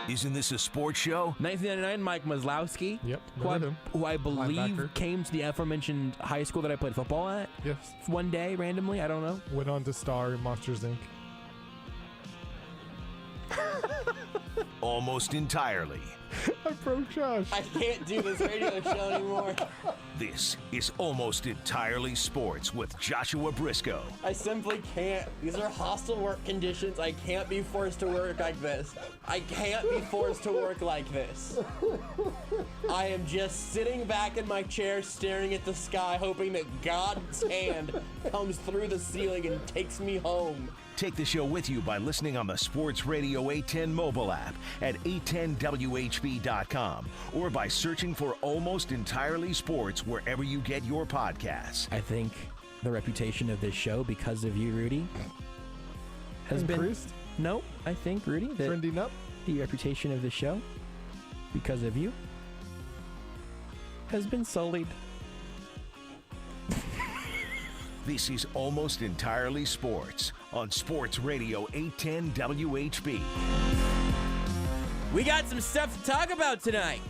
Isn't this a sports show? 1999, Mike Maslowski. Yep. Who I believe Linebacker. came to the aforementioned high school that I played football at. Yes. One day, randomly. I don't know. Went on to star in Monsters, Inc. Almost entirely. I broke Josh. I can't do this radio show anymore. This is Almost Entirely Sports with Joshua Brisco. I simply can't. These are hostile work conditions. I can't be forced to work like this. I can't be forced to work like this. I am just sitting back in my chair staring at the sky, hoping that God's hand comes through the ceiling and takes me home. Take the show with you by listening on the Sports Radio 810 mobile app at 810WHB.com or by searching for Almost Entirely Sports wherever you get your podcasts. I think the reputation of this show, because of you, Rudy, has Increased? been... No, I think, Rudy, that Trending up? the reputation of the show, because of you, has been sullied. This is Almost Entirely Sports on Sports Radio 810 WHB. We got some stuff to talk about tonight.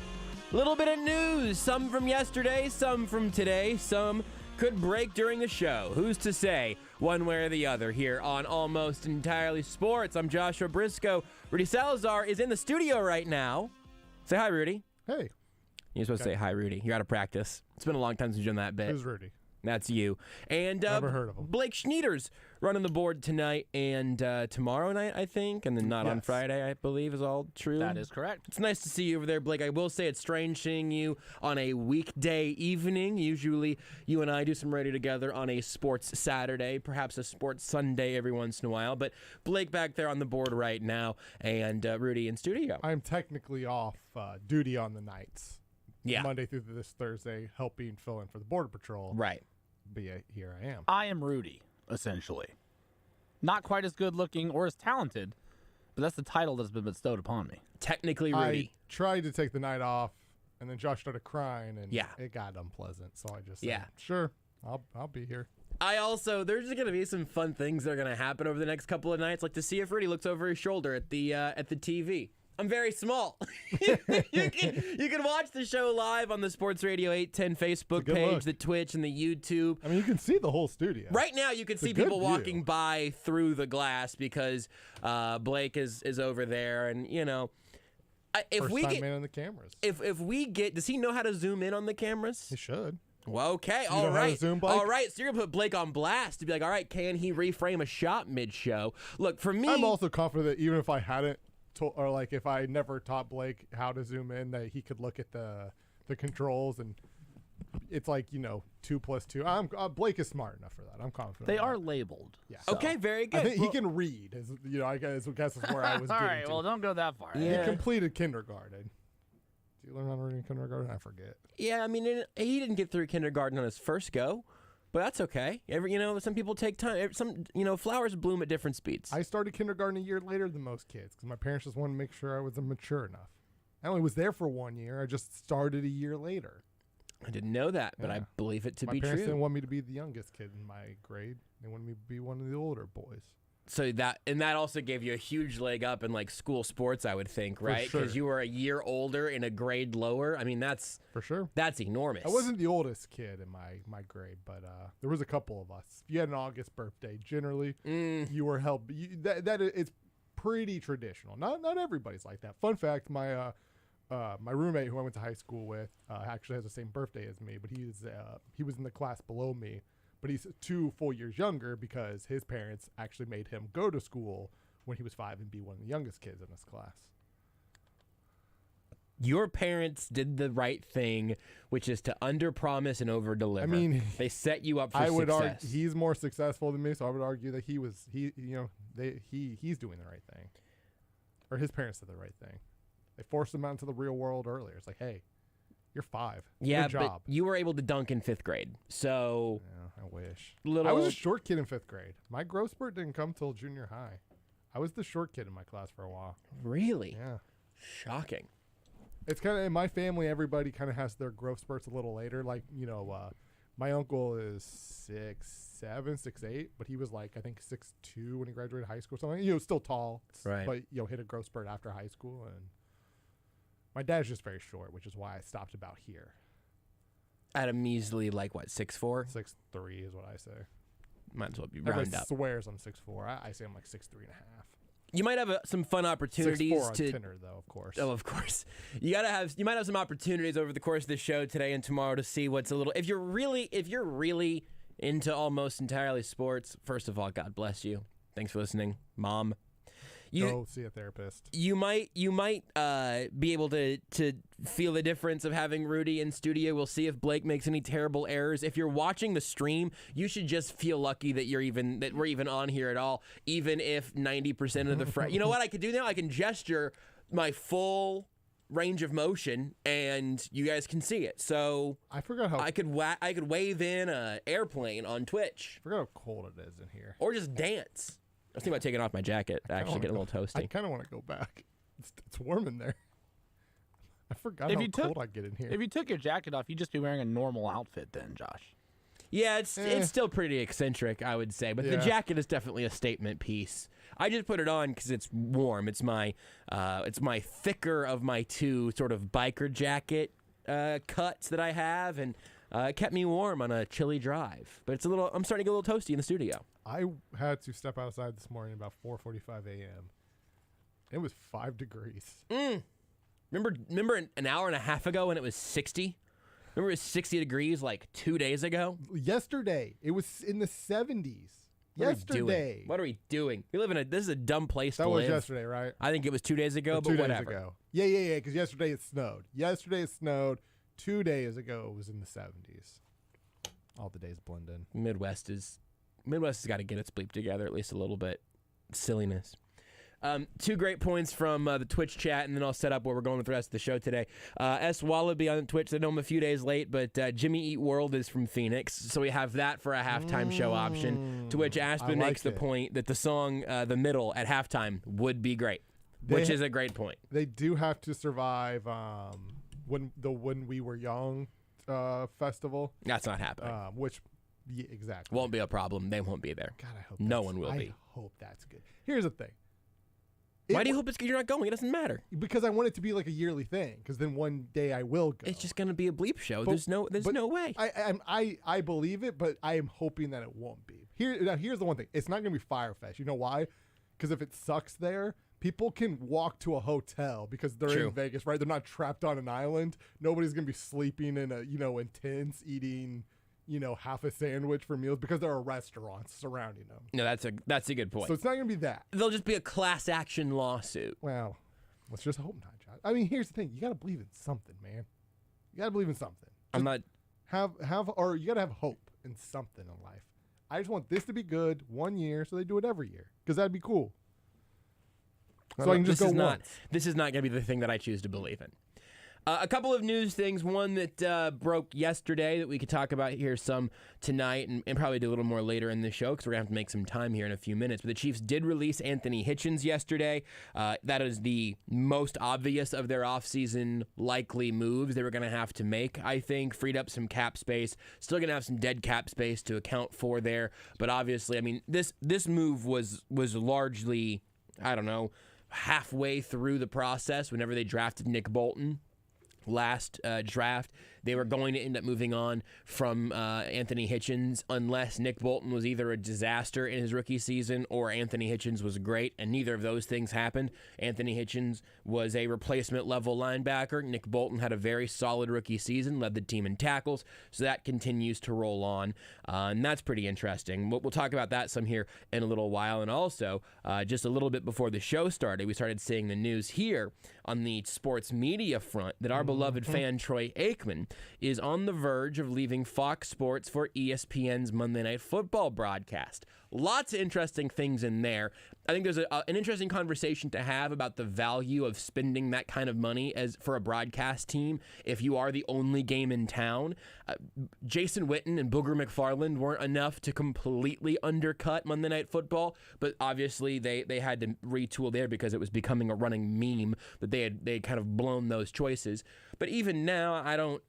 A little bit of news, some from yesterday, some from today, some could break during the show. Who's to say one way or the other here on Almost Entirely Sports? I'm Joshua Brisco. Rudy Salazar is in the studio right now. Say hi, Rudy. Hey. You're supposed to say hi, Rudy. You're out of practice. It's been a long time since you've done that bit. Who's Rudy? That's you. And Never heard of him. Blake Schneiders running the board tonight and tomorrow night, I think, and then not on Friday, I believe, is all true. That is correct. It's nice to see you over there, Blake. I will say it's strange seeing you on a weekday evening. Usually you and I do some radio together on a sports Saturday, perhaps a sports Sunday every once in a while. But Blake back there on the board right now and Rudy in studio. I'm technically off duty on the nights. Yeah. Monday through this Thursday, helping fill in for the Border Patrol. Right. But yeah, here I am. I am Rudy, essentially. Not quite as good looking or as talented, but that's the title that's been bestowed upon me. Technically Rudy. I tried to take the night off, and then Josh started crying, and Yeah. it got unpleasant. So I just said, Yeah. sure, I'll be here. There's just going to be some fun things that are going to happen over the next couple of nights, like to see if Rudy looks over his shoulder at the TV. I'm very small. you can watch the show live on the Sports Radio 810 Facebook page, look. the Twitch, and the YouTube. I mean, you can see the whole studio. Right now, you can It's a see good people view. walking by through the glass because Blake is over there, and you know, First time man on the cameras. if we get, does he know how to zoom in on the cameras? He should. Well, okay, know all how to right. zoom, Blake? All right, so you're going to put Blake on blast to be like, all right, can he reframe a shot mid-show? Look, for me... I'm also confident that even if I hadn't if I never taught Blake how to zoom in, that he could look at the controls, and it's like, 2 + 2. Blake is smart enough for that. I'm confident. They in that. are labeled. Yeah. so. Okay, very good. I think he can read. I guess is where I was All getting right, to. well, don't go that far. Yeah. He completed kindergarten. Did you learn how to read in kindergarten? I forget. Yeah, I mean, he didn't get through kindergarten on his first go, but that's okay. Some people take time. Flowers bloom at different speeds. I started kindergarten a year later than most kids because my parents just wanted to make sure I was mature enough. I only was there for 1 year. I just started a year later. I didn't know that, but I Yeah. believe it to My be parents true. didn't want me to be the youngest kid in my grade. They wanted me to be one of the older boys. So that also gave you a huge leg up in like school sports, I would think, right? sure. Because you were a year older in a grade lower. I mean, that's For sure. enormous. I wasn't the oldest kid in my grade, but there was a couple of us. If you had an August birthday, generally you were held. It's pretty traditional. Not everybody's like that. Fun fact: my roommate who I went to high school with actually has the same birthday as me, but he was in the class below me. But he's 2 full years younger because his parents actually made him go to school when he was 5 and be one of the youngest kids in his class. Your parents did the right thing, which is to underpromise and overdeliver. I mean, they set you up for I would success. argue he's more successful than me, so I would argue that he's doing the right thing, or his parents did the right thing. They forced him out into the real world earlier. It's like, hey, you're 5. Yeah, Good job. but you were able to dunk in 5th grade, so Yeah, I wish. little. I was a short kid in 5th grade. My growth spurt didn't come till junior high. I was the short kid in my class for a while. Really Yeah. shocking. It's kind of in my family. Everybody kind of has their growth spurts a little later. Like my uncle is 6'7", 6'8", but he was like I think 6'2" when he graduated high school. Or something. Still tall, Right. But hit a growth spurt after high school, and My dad's just very short, which is why I stopped about here. At a measly, 6'4"? 6'3" is what I say. Might as well be Everybody round up. swears I'm 6'4". I say I'm 6'3.5". You might have some fun opportunities 6'4" on to Tinder, though, of course. Oh, of course. You might have some opportunities over the course of the show today and tomorrow to see what's a little. If you're really into almost entirely sports, first of all, God bless you. Thanks for listening, Mom. Go see a therapist. You might be able to feel the difference of having Rudy in studio. We'll see if Blake makes any terrible errors. If you're watching the stream, you should just feel lucky that we're even on here at all. Even if 90% of the you know what I could do now? I can gesture my full range of motion, and you guys can see it. So I forgot how I could wave in an airplane on Twitch. I forgot how cold it is in here. Or just dance. I was thinking about taking off my jacket. Actually, getting a little toasty. I kind of want to go back. It's warm in there. I forgot how cold I get in here. If you took your jacket off, you'd just be wearing a normal outfit then, Josh. Yeah, it's still pretty eccentric, I would say, but the jacket is definitely a statement piece. I just put it on because it's warm. It's my thicker of my two sort of biker jacket cuts that I have, and it kept me warm on a chilly drive. But I'm starting to get a little toasty in the studio. I had to step outside this morning about 4:45 a.m. It was 5 degrees. Remember an hour and a half ago when it was 60? Remember it was 60 degrees 2 days ago? Yesterday, it was in the 70s. What are we doing? This is a dumb place to live. That was yesterday, right? I think it was 2 days ago, but 2 days whatever. Ago. Yeah, because yesterday it snowed. 2 days ago it was in the 70s. All the days blend in. Midwest has got to get its bleep together at least a little bit. Silliness. 2 great points from the Twitch chat, and then I'll set up where we're going with the rest of the show today. S. Wallaby on Twitch. I know I'm a few days late, but Jimmy Eat World is from Phoenix, so we have that for a halftime show option, to which Aspen makes the point that the song The Middle at halftime would be great, which is a great point. They do have to survive when We Were Young festival. That's not happening. Yeah, exactly. Won't be a problem. They won't be there. God, I hope no one will be. I hope that's good. Here's the thing. Why do you hope it's good you're not going? It doesn't matter. Because I want it to be like a yearly thing. Because then one day I will go. It's just going to be a bleep show. There's no way. I believe it, but I am hoping that it won't be. Here's the one thing. It's not going to be Firefest. You know why? Because if it sucks there, people can walk to a hotel because they're in Vegas, right? They're not trapped on an island. Nobody's going to be sleeping in in tents, eating half a sandwich for meals because there are restaurants surrounding them. No, that's a good point. So it's not going to be that. There'll just be a class action lawsuit. Well, let's just hope not, Josh. I mean, here's the thing. You got to believe in something, man. You got to believe in something. I'm not... Or you got to have hope in something in life. I just want this to be good 1 year so they do it every year because that'd be cool. So I can just go once. This is not going to be the thing that I choose to believe in. A couple of news things. One that broke yesterday that we could talk about here some tonight and probably do a little more later in the show because we're going to have to make some time here in a few minutes. But the Chiefs did release Anthony Hitchens yesterday. That is the most obvious of their offseason likely moves they were going to have to make, I think. Freed up some cap space. Still going to have some dead cap space to account for there. But obviously, I mean, this move was largely, I don't know, halfway through the process whenever they drafted Nick Bolton. Last draft, they were going to end up moving on from Anthony Hitchens unless Nick Bolton was either a disaster in his rookie season or Anthony Hitchens was great, and neither of those things happened. Anthony Hitchens was a replacement-level linebacker. Nick Bolton had a very solid rookie season, led the team in tackles, so that continues to roll on, and that's pretty interesting. We'll talk about that some here in a little while, and also, just a little bit before the show started, we started seeing the news here on the sports media front that our beloved fan Troy Aikman is on the verge of leaving Fox Sports for ESPN's Monday Night Football broadcast. Lots of interesting things in there. I think there's an interesting conversation to have about the value of spending that kind of money for a broadcast team if you are the only game in town. Jason Witten and Booger McFarland weren't enough to completely undercut Monday Night Football, but obviously they had to retool there because it was becoming a running meme that they had kind of blown those choices. But even now, I don't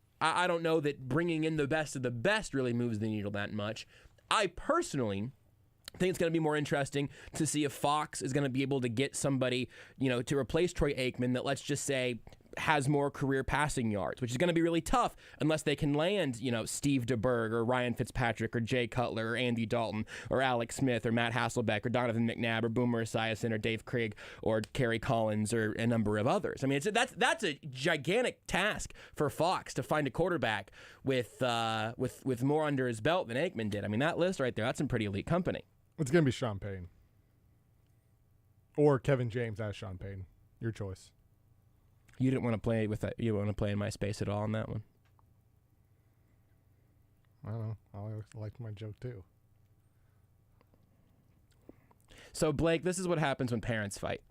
know that bringing in the best of the best really moves the needle that much. I personally think it's going to be more interesting to see if Fox is going to be able to get somebody, to replace Troy Aikman that, let's just say, has more career passing yards, which is going to be really tough unless they can land, Steve DeBerg or Ryan Fitzpatrick or Jay Cutler or Andy Dalton or Alex Smith or Matt Hasselbeck or Donovan McNabb or Boomer Esiason or Dave Krieg or Kerry Collins or a number of others. I mean, that's a gigantic task for Fox to find a quarterback with more under his belt than Aikman did. I mean, that list right there, that's some pretty elite company. It's going to be Sean Payton. Or Kevin James as Sean Payton. Your choice. You didn't want to play with that. You didn't want to play in my space at all on that one. I don't know. I always liked my joke too. So Blake, this is what happens when parents fight.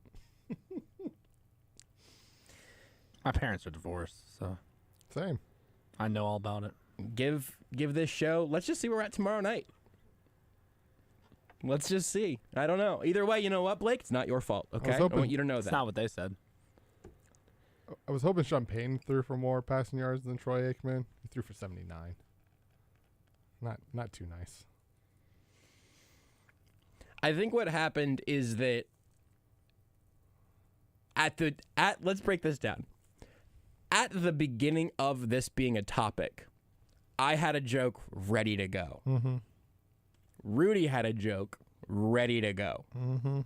My parents are divorced, so Same. I know all about it. Give this show. Let's just see where we're at tomorrow night. Let's just see. I don't know. Either way, you know what, Blake? It's not your fault. Okay, I want you to know It's that. not what they said. I was hoping Sean Payton threw for more passing yards than Troy Aikman. He threw for 79. Not too nice. I think what happened is that let's break this down. At the beginning of this being a topic, I had a joke ready to go. Mm-hmm. Rudy had a joke ready to go. Mm-hmm.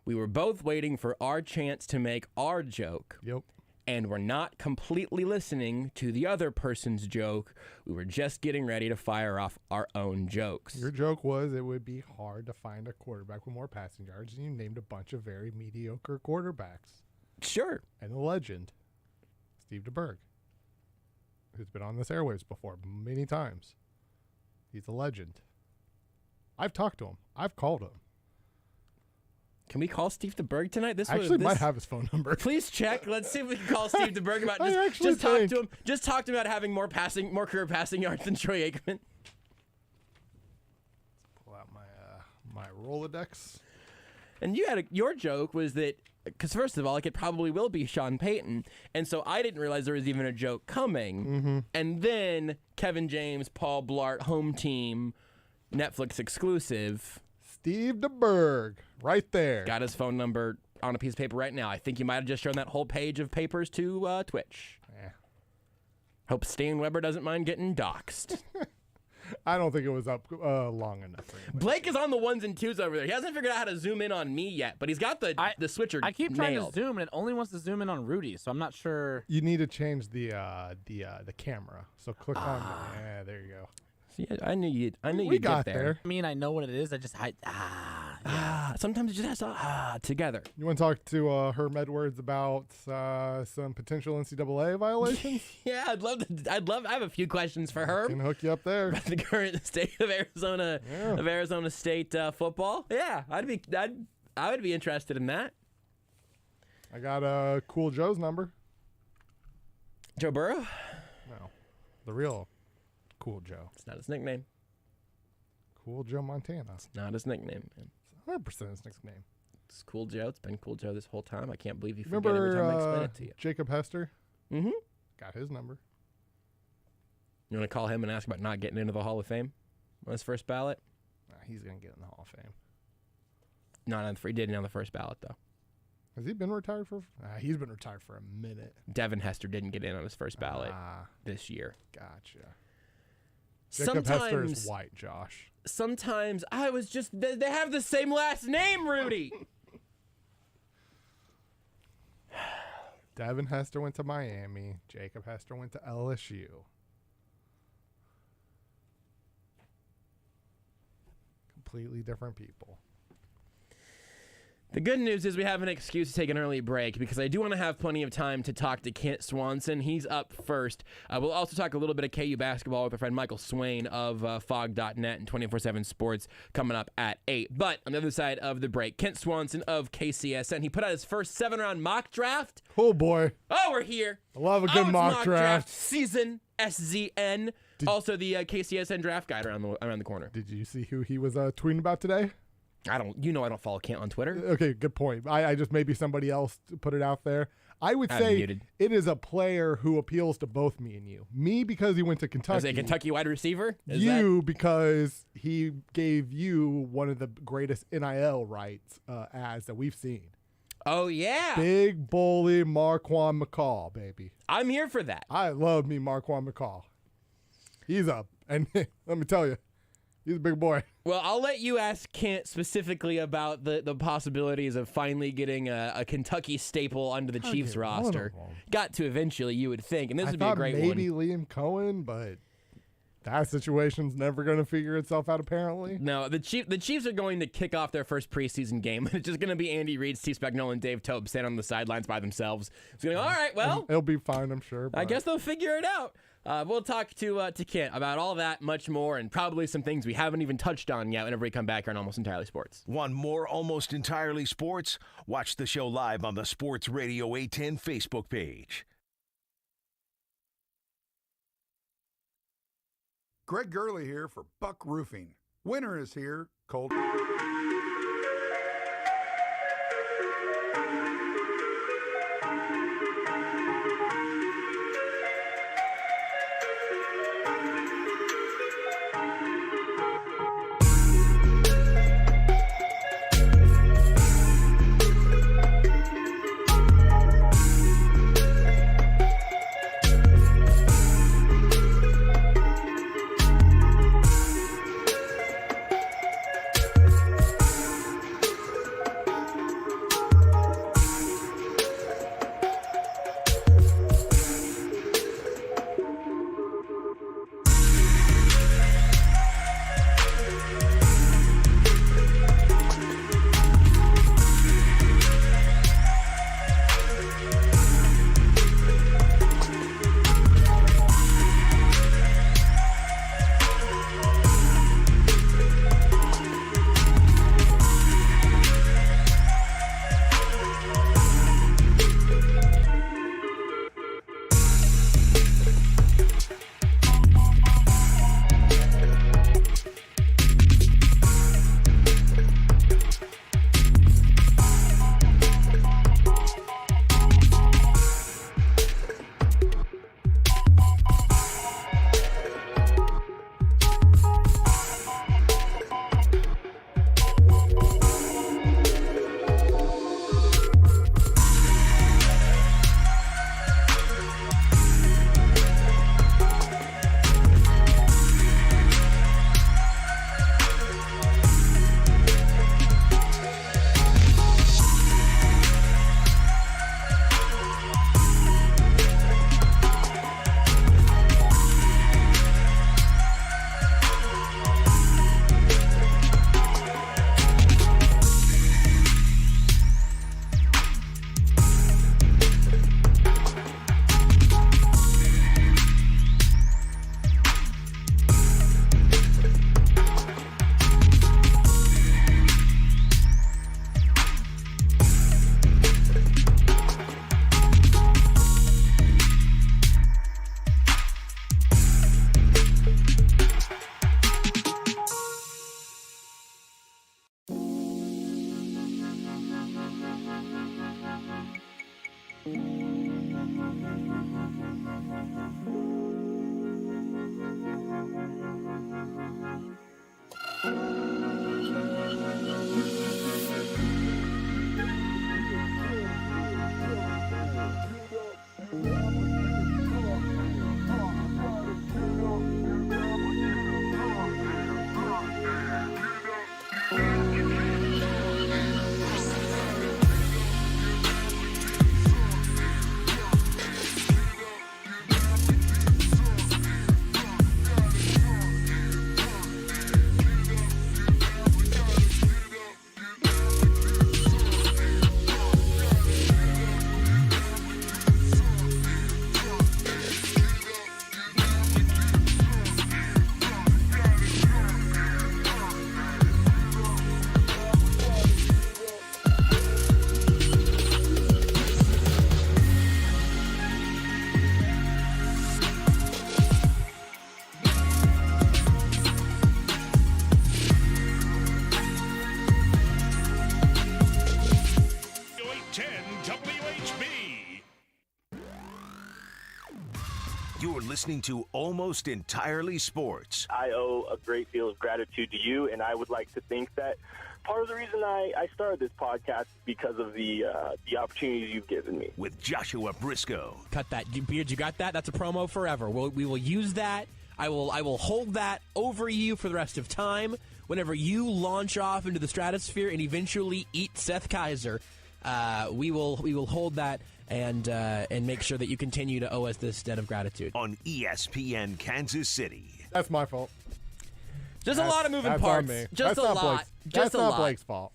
We were both waiting for our chance to make our joke. Yep. And we're not completely listening to the other person's joke. We were just getting ready to fire off our own jokes. Your joke was it would be hard to find a quarterback with more passing yards, and you named a bunch of very mediocre quarterbacks. Sure. And the legend, Steve DeBerg, who's been on this airwaves before many times. He's a legend. I've talked to him. I've called him. Can we call Steve DeBerg tonight? This might have his phone number. Please check. Let's see if we can call Steve DeBerg about just talk to him about having more career passing yards than Troy Aikman. Let's pull out my Rolodex. And your joke was that because first of all, it probably will be Sean Payton, and so I didn't realize there was even a joke coming. Mm-hmm. And then Kevin James, Paul Blart, home team, Netflix exclusive. Steve DeBerg, right there. Got his phone number on a piece of paper right now. I think you might have just shown that whole page of papers to Twitch. Yeah. Hope Stan Weber doesn't mind getting doxxed. I don't think it was up long enough for him. Blake is on the ones and twos over there. He hasn't figured out how to zoom in on me yet, but he's got the switcher I keep trying nailed. to zoom, and it only wants to zoom in on Rudy, so I'm not sure. You need to change the camera. So click on. Yeah, there you go. See, I knew you'd We got get there. I mean, I know what it is. Sometimes it just has to together. You want to talk to Herm Edwards about some potential NCAA violations? Yeah, I'd love to. I have a few questions for her. Can hook you up there. About the current state of Arizona State football. Yeah, I would be interested in that. I got Cool Joe's number. Joe Burrow? No, the real Cool Joe. It's not his nickname. Cool Joe Montana. It's not his nickname, man. 100% his nickname. It's Cool Joe. It's been Cool Joe this whole time. I can't believe you forget every time I explain it to you. Jacob Hester? Mm-hmm. Got his number. You want to call him and ask about not getting into the Hall of Fame on his first ballot? He's going to get in the Hall of Fame. Not on the he didn't on the first ballot though. Has he been retired for? He's been retired for a minute. Devin Hester didn't get in on his first ballot this year. Gotcha. Jacob Hester is white, Josh. Sometimes I was just they have the same last name, Rudy. Devin Hester went to Miami. Jacob Hester went to LSU. Completely different people. The good news is we have an excuse to take an early break because I do want to have plenty of time to talk to Kent Swanson. He's up first. We'll also talk a little bit of KU basketball with our friend Michael Swain of Fog.net and 24/7 Sports coming up at 8. But on the other side of the break, Kent Swanson of KCSN. He put out his first 7-round mock draft. Oh, boy. Oh, we're here. I love a good mock draft. Season, SZN. Also the KCSN draft guide around the corner. Did you see who he was tweeting about today? I don't follow Kent on Twitter. Okay, good point. I just maybe somebody else put it out there. I would say it is a player who appeals to both me and you. Me because he went to Kentucky. Is it a Kentucky wide receiver? Because he gave you one of the greatest NIL rights ads that we've seen. Oh, yeah. Big bully Marquand McCall, baby. I'm here for that. I love me Marquand McCall. He's up. And let me tell you, he's a big boy. Well, I'll let you ask Kent specifically about the possibilities of finally getting a Kentucky staple onto the Chiefs roster. Got to eventually, you would think, and this would be a great maybe one. Liam Cohen, but that situation's never going to figure itself out, apparently. No, the Chiefs are going to kick off their first preseason game. It's just going to be Andy Reid, Steve Spagnuolo, and Dave Tope standing on the sidelines by themselves. It's going, all right, well. And it'll be fine, I'm sure. I guess they'll figure it out. We'll talk to Kent about all that, much more, and probably some things we haven't even touched on yet whenever we come back here on Almost Entirely Sports. Want more Almost Entirely Sports? Watch the show live on the Sports Radio 810 Facebook page. Greg Gurley here for Buck Roofing. Winter is here. Cold. You're listening to Almost Entirely Sports. I owe a great deal of gratitude to you, and I would like to think that part of the reason I started this podcast is because of the opportunities you've given me. With Joshua Brisco. Cut that. Beard, you got that? That's a promo forever. We will use that. I will hold that over you for the rest of time. Whenever you launch off into the stratosphere and eventually eat Seth Kaiser, we will hold that and make sure that you continue to owe us this debt of gratitude. On ESPN Kansas City. That's my fault. Just a lot of moving That's parts. on me. Just That's a not lot. Blake's, Just that's a not lot. Blake's fault.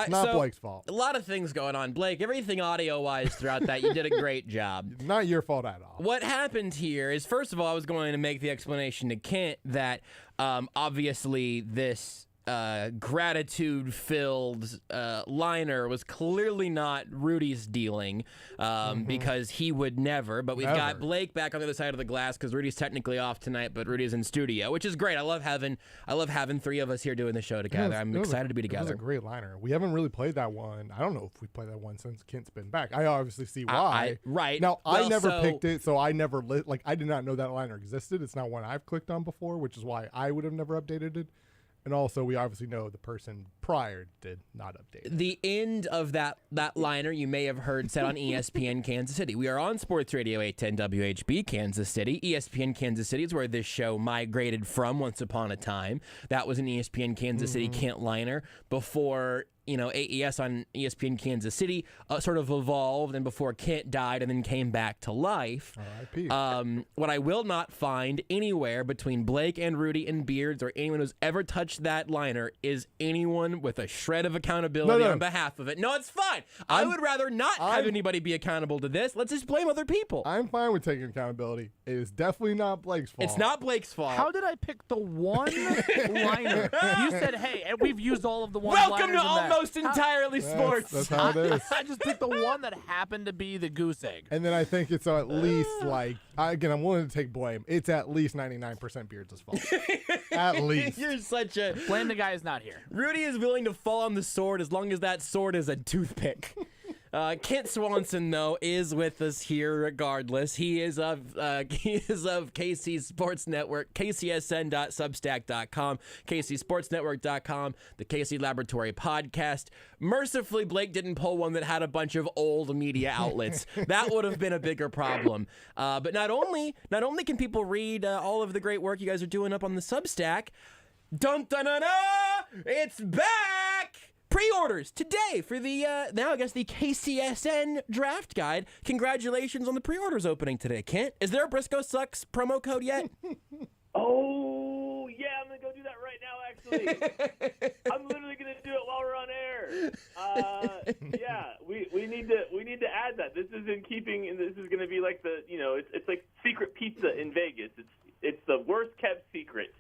Not Blake's fault. A lot of things going on. Blake, everything audio-wise throughout that, you did a great job. Not your fault at all. What happened here is, first of all, I was going to make the explanation to Kent that obviously this gratitude-filled liner was clearly not Rudy's dealing because he would never. But we've got Blake back on the other side of the glass because Rudy's technically off tonight, but Rudy's in studio, which is great. I love having three of us here doing the show together. I'm excited to be together. It was a great liner. We haven't really played that one. I don't know if we played that one since Kent's been back. I obviously see why. Right. Now, Well, I never picked it, so I never I did not know that liner existed. It's not one I've clicked on before, which is why I would have never updated it. And also, we obviously know the person prior did not update it. The end of that liner you may have heard said on ESPN Kansas City. We are on Sports Radio 810 WHB Kansas City. ESPN Kansas City is where this show migrated from once upon a time. That was an ESPN Kansas City Kent liner before AES on ESPN Kansas City sort of evolved, and before Kent died and then came back to life. R.I.P. What I will not find anywhere between Blake and Rudy and Beards or anyone who's ever touched that liner is anyone with a shred of accountability on behalf of it. No, it's fine. I would rather not have anybody be accountable to this. Let's just blame other people. I'm fine with taking accountability. It is definitely not Blake's fault. It's not Blake's fault. How did I pick the one liner? You said, hey, and we've used all of the one Welcome liners to in that. Almost Entirely Sports. That's how it is. I just picked the one that happened to be the goose egg. And then I think it's at least I'm willing to take blame. It's at least 99% Beards' fault. At least. You're such a... Blame the guy who's not here. Rudy is willing to fall on the sword as long as that sword is a toothpick. Kent Swanson, though, is with us here regardless. He is of KC Sports Network, kcsn.substack.com, kcsportsnetwork.com, the KC Laboratory Podcast. Mercifully, Blake didn't pull one that had a bunch of old media outlets. That would have been a bigger problem. But not only can people read all of the great work you guys are doing up on the Substack, dun-dun-dun-dun, it's back! Pre-orders today for the now I guess the KCSN draft guide. Congratulations on the pre-orders opening today, Kent. Is there a Brisco Sucks promo code yet? Oh, yeah, I'm going to go do that right now, actually. I'm literally going to do it while we're on air. Yeah, we need to add that. This is in keeping, this is going to be like it's like secret pizza in Vegas. It's the worst kept secret.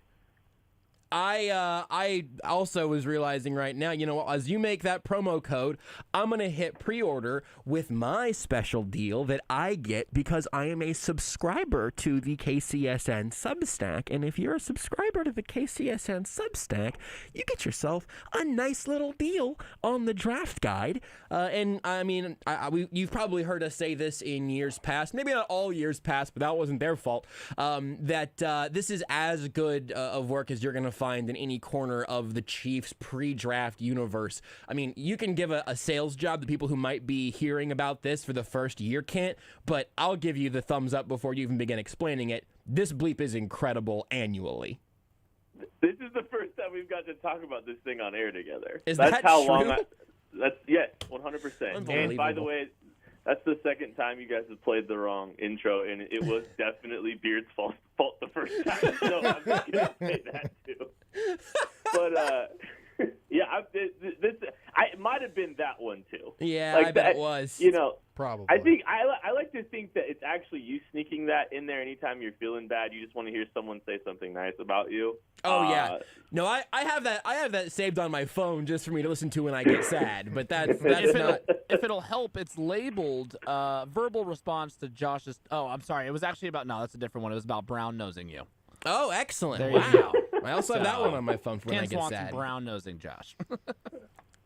I also was realizing right now, as you make that promo code, I'm going to hit pre-order with my special deal that I get because I am a subscriber to the KCSN Substack. And if you're a subscriber to the KCSN Substack, you get yourself a nice little deal on the draft guide. And I mean, you've probably heard us say this in years past, maybe not all years past, but that wasn't their fault, that this is as good of work as you're going to find in any corner of the Chiefs pre-draft universe. I mean, you can give a sales job to people who might be hearing about this for the first year, Kent, but I'll give you the thumbs up before you even begin explaining it. This bleep is incredible annually. This is the first time we've got to talk about this thing on air together. Is that's that how true? long that's yes, 100%. And by the way, that's the second time you guys have played the wrong intro, and it was definitely Beard's fault the first time. So I'm just going to say that too. But yeah, it might have been that one too. Yeah, like I bet it was. Probably. I think I like to think that it's actually you sneaking that in there anytime you're feeling bad. You just want to hear someone say something nice about you. Oh yeah. No, I have that. I have that saved on my phone just for me to listen to when I get sad. But that's not. If it'll help, it's labeled verbal response to Josh's. Oh, I'm sorry. It was actually about. No, that's a different one. It was about brown nosing you. Oh, excellent! There you Wow. I also have that one on my phone for when I Ken get Swanson sad. brown nosing Josh.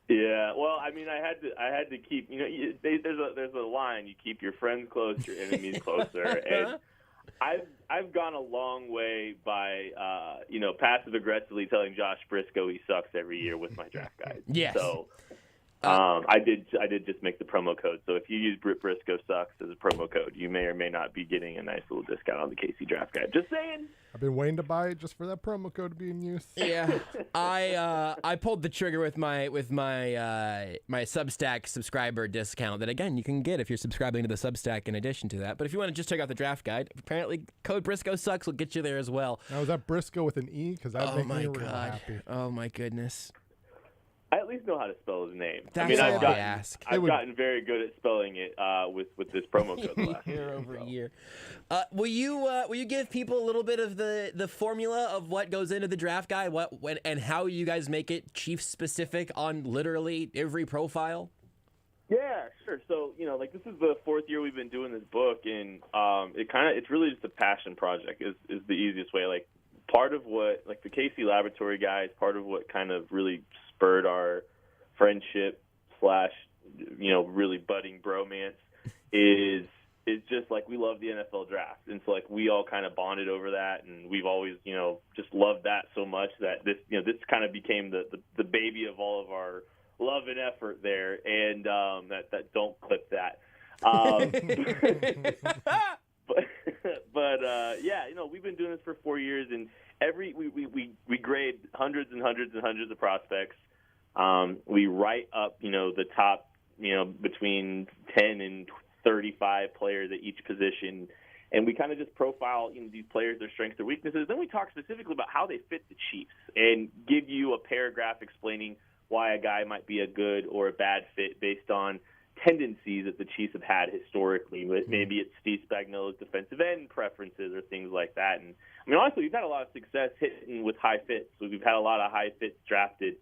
Yeah, well, I mean, I had to keep. There's a line. You keep your friends close, your enemies closer, and I've gone a long way by passive aggressively telling Josh Brisco he sucks every year with my draft guide. Yes. So I did just make the promo code. So if you use Brisco sucks as a promo code, you may or may not be getting a nice little discount on the KC draft guide. Just saying. I've been waiting to buy it just for that promo code to be in use. Yeah, I pulled the trigger with my Substack subscriber discount that, again, you can get if you're subscribing to the Substack in addition to that. But if you want to just check out the draft guide, apparently code Brisco sucks will get you there as well. Now, is that Brisco with an E? Because that makes me real God. happy. Oh my goodness. I at least know how to spell his name. That's I've gotten very good at spelling it with this promo code the last year over year. Will you give people a little bit of the formula of what goes into the draft guide, and how you guys make it Chiefs specific on literally every profile? Yeah, sure. So, this is the fourth year we've been doing this book, and it's really just a passion project is the easiest way. Like, part of what, like the KC Laboratory guys, part of what kind of really spurred our friendship / really budding bromance is just like we love the NFL draft, and so like we all kind of bonded over that, and we've always just loved that so much that this kind of became the baby of all of our love and effort there, and that don't clip that. But we've been doing this for 4 years, and we grade hundreds and hundreds and hundreds of prospects. We write up the top between 10 and 35 players at each position, and we kind of just profile these players, their strengths, their weaknesses. Then we talk specifically about how they fit the Chiefs and give you a paragraph explaining why a guy might be a good or a bad fit based on tendencies that the Chiefs have had historically. Maybe it's Steve Spagnuolo's defensive end preferences or things like that. And I mean, honestly, we've had a lot of success hitting with high fits. So we've had a lot of high fits drafted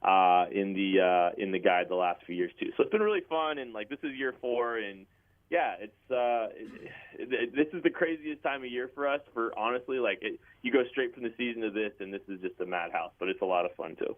in the guide the last few years too. So it's been really fun. And like, this is year 4, and yeah, this is the craziest time of year for us. For honestly, you go straight from the season to this, and this is just a madhouse. But it's a lot of fun too.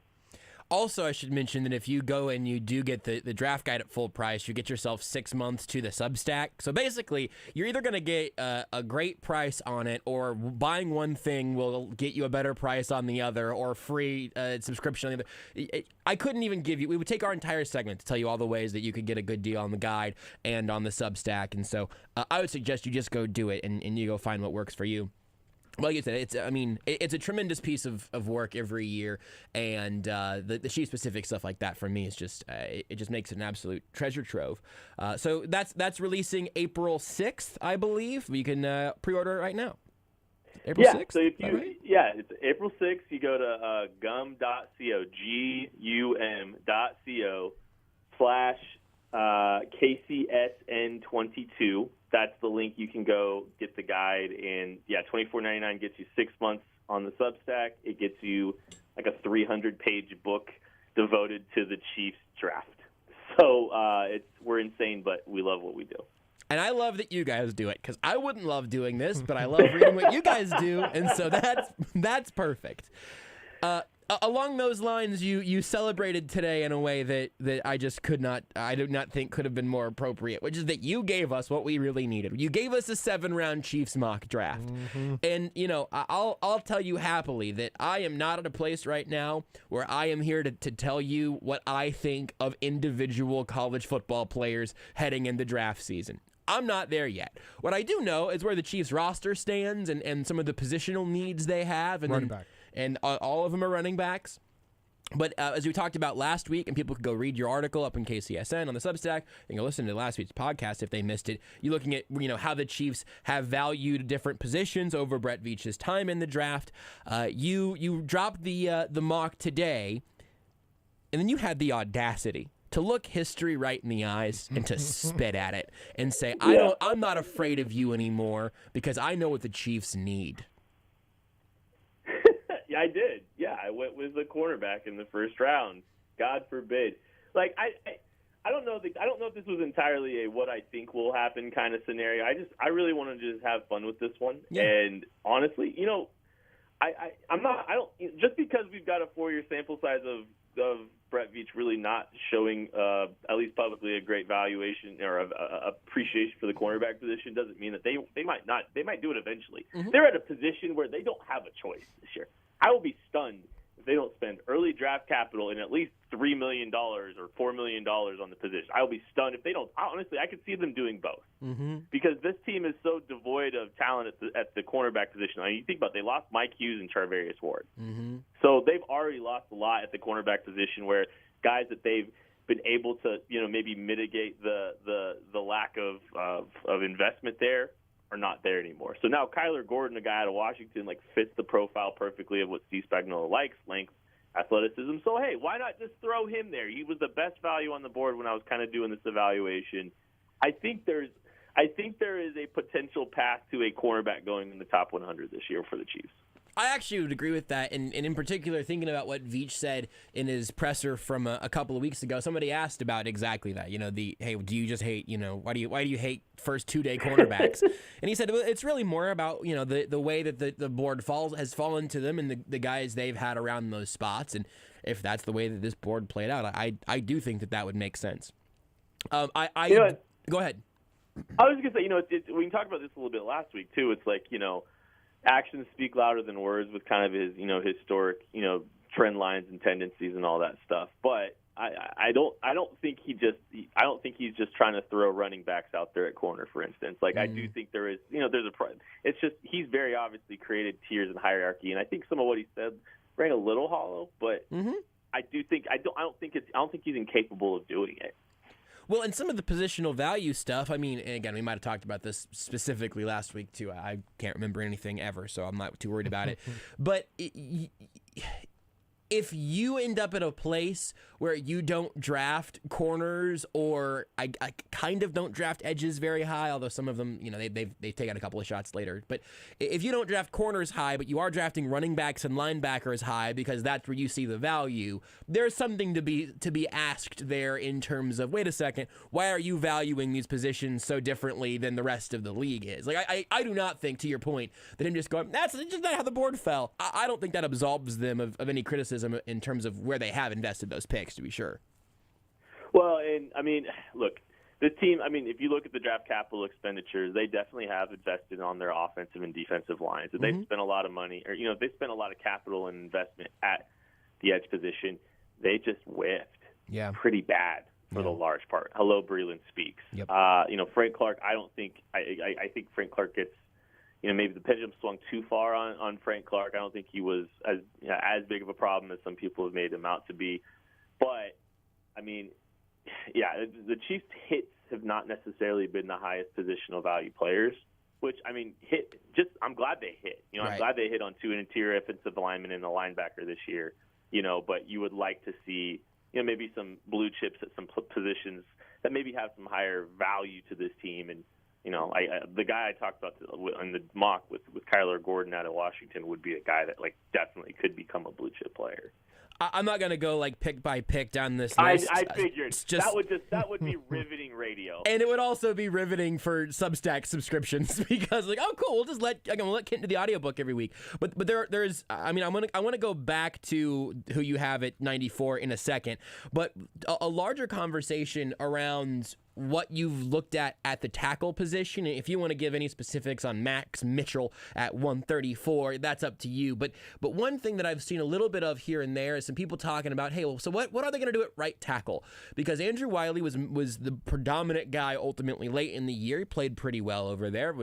Also, I should mention that if you go and you do get the draft guide at full price, you get yourself 6 months to the Substack. So basically, you're either going to get a great price on it, or buying one thing will get you a better price on the other, or free subscription on the other. I couldn't even give you – we would take our entire segment to tell you all the ways that you could get a good deal on the guide and on the Substack. And so I would suggest you just go do it, and you go find what works for you. Well, like you said, it's a tremendous piece of work every year, and the Chiefs specific stuff like that for me is just it just makes it an absolute treasure trove. So that's releasing April 6th, I believe. You can pre-order it right now. April 6th? So it's April 6th. You go to gum.co, gum.co/KCSN22. That's the link. You can go get the guide, and $24.99 gets you 6 months on the Substack. It gets you like a 300-page book devoted to the Chiefs draft. So we're insane, but we love what we do. And I love that you guys do it, because I wouldn't love doing this, but I love reading what you guys do, and so that's perfect. Along those lines, you celebrated today in a way that I just I do not think could have been more appropriate, which is that you gave us what we really needed. You gave us a 7-round Chiefs mock draft. Mm-hmm. And, I'll tell you happily that I am not at a place right now where I am here to tell you what I think of individual college football players heading into draft season. I'm not there yet. What I do know is where the Chiefs roster stands and some of the positional needs they have. And running back. And all of them are running backs. But as we talked about last week, and people could go read your article up in KCSN on the Substack, and go listen to last week's podcast if they missed it. You're looking at how the Chiefs have valued different positions over Brett Veach's time in the draft. You dropped the mock today, and then you had the audacity to look history right in the eyes and to spit at it and say, I'm not afraid of you anymore because I know what the Chiefs need. Yeah, I did. Yeah, I went with the cornerback in the first round. God forbid. Like I don't know. I don't know if this was entirely a what I think will happen kind of scenario. I really want to just have fun with this one. Yeah. And honestly, I'm not. I don't just because we've got a 4-year sample size of Brett Veach really not showing, at least publicly, a great valuation or appreciation for the cornerback position doesn't mean that they might not. They might do it eventually. Mm-hmm. They're at a position where they don't have a choice this year. I will be stunned if they don't spend early draft capital in at least $3 million or $4 million on the position. I will be stunned if they don't. Honestly, I could see them doing both because this team is so devoid of talent at the cornerback position. I mean, you think about it, they lost Mike Hughes and Charvarius Ward. So they've already lost a lot at the cornerback position where guys that they've been able to, maybe mitigate the lack of investment there are not there anymore. So now Kyler Gordon, a guy out of Washington, fits the profile perfectly of what Steve Spagnuolo likes, length, athleticism. So, hey, why not just throw him there? He was the best value on the board when I was kind of doing this evaluation. I think there is a potential path to a cornerback going in the top 100 this year for the Chiefs. I actually would agree with that, and in particular, thinking about what Veach said in his presser from a couple of weeks ago, somebody asked about exactly that. Hey, do you just hate? Why do you hate first 2-day cornerbacks? And he said, well, it's really more about the way that the board has fallen to them and the guys they've had around those spots, and if that's the way that this board played out, I do think that would make sense. Go ahead. I was going to say, we talked about this a little bit last week too. It's actions speak louder than words with kind of his, historic, trend lines and tendencies and all that stuff. But I don't think he's just trying to throw running backs out there at corner, for instance. I do think there is, it's just he's very obviously created tiers and hierarchy, and I think some of what he said rang a little hollow. But I don't think he's incapable of doing it. Well, and some of the positional value stuff, I mean, and again, we might have talked about this specifically last week, too. I can't remember anything ever, so I'm not too worried about it. But if you end up at a place where you don't draft corners, or I kind of don't draft edges very high, although some of them, they've taken a couple of shots later. But if you don't draft corners high, but you are drafting running backs and linebackers high because that's where you see the value, there's something to be asked there in terms of, wait a second, why are you valuing these positions so differently than the rest of the league is? I do not think, to your point, that him just going, that's just not how the board fell. I don't think that absolves them of any criticism in terms of where they have invested those picks, to be sure. Well, and I mean, look, this team, if you look at the draft capital expenditures, they definitely have invested on their offensive and defensive lines. So they've spent a lot of money, or, they spent a lot of capital and investment at the edge position. They just whiffed pretty bad for the large part. Hello, Breland speaks. Yep. Frank Clark, I think Frank Clark gets, maybe the pendulum swung too far on Frank Clark. I don't think he was as big of a problem as some people have made him out to be. But, the Chiefs' hits have not necessarily been the highest positional value players, which, I'm glad they hit. I'm glad they hit on two interior offensive linemen and a linebacker this year, but you would like to see, maybe some blue chips at some positions that maybe have some higher value to this team. And, the guy I talked about in the mock with Kyler Gordon out of Washington would be a guy that definitely could become a blue chip player. I'm not gonna go pick by pick down this list. I figured that would be riveting radio, and it would also be riveting for Substack subscriptions because oh cool, we'll just let Kent do the audiobook every week. But there's I want to go back to who you have at 94 in a second, but a larger conversation around what you've looked at the tackle position. If you want to give any specifics on Max Mitchell at 134, that's up to you. But one thing that I've seen a little bit of here and there is some people talking about, hey, well, so what are they going to do at right tackle? Because Andrew Wiley was the predominant guy ultimately late in the year. He played pretty well over there.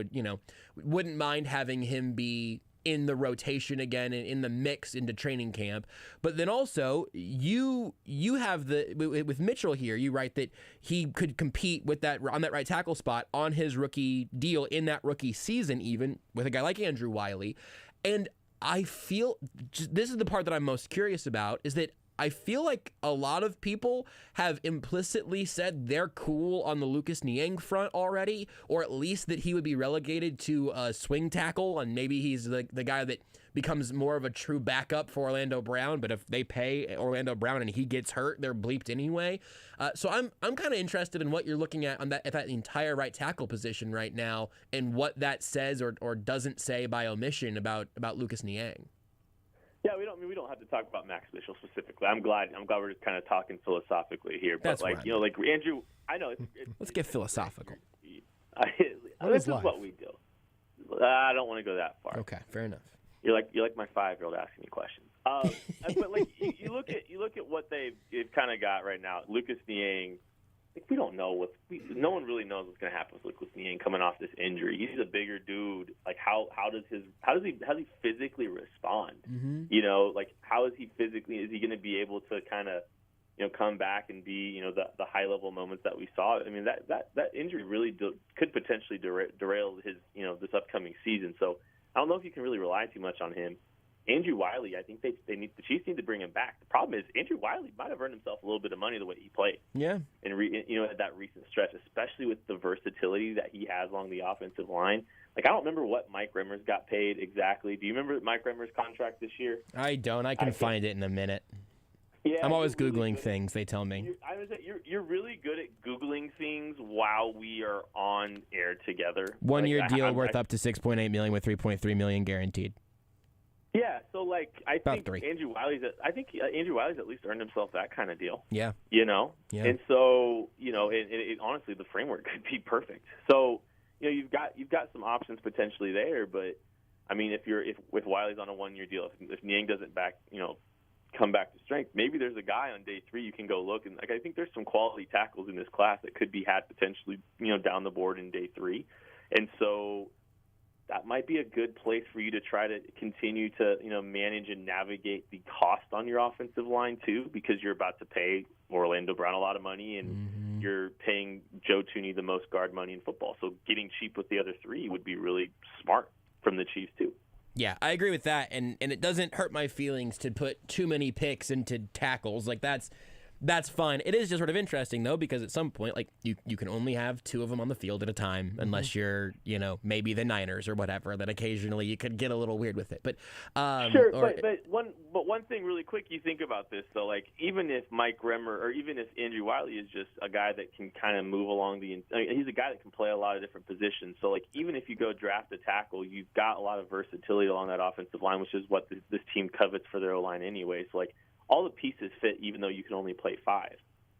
Wouldn't mind having him be in the rotation again and in the mix into training camp. But then also you have with Mitchell here, you write that he could compete with that on that right tackle spot on his rookie deal in that rookie season, even with a guy like Andrew Wiley. And I feel this is the part that I'm most curious about, is that I feel like a lot of people have implicitly said they're cool on the Lucas Niang front already, or at least that he would be relegated to a swing tackle, and maybe he's the guy that becomes more of a true backup for Orlando Brown. But if they pay Orlando Brown and he gets hurt, they're bleeped anyway. So I'm kind of interested in what you're looking at on that entire right tackle position right now, and what that says or doesn't say by omission about Lucas Niang. Yeah, we don't have to talk about Max Mitchell specifically. I'm glad we're just kind of talking philosophically here. But That's like, right. you know, like Andrew, I know. Let's get philosophical. This is what we do. I don't want to go that far. Okay, fair enough. You're like my 5-year-old asking me questions. But like you look at what they've kind of got right now. Lucas Niang. Like we don't know no one really knows what's going to happen with Lucas Niang coming off this injury. He's a bigger dude. Like how does he physically respond? Mm-hmm. You know, like how is he physically? Is he going to be able to kind of, you know, come back and be, you know, the high level moments that we saw? I mean, that injury really could potentially derail his, you know, this upcoming season. So I don't know if you can really rely too much on him. Andrew Wiley, I think the Chiefs need to bring him back. The problem is Andrew Wiley might have earned himself a little bit of money the way he played. Yeah. And you know, at that recent stretch, especially with the versatility that he has along the offensive line. Like I don't remember what Mike Remmers got paid exactly. Do you remember Mike Remmers' contract this year? I don't. I can find it in a minute. Yeah, I'm always really Googling things, they tell me. You're really good at Googling things while we are on air together. 1 year deal worth up to $6.8 million with $3.3 million guaranteed. Yeah, so like I think three. Andrew Wiley's at least earned himself that kind of deal. Yeah. You know? Yeah. And so, you know, it honestly the framework could be perfect. So, you know, you've got some options potentially there, but I mean if Wiley's on a 1 year deal, if Niang doesn't come back to strength, maybe there's a guy on day 3 you can go look, and like I think there's some quality tackles in this class that could be had potentially, you know, down the board in day 3. And so that might be a good place for you to try to continue to, you know, manage and navigate the cost on your offensive line too, because you're about to pay Orlando Brown a lot of money and you're paying Joe Thuney the most guard money in football. So getting cheap with the other 3 would be really smart from the Chiefs too. Yeah, I agree with that, and it doesn't hurt my feelings to put too many picks into tackles. Like that's fine. It is just sort of interesting though, because at some point, like you can only have 2 of them on the field at a time, unless you're, you know, maybe the Niners or whatever. That occasionally you could get a little weird with it. But sure, but one thing really quick, you think about this though, like even if Mike Remmer or even if Andrew Wiley is just a guy that can kind of move along he's a guy that can play a lot of different positions. So like even if you go draft a tackle, you've got a lot of versatility along that offensive line, which is what this team covets for their O-line anyway. So like all the pieces fit, even though you can only play 5.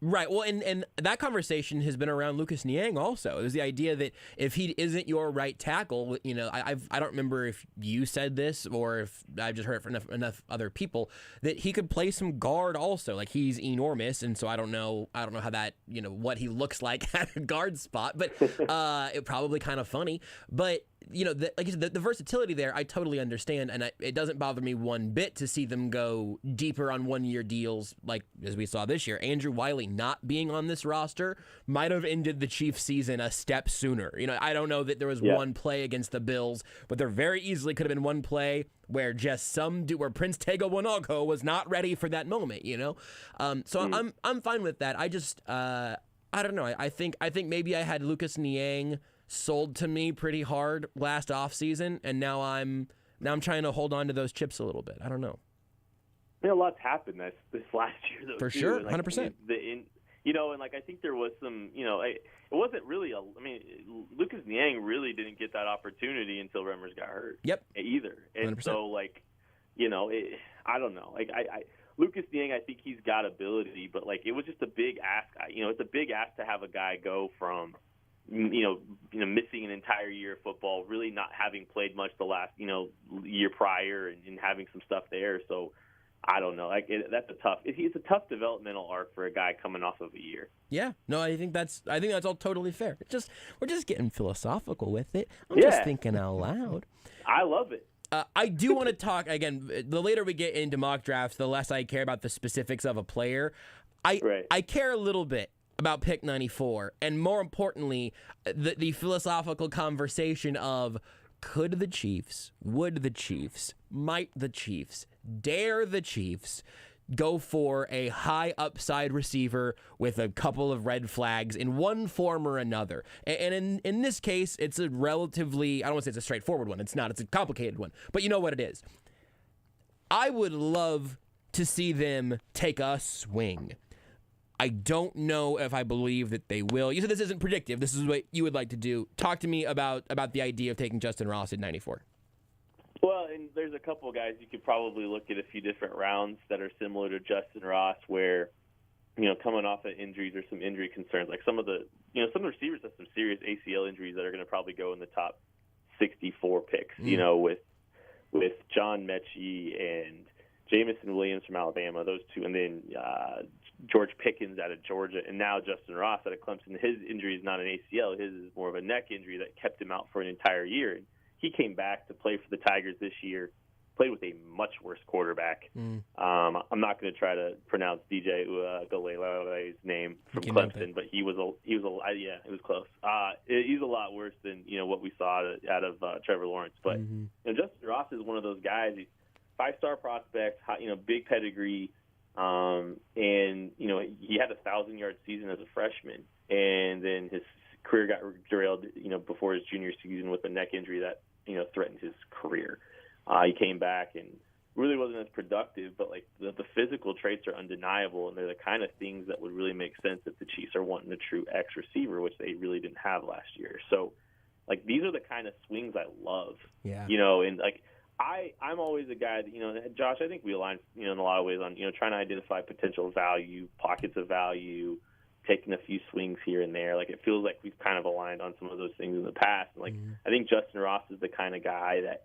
Right. Well, and that conversation has been around Lucas Niang also. There's the idea that if he isn't your right tackle, you know, I don't remember if you said this or if I've just heard it from enough other people, that he could play some guard also. Like he's enormous, and so I don't know how that, you know, what he looks like at a guard spot, but it probably kind of funny. But you know, like you said, the versatility there, I totally understand, and it doesn't bother me one bit to see them go deeper on 1 year deals, like as we saw this year. Andrew Wiley not being on this roster might have ended the Chiefs season a step sooner. You know, I don't know that there was one play against the Bills, but there very easily could have been one play where just where Prince Tega Wanogho was not ready for that moment, you know? So I'm fine with that. I just, I don't know. I think maybe I had Lucas Niang sold to me pretty hard last offseason, and now I'm trying to hold on to those chips a little bit. I don't know. Yeah, a lot's happened this last year, though. For too. sure, and, like, 100%. You know, and like I think there was some, you know, it wasn't really Lucas Niang really didn't get that opportunity until Remmers got hurt. Yep. Either, and 100%. so like, you know, I don't know. Like Lucas Niang, I think he's got ability, but like it was just a big ask. You know, it's a big ask to have a guy go from, you know, missing an entire year of football, really not having played much the last, you know, year prior, and having some stuff there. So I don't know. Like it's a tough developmental arc for a guy coming off of a year. Yeah. No, I think that's all totally fair. We're just getting philosophical with it. I'm just thinking out loud. I love it. I do want to talk again. The later we get into mock drafts, the less I care about the specifics of a player. I care a little bit about pick 94, and more importantly, the philosophical conversation of would the Chiefs, might the Chiefs, dare the Chiefs go for a high upside receiver with a couple of red flags in one form or another. And in this case, it's a relatively, I don't want to say it's a straightforward one. It's not. It's a complicated one. But you know what it is. I would love to see them take a swing. I don't know if I believe that they will. You said this isn't predictive. This is what you would like to do. Talk to me about the idea of taking Justin Ross at 94. Well, and there's a couple of guys you could probably look at a few different rounds that are similar to Justin Ross, where coming off of injuries or some injury concerns, like some of the receivers have some serious ACL injuries that are going to probably go in the top 64 picks. With John Mechie and Jamison Williams from Alabama, those two, and then George Pickens out of Georgia, and now Justin Ross out of Clemson. His injury is not an ACL; his is more of a neck injury that kept him out for an entire year. And he came back to play for the Tigers this year. Played with a much worse quarterback. I'm not going to try to pronounce DJ Uiagalelei's name from Clemson, but it was close. He's a lot worse than what we saw out of Trevor Lawrence. But Justin Ross is one of those guys. He's 5-star prospect, big pedigree, and he had a 1,000-yard season as a freshman, and then his career got derailed, before his junior season with a neck injury that threatened his career. He came back and really wasn't as productive, but the physical traits are undeniable, and they're the kind of things that would really make sense if the Chiefs are wanting a true X receiver, which they really didn't have last year. So, these are the kind of swings I love. Yeah. And I'm always a guy that, Josh, I think we align, in a lot of ways on, trying to identify potential value, pockets of value, taking a few swings here and there. It feels like we've kind of aligned on some of those things in the past. And I think Justin Ross is the kind of guy that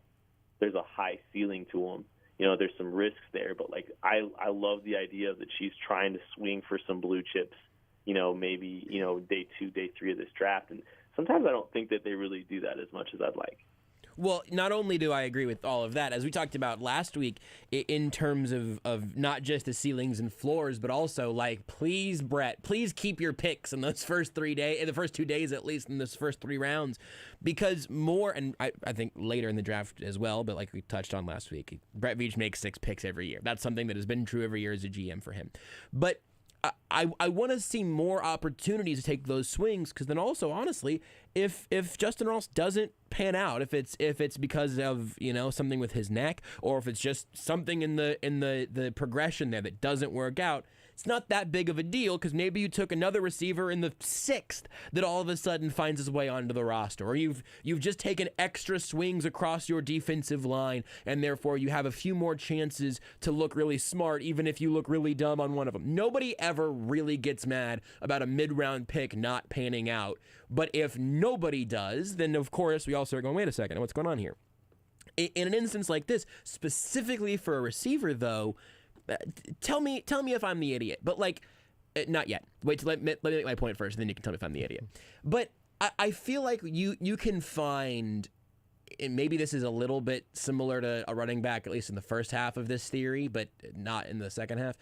there's a high ceiling to him. There's some risks there, but I love the idea of the Chiefs trying to swing for some blue chips, maybe, day 2, day 3 of this draft. And sometimes I don't think that they really do that as much as I'd like. Well, not only do I agree with all of that, as we talked about last week, in terms of not just the ceilings and floors, but also, please, Brett, please keep your picks in those first 3 days, in the first 2 days at least, in those first 3 rounds, because more, and I think later in the draft as well, but like we touched on last week, Brett Veach makes 6 picks every year. That's something that has been true every year as a GM for him. But I want to see more opportunities to take those swings, because then also, honestly, if Justin Ross doesn't pan out, if it's because of something with his neck, or if it's just something in the progression there that doesn't work out, it's not that big of a deal, because maybe you took another receiver in the 6th that all of a sudden finds his way onto the roster, or you've just taken extra swings across your defensive line, and therefore you have a few more chances to look really smart, even if you look really dumb on one of them. Nobody ever really gets mad about a mid-round pick not panning out, but if nobody does, then of course we also are going, wait a second, what's going on here? In an instance like this, specifically for a receiver, though, tell me if I'm the idiot, but not yet. Wait, let me make my point first, and then you can tell me if I'm the idiot. But I feel like you can find, and maybe this is a little bit similar to a running back, at least in the first half of this theory, but not in the second half.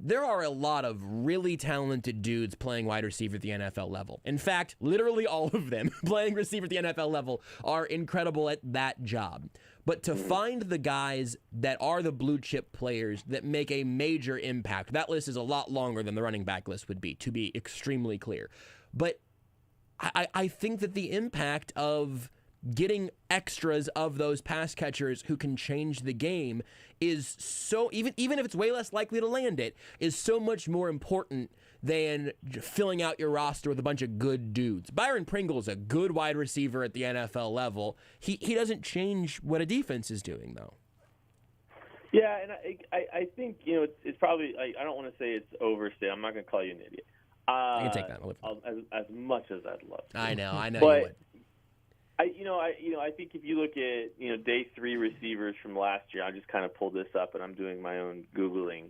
There are a lot of really talented dudes playing wide receiver at the NFL level. In fact, literally all of them playing receiver at the NFL level are incredible at that job. But to find the guys that are the blue chip players that make a major impact, that list is a lot longer than the running back list would be, to be extremely clear. But I think that the impact of getting extras of those pass catchers who can change the game is so, even if it's way less likely to land it, is so much more important than filling out your roster with a bunch of good dudes. Byron Pringle is a good wide receiver at the NFL level. He doesn't change what a defense is doing, though. Yeah, and I think, it's probably, I don't want to say it's overstated. I'm not going to call you an idiot. I can take that. As much as I'd love to. I know but you would. I think if you look at day 3 receivers from last year, I just kind of pulled this up and I'm doing my own Googling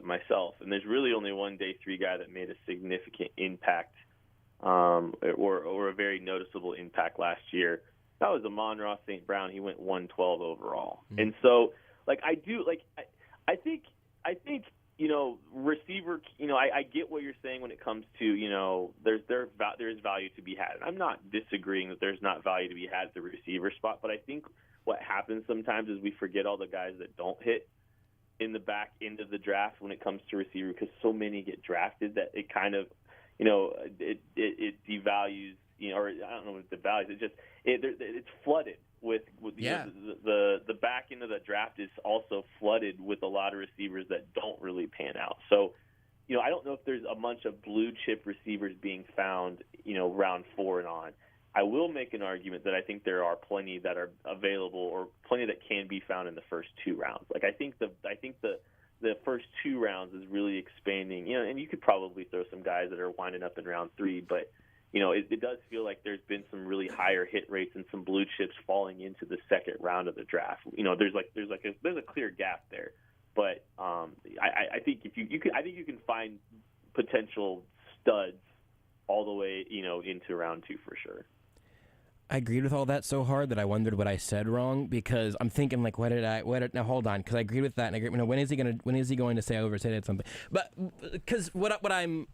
myself, and there's really only one day 3 guy that made a significant impact, or a very noticeable impact last year. That was Amon-Ra St. Brown. He went 112 overall, and so I think receiver, I get what you're saying when it comes to, there is value to be had. And I'm not disagreeing that there's not value to be had at the receiver spot, but I think what happens sometimes is we forget all the guys that don't hit in the back end of the draft when it comes to receiver, because so many get drafted that it kind of, it devalues, or I don't know if it devalues, it's flooded with the back end of the draft is also flooded with a lot of receivers that don't really pan out. So, I don't know if there's a bunch of blue chip receivers being found, round 4 and on. I will make an argument that I think there are plenty that are available or plenty that can be found in the first 2 rounds. Like I think the first 2 rounds is really expanding. And you could probably throw some guys that are winding up in round 3, but it does feel like there's been some really higher hit rates and some blue chips falling into the second round of the draft. There's a clear gap there, but I think if you can find potential studs all the way into round 2 for sure. I agreed with all that so hard that I wondered what I said wrong, because I'm thinking like, now hold on, because I agreed with that, and I agree, when is he going to say I overstated something? But because what I'm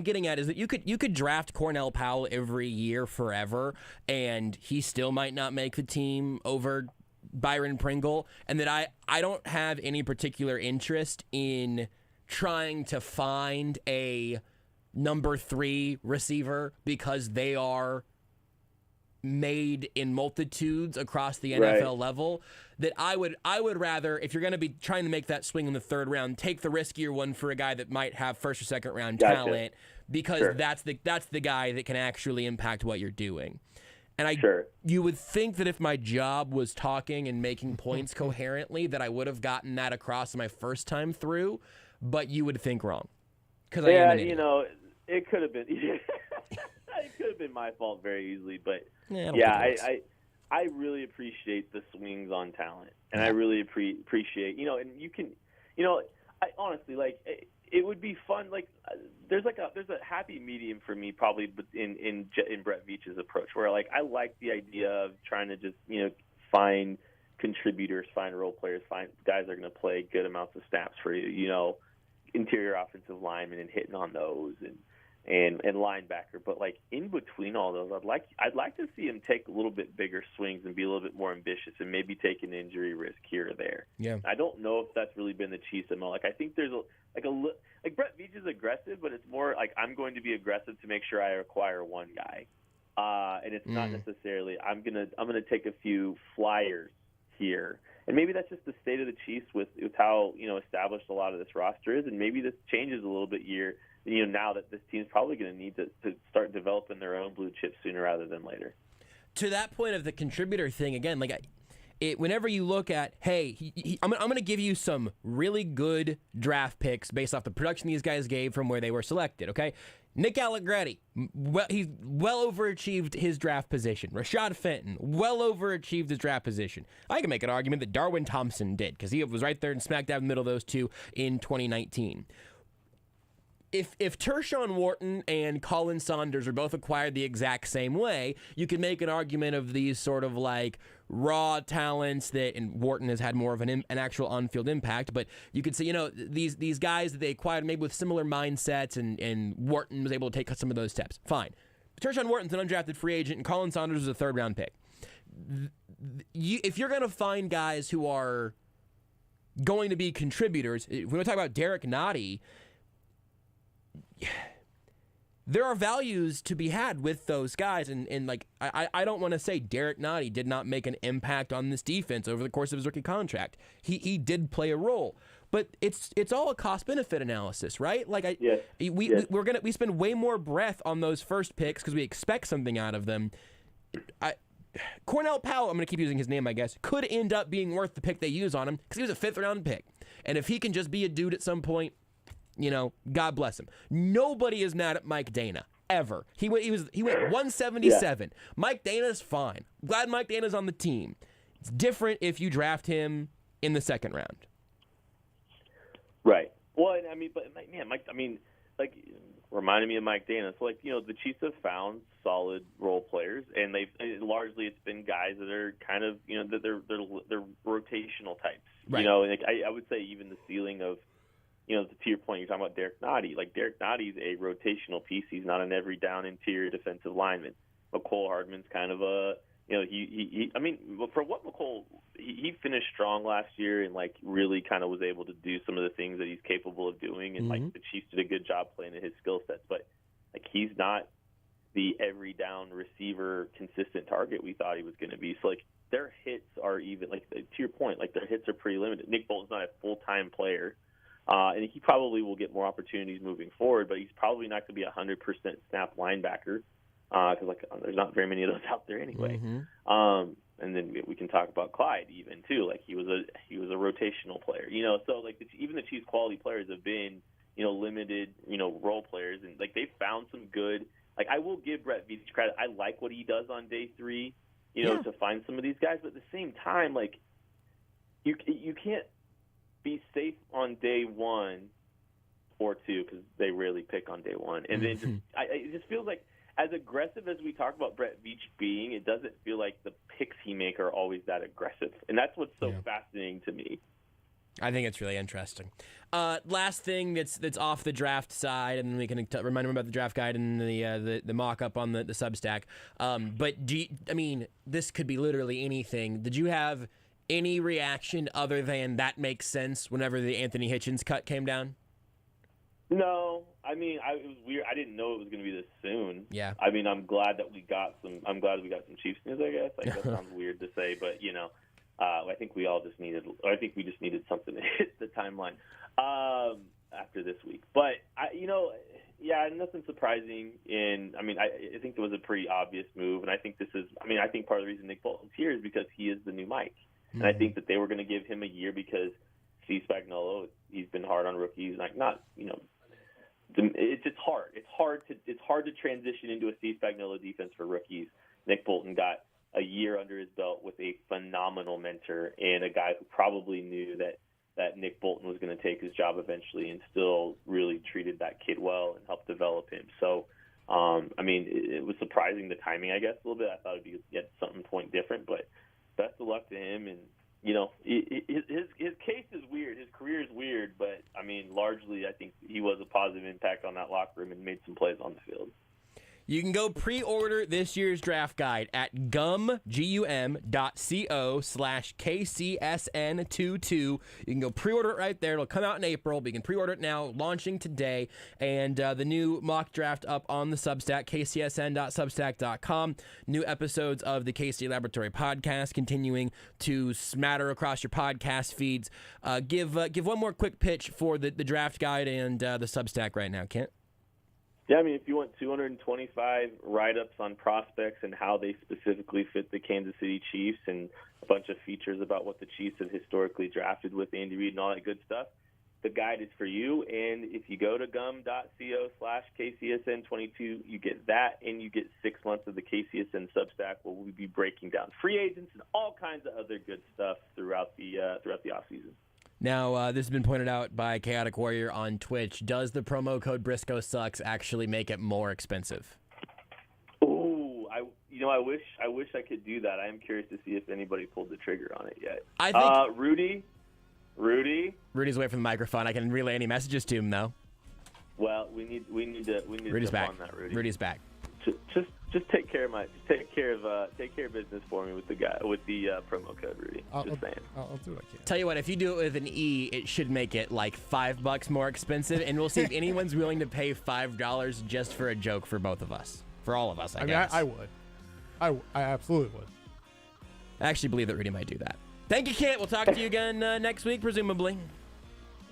getting at is that you could draft Cornell Powell every year forever, and he still might not make the team over Byron Pringle, and that I don't have any particular interest in trying to find a number 3 receiver because they are made in multitudes across the NFL level. That I would rather, if you're going to be trying to make that swing in the 3rd round, take the riskier one for a guy that might have 1st or 2nd round talent, because that's the guy that can actually impact what you're doing. And you would think that if my job was talking and making points coherently, that I would have gotten that across my first time through, but you would think wrong. Because it could have been. It could have been my fault very easily, but I really appreciate the swings on talent, and I really appreciate and you can I honestly, like, it would be fun. Like there's a happy medium for me probably in Brett Veach's approach, where like I like the idea of trying to just find contributors, find role players, find guys that are going to play good amounts of snaps for you, interior offensive linemen and hitting on those and linebacker, but like in between all those, I'd like to see him take a little bit bigger swings and be a little bit more ambitious and maybe take an injury risk here or there. Yeah, I don't know if that's really been the Chiefs' MO. Like I think there's like Brett Veach is aggressive, but it's more like I'm going to be aggressive to make sure I acquire one guy, and it's not necessarily I'm gonna take a few flyers here. And maybe that's just the state of the Chiefs with how established a lot of this roster is, and maybe this changes a little bit now that this team's probably going to need to start developing their own blue chips sooner rather than later. To that point of the contributor thing, again, like whenever you look at, hey, I'm going to give you some really good draft picks based off the production these guys gave from where they were selected, okay? Nick Allegretti, he's well overachieved his draft position. Rashad Fenton, well overachieved his draft position. I can make an argument that Darwin Thompson did, because he was right there and smack dab in the middle of those two in 2019. If Tershawn Wharton and Colin Saunders are both acquired the exact same way, you can make an argument of these sort of like raw talents and Wharton has had more of an actual on-field impact, but you could say, these guys that they acquired maybe with similar mindsets, and Wharton was able to take some of those steps. Fine. Tershawn Wharton's an undrafted free agent, and Colin Saunders is a 3rd-round pick. If you're going to find guys who are going to be contributors, if we're going to talk about Derek Nottie, there are values to be had with those guys, and like I don't want to say Derek Nottie did not make an impact on this defense over the course of his rookie contract. He did play a role, but it's all a cost benefit analysis, right? Like we spend way more breath on those first picks because we expect something out of them. Cornell Powell, I'm going to keep using his name, I guess, could end up being worth the pick they use on him because he was a 5th-round pick, and if he can just be a dude at some point, God bless him. Nobody is mad at Mike Dana ever. He went 177. Yeah. Mike Dana's fine. Glad Mike Dana's on the team. It's different if you draft him in the 2nd round. Right. Well, I mean, but man, Mike. I mean, like, reminded me of Mike Dana. So, like, the Chiefs have found solid role players, and largely it's been guys that are kind of that they're rotational types. Right. Like I would say even the ceiling of. To your point, you're talking about Derek Nottie. Like, Derek Nottie's a rotational piece. He's not an every down interior defensive lineman. McCole Hardman's kind of a, I mean, for what McCole, he finished strong last year and, like, really kind of was able to do some of the things that he's capable of doing. And, like, the Chiefs did a good job playing at his skill sets. But, like, he's not the every down receiver consistent target we thought he was going to be. So, like, their hits are even, like, to your point, like, their hits are pretty limited. Nick Bolton's not a full-time player. And he probably will get more opportunities moving forward, but he's probably not going to be a 100% snap linebacker. because there's not very many of those out there anyway. Mm-hmm. And then we can talk about Clyde even too. Like he was a rotational player, So like even the Chiefs' quality players have been limited role players, and like they found some good. Like I will give Brett Veach credit. I like what he does on day 3, to find some of these guys. But at the same time, like you can't be safe on day 1 or 2 because they rarely pick on day 1. And then it just feels like as aggressive as we talk about Brett Veach being, it doesn't feel like the picks he make are always that aggressive. And that's what's so fascinating to me. I think it's really interesting. Last thing that's off the draft side, and then we can remind them about the draft guide and the mock-up on the Substack. But this could be literally anything. Did you have any reaction other than that makes sense whenever the Anthony Hitchens cut came down? No. I mean, it was weird. I didn't know it was going to be this soon. Yeah. I mean, I'm glad we got some Chiefs news, I guess. Like, that sounds weird to say, but, I think we just needed something to hit the timeline after this week. But nothing surprising. I think it was a pretty obvious move, and I think I think part of the reason Nick Bolton's here is because he is the new Mike, and I think that they were going to give him a year because Steve Spagnuolo, he's been hard on rookies, it's just hard. It's hard to transition into a Steve Spagnuolo defense for rookies. Nick Bolton got a year under his belt with a phenomenal mentor and a guy who probably knew that Nick Bolton was going to take his job eventually, and still really treated that kid well and helped develop him. So, it was surprising the timing, I guess, a little bit. I thought it'd be at some point different, but best of luck to him. And his case is weird. His career is weird, but largely I think he was a positive impact on that locker room and made some plays on the field. You can go pre-order this year's draft guide at gum.co/KCSN22. You can go pre-order it right there. It'll come out in April, but you can pre-order it now, launching today. And the new mock draft up on the Substack, kcsn.substack.com. New episodes of the KC Laboratory podcast continuing to smatter across your podcast feeds. Give one more quick pitch for the draft guide and the Substack right now, Kent. Yeah, if you want 225 write-ups on prospects and how they specifically fit the Kansas City Chiefs, and a bunch of features about what the Chiefs have historically drafted with Andy Reid and all that good stuff, the guide is for you. And if you go to gum.co/KCSN22, you get that, and you get 6 months of the KCSN Substack, where we'll be breaking down free agents and all kinds of other good stuff throughout the offseason. Now, this has been pointed out by Chaotic Warrior on Twitch. Does the promo code Brisco Sucks actually make it more expensive? Oh, I wish I could do that. I am curious to see if anybody pulled the trigger on it yet. I think Rudy. Rudy's away from the microphone. I can relay any messages to him though. Well, we need to Rudy's jump back. on that, Rudy. Rudy's back. Just take care of business for me with the promo code, Rudy. Just saying. I'll do what I can. Tell you what, if you do it with an E, it should make it like $5 more expensive, and we'll see if anyone's willing to pay $5 just for a joke for both of us, for all of us. I guess. I would. I absolutely would. I actually believe that Rudy might do that. Thank you, Kent. We'll talk to you again next week, presumably.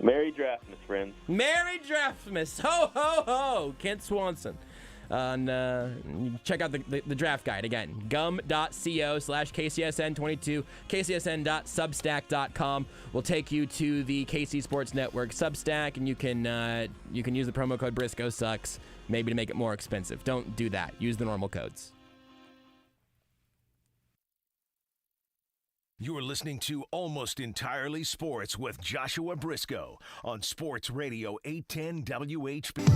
Merry Draftmas, friends. Merry Draftmas. Ho, ho, ho. Kent Swanson. And check out the draft guide again, gum.co/KCSN22, kcsn.substack.com will take you to the KC Sports Network Substack, and you can use the promo code Brisco Sucks maybe to make it more expensive. Don't do that. Use the normal codes. You're listening to Almost Entirely Sports with Joshua Brisco on Sports Radio 810 WHB.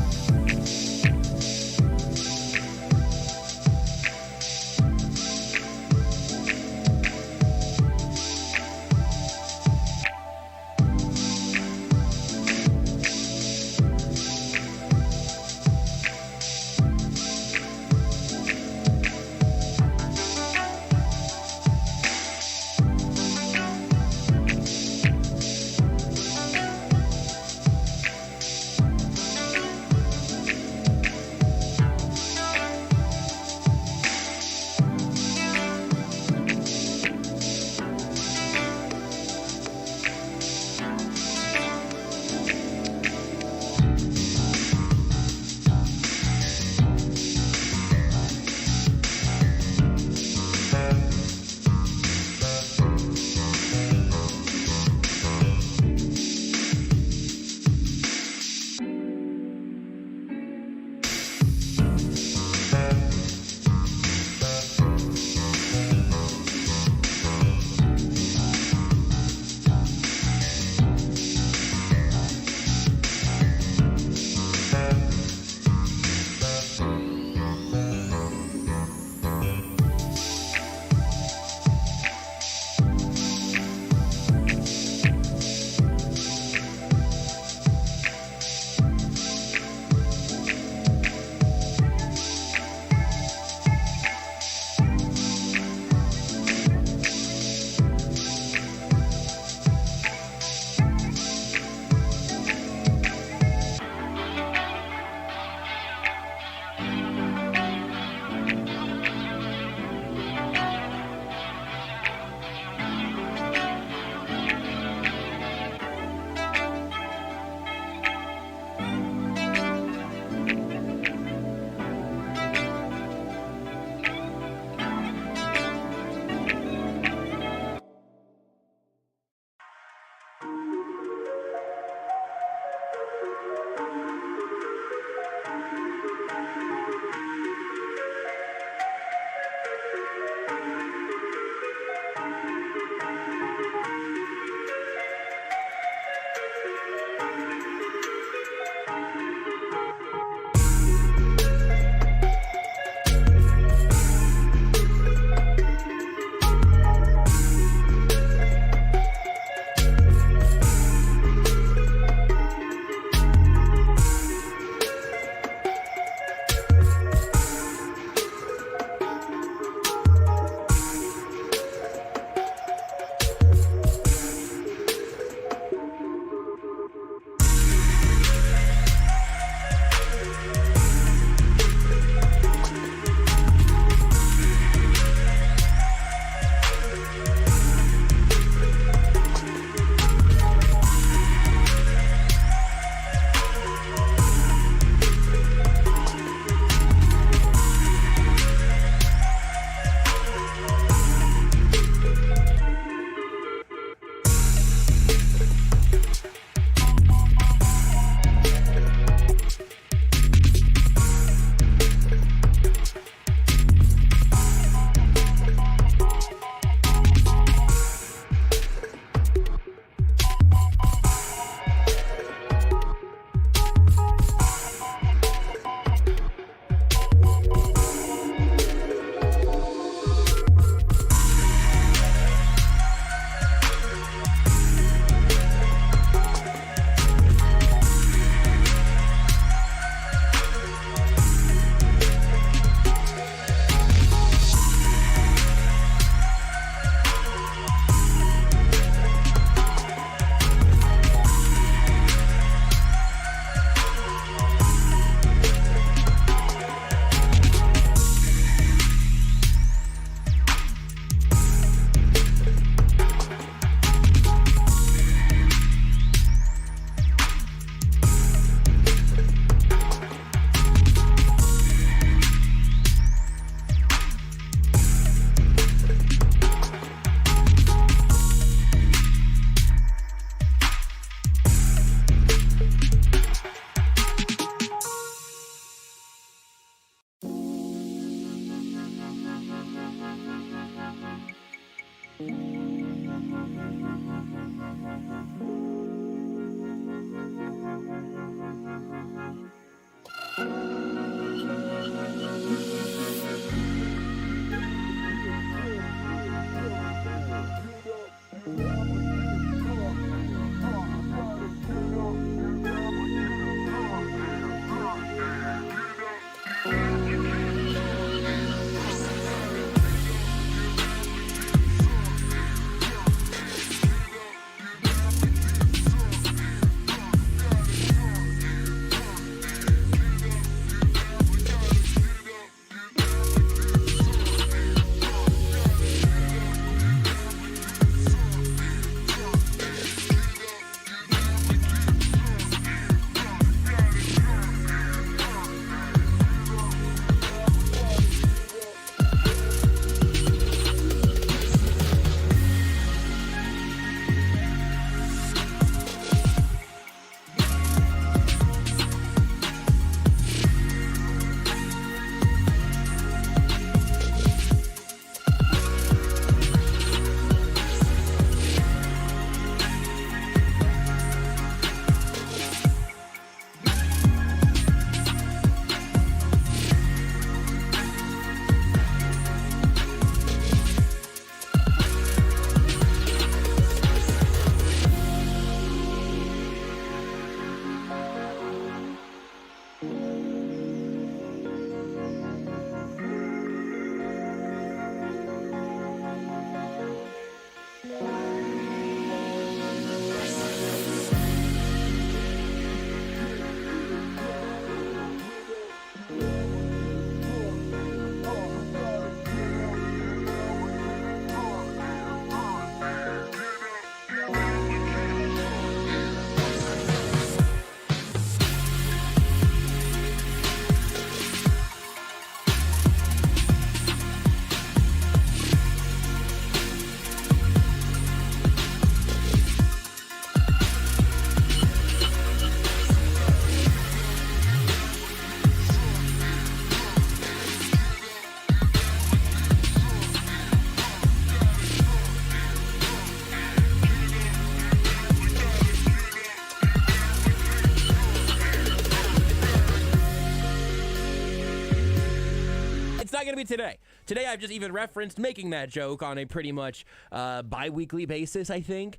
today. Today I've just even referenced making that joke on a pretty much bi-weekly basis, I think,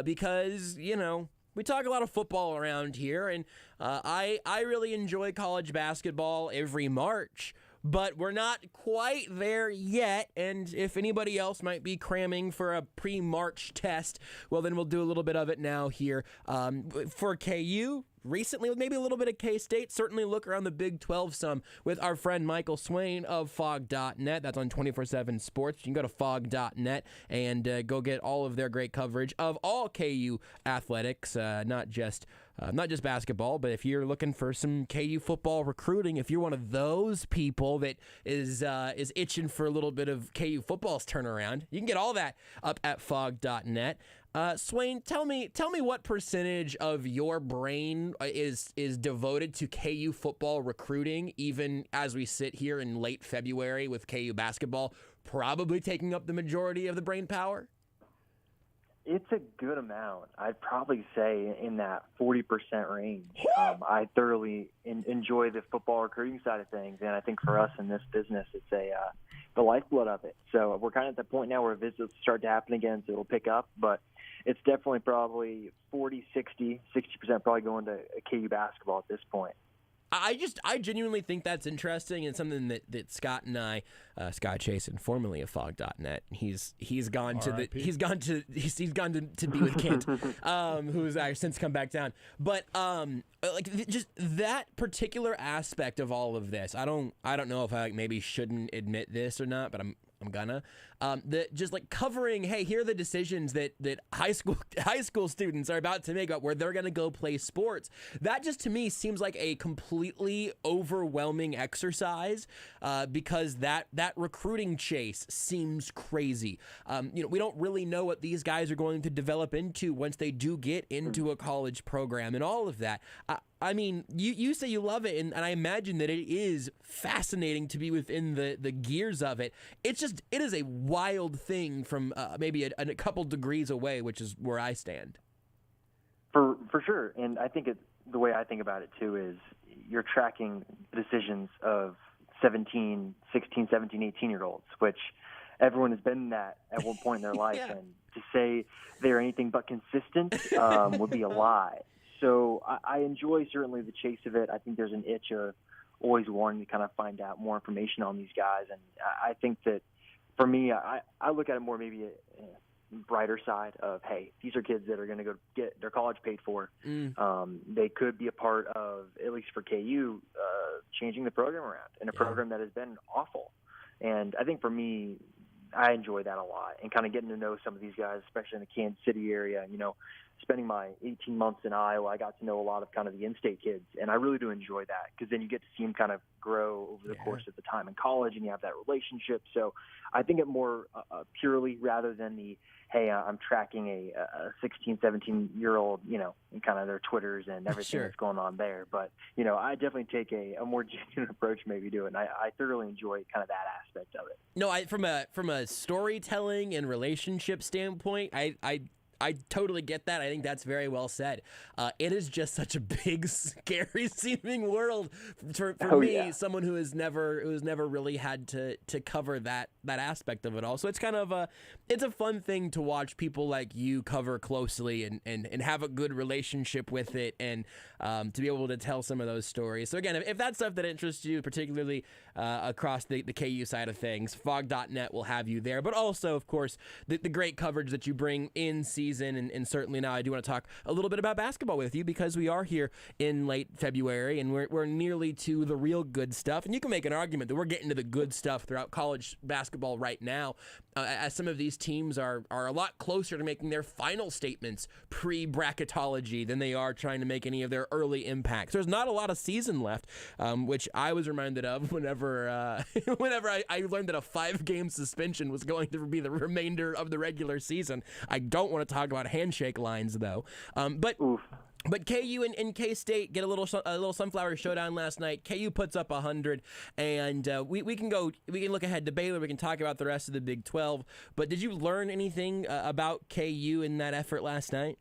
because, we talk a lot of football around here, and I really enjoy college basketball every March. But we're not quite there yet, and if anybody else might be cramming for a pre-March test, well, then we'll do a little bit of it now here. For KU, recently with maybe a little bit of K-State, certainly look around the Big 12 some with our friend Michael Swain of Fog.net. That's on 24/7 Sports. You can go to Fog.net and go get all of their great coverage of all KU athletics, not just basketball, but if you're looking for some KU football recruiting, if you're one of those people that is itching for a little bit of KU football's turnaround, you can get all that up at Fog.net. Swain, tell me what percentage of your brain is devoted to KU football recruiting, even as we sit here in late February with KU basketball probably taking up the majority of the brain power? It's a good amount. I'd probably say in that 40% range. I thoroughly enjoy the football recruiting side of things, and I think for us in this business, it's the lifeblood of it. So we're kind of at the point now where visits start to happen again, so it'll pick up, but it's definitely probably 40, 60% probably going to KU basketball at this point. I genuinely think that's interesting, and something that Scott and I, Scott Chasen, formerly of Fog.net, he's gone to be with Kent, who's actually since come back down. But just that particular aspect of all of this, I don't know if I maybe shouldn't admit this or not, but I'm gonna. Just like covering, hey, here are the decisions that high school students are about to make about where they're gonna go play sports. That just to me seems like a completely overwhelming exercise, because that recruiting chase seems crazy. We don't really know what these guys are going to develop into once they do get into a college program and all of that. I mean, you say you love it, and I imagine that it is fascinating to be within the gears of it. It is a wild thing from maybe a couple degrees away, which is where I stand. For sure, and I think the way I think about it too is you're tracking decisions of 16, 17, 18-year-olds, which everyone has been that at one point in their life, yeah. And to say they're anything but consistent would be a lie. So I enjoy certainly the chase of it. I think there's an itch of always wanting to kind of find out more information on these guys. And I think that for me, I look at it more maybe a brighter side of, hey, these are kids that are going to go get their college paid for. They could be a part of, at least for KU, changing the program around in a program that has been awful. And I think for me, I enjoy that a lot, and kind of getting to know some of these guys, especially in the Kansas City area. Spending my 18 months in Iowa, I got to know a lot of kind of the in-state kids, and I really do enjoy that because then you get to see them kind of grow over the course of the time in college, and you have that relationship. So I think it more purely rather than the, hey, I'm tracking a 16, 17-year-old, and kind of their Twitters and everything that's going on there. But, I definitely take a more genuine approach maybe to it, and I thoroughly enjoy kind of that aspect of it. No, from a storytelling and relationship standpoint, I totally get that. I think that's very well said. It is just such a big, scary seeming world for me, someone who has never really had to cover that aspect of it all. So it's kind of it's a fun thing to watch people like you cover closely and have a good relationship with it, and to be able to tell some of those stories. So again, if that's stuff that interests you, particularly across the KU side of things, Fog.net will have you there. But also, of course, the great coverage that you bring in season, and certainly now I do want to talk a little bit about basketball with you because we are here in late February and we're nearly to the real good stuff. And you can make an argument that we're getting to the good stuff throughout college basketball right now, as some of these teams are a lot closer to making their final statements pre-bracketology than they are trying to make any of their early impacts. There's not a lot of season left, which I was reminded of whenever I learned that a 5-game suspension was going to be the remainder of the regular season. I don't want to talk about handshake lines though, but KU and K-State get a little Sunflower Showdown last night. KU puts up 100, and we can look ahead to Baylor. We can talk about the rest of the Big 12. But did you learn anything about KU in that effort last night?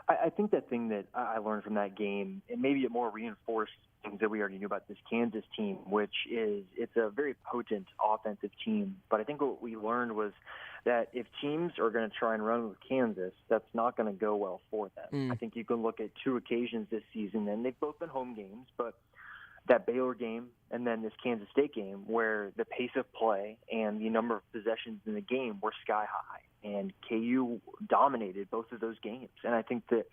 I think the thing that I learned from that game, and maybe it more reinforced things that we already knew about this Kansas team, which is it's a very potent offensive team. But I think what we learned was that if teams are going to try and run with Kansas, that's not going to go well for them. I think you can look at two occasions this season, and they've both been home games, but that Baylor game and then this Kansas State game where the pace of play and the number of possessions in the game were sky high. And KU dominated both of those games. And I think that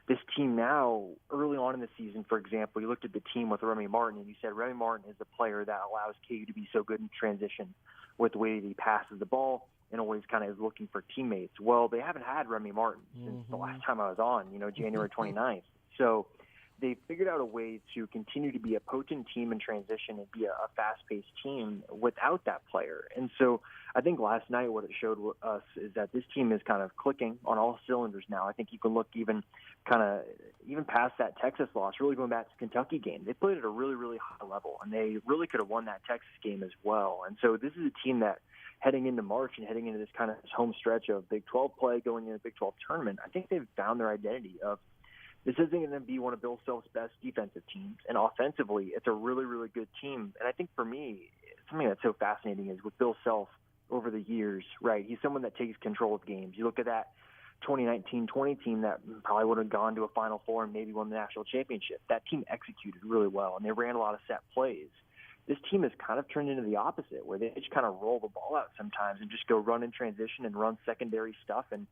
this team now, early on in the season, for example, you looked at the team with Remy Martin and you said Remy Martin is the player that allows KU to be so good in transition with the way that he passes the ball and always kind of is looking for teammates. Well, they haven't had Remy Martin since the last time I was on, January 29th. So they figured out a way to continue to be a potent team in transition and be a fast-paced team without that player. And so I think last night what it showed us is that this team is kind of clicking on all cylinders now. I think you can look even past that Texas loss, really going back to the Kentucky game. They played at a really, really high level, and they really could have won that Texas game as well. And so this is a team that heading into March and heading into this kind of home stretch of Big 12 play, going into the Big 12 tournament, I think they've found their identity of this isn't going to be one of Bill Self's best defensive teams. And offensively, it's a really, really good team. And I think for me, something that's so fascinating is with Bill Self over the years, right? He's someone that takes control of games. You look at that 2019-20 team that probably would have gone to a Final Four and maybe won the national championship. That team executed really well, and they ran a lot of set plays. This team has kind of turned into the opposite, where they just kind of roll the ball out sometimes and just go run in transition and run secondary stuff. And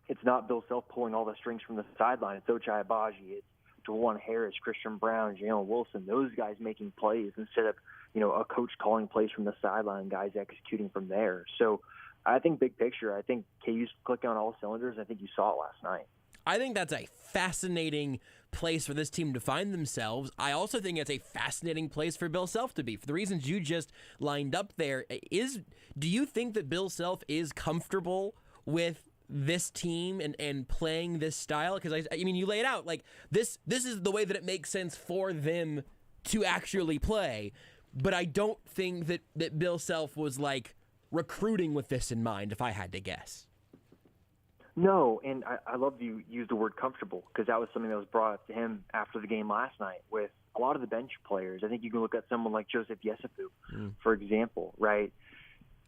it's not Bill Self pulling all the strings from the sideline. It's Ochai Agbaji. It's DeJuan Harris, Christian Brown, Jalen Wilson, those guys making plays instead of, a coach calling plays from the sideline, guys executing from there. So I think big picture, I think KU's clicking on all cylinders. I think you saw it last night. I think that's a fascinating place for this team to find themselves. I also think it's a fascinating place for Bill Self to be. For the reasons you just lined up there, do you think that Bill Self is comfortable with this team and playing this style? Because I mean, you lay it out like this is the way that it makes sense for them to actually play. But I don't think that Bill Self was like recruiting with this in mind, if I had to guess. No, and I love you use the word comfortable because that was something that was brought up to him after the game last night with a lot of the bench players. I think you can look at someone like Joseph Yesufu, for example, right?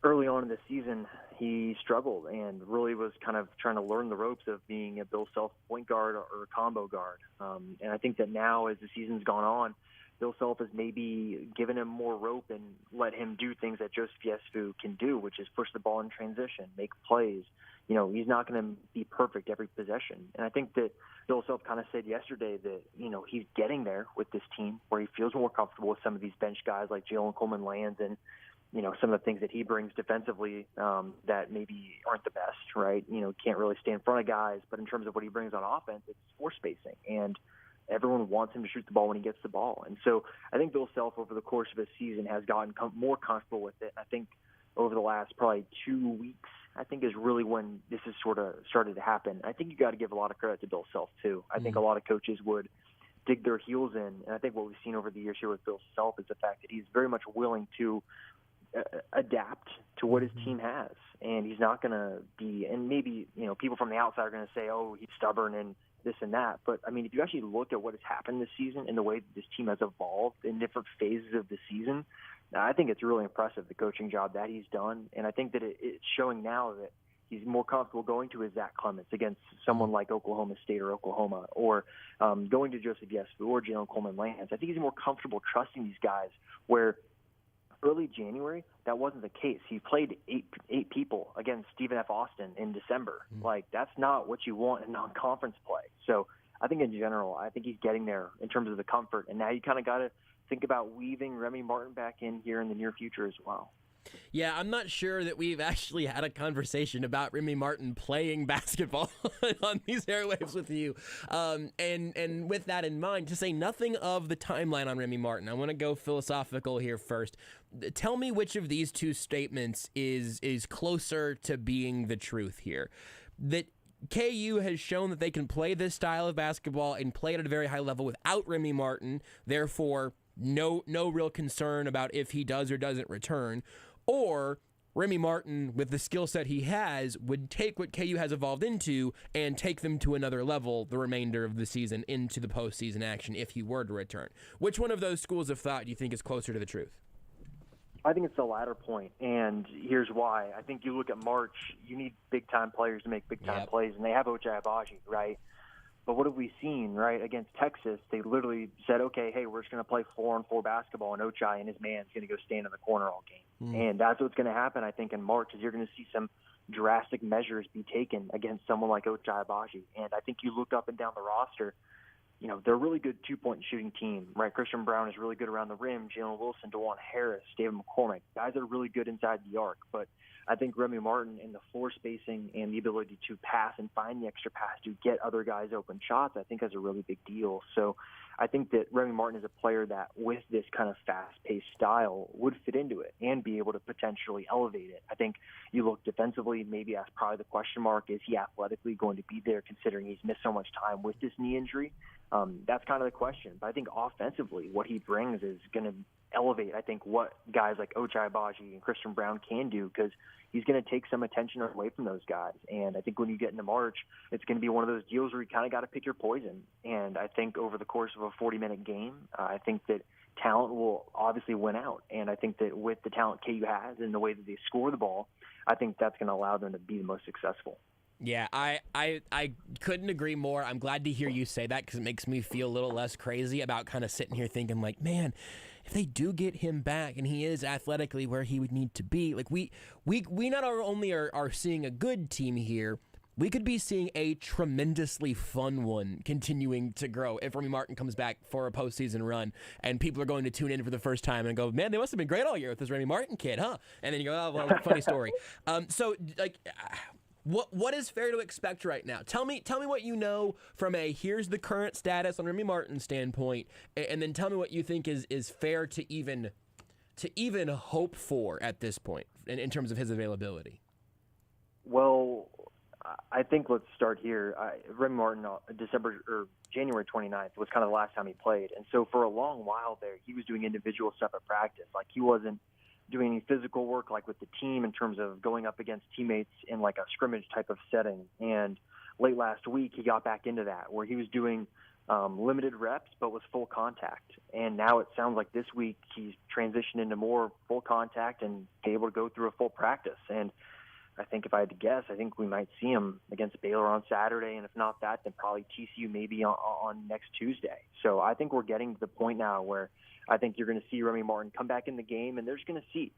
Early on in the season, he struggled and really was kind of trying to learn the ropes of being a Bill Self point guard or a combo guard. And I think that now as the season's gone on, Bill Self has maybe given him more rope and let him do things that Joseph Yesufu can do, which is push the ball in transition, make plays. He's not going to be perfect every possession. And I think that Bill Self kind of said yesterday that, he's getting there with this team where he feels more comfortable with some of these bench guys like Jalen Coleman-Lands and, some of the things that he brings defensively that maybe aren't the best, right? Can't really stay in front of guys. But in terms of what he brings on offense, it's floor spacing. And everyone wants him to shoot the ball when he gets the ball. And so I think Bill Self over the course of his season has gotten more comfortable with it. I think over the last probably 2 weeks, I think is really when this has sort of started to happen. I think you got to give a lot of credit to Bill Self too. I think a lot of coaches would dig their heels in. And I think what we've seen over the years here with Bill Self is the fact that he's very much willing to adapt to what his team has. And he's not going to be, and maybe, people from the outside are going to say, oh, he's stubborn and this and that. But, I mean, if you actually look at what has happened this season and the way that this team has evolved in different phases of the season, I think it's really impressive, the coaching job that he's done. And I think that it's showing now that he's more comfortable going to his Zach Clements against someone like Oklahoma State or Oklahoma, or going to Joseph Yesufu or Jalen Coleman-Lands. I think he's more comfortable trusting these guys where early January, that wasn't the case. He played eight people against Stephen F. Austin in December. Like, that's not what you want in non-conference play. So I think in general, I think he's getting there in terms of the comfort. And now you kind of got to think about weaving Remy Martin back in here in the near future as well. Yeah, I'm not sure that we've actually had a conversation about Remy Martin playing basketball on these airwaves with you. And with that in mind, to say nothing of the timeline on Remy Martin, I want to go philosophical here first. Tell me which of these two statements is closer to being the truth here. That KU has shown that they can play this style of basketball and play it at a very high level without Remy Martin, therefore no real concern about if he does or doesn't return. Or Remy Martin, with the skill set he has, would take what KU has evolved into and take them to another level the remainder of the season into the postseason action if he were to return. Which one of those schools of thought do you think is closer to the truth? I think it's the latter point, and here's why. I think you look at March, you need big-time players to make big-time plays, and they have Ochai Agbaji, right? But what have we seen, right? Against Texas, they literally said, okay, hey, we're just going to play 4-on-4 basketball, and Ochai and his man's going to go stand in the corner all game. And that's what's going to happen, I think, in March, is you're going to see some drastic measures be taken against someone like Ochai Agbaji. And I think you look up and down the roster, you know, they're a really good two-point shooting team, right? Christian Brown is really good around the rim. Jalen Wilson, DeJuan Harris, David McCormick. Guys are really good inside the arc. But I think Remy Martin and the floor spacing and the ability to pass and find the extra pass to get other guys open shots, I think is a really big deal. So I think that Remy Martin is a player that with this kind of fast-paced style would fit into it and be able to potentially elevate it. I think you look defensively, maybe that's probably the question mark. Is he athletically going to be there considering he's missed so much time with this knee injury? That's kind of the question. But I think offensively, what he brings is going to elevate, I think, what guys like Ochai Agbaji and Christian Brown can do, because he's going to take some attention away from those guys. And I think when you get into March, it's going to be one of those deals where you kind of got to pick your poison. And I think over the course of a 40-minute game, I think that talent will obviously win out. And I think that with the talent KU has and the way that they score the ball, I think that's going to allow them to be the most successful. Yeah, I couldn't agree more. I'm glad to hear you say that because it makes me feel a little less crazy about kind of sitting here thinking like, man, if they do get him back and he is athletically where he would need to be, like we not only are seeing a good team here, we could be seeing a tremendously fun one continuing to grow if Remy Martin comes back for a postseason run and people are going to tune in for the first time and go, man, they must have been great all year with this Remy Martin kid, huh? And then you go, oh, well, funny story. So, like, what is fair to expect right now? Tell me what you know from a here's the current status on Remy Martin's standpoint, and then tell me what you think is fair to even hope for at this point in terms of his availability. Well, I think let's start here. Remy Martin, January 29th was kind of the last time he played. And so for a long while there, he was doing individual stuff at practice. Like he wasn't doing any physical work like with the team in terms of going up against teammates in like a scrimmage type of setting. And late last week, he got back into that where he was doing limited reps but with full contact. And now it sounds like this week he's transitioned into more full contact and able to go through a full practice. And I think if I had to guess, I think we might see him against Baylor on Saturday, and if not that, then probably TCU maybe on next Tuesday. So I think we're getting to the point now where I think you're going to see Remy Martin come back in the game, and they're just going to see,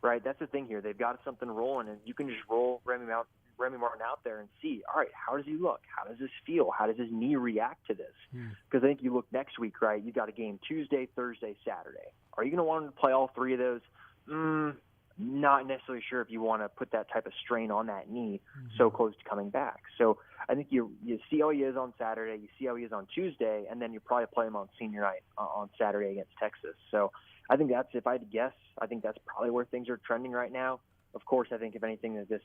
right? That's the thing here. They've got something rolling, and you can just roll Remy Martin out there and see, all right, how does he look? How does this feel? How does his knee react to this? Because I think you look next week, right? You got a game Tuesday, Thursday, Saturday. Are you going to want him to play all three of those? Not necessarily sure if you want to put that type of strain on that knee so close to coming back. So I think you see how he is on Saturday, you see how he is on Tuesday, and then you probably play him on senior night on Saturday against Texas. So I think that's, if I had to guess, I think that's probably where things are trending right now. Of course, I think if anything is this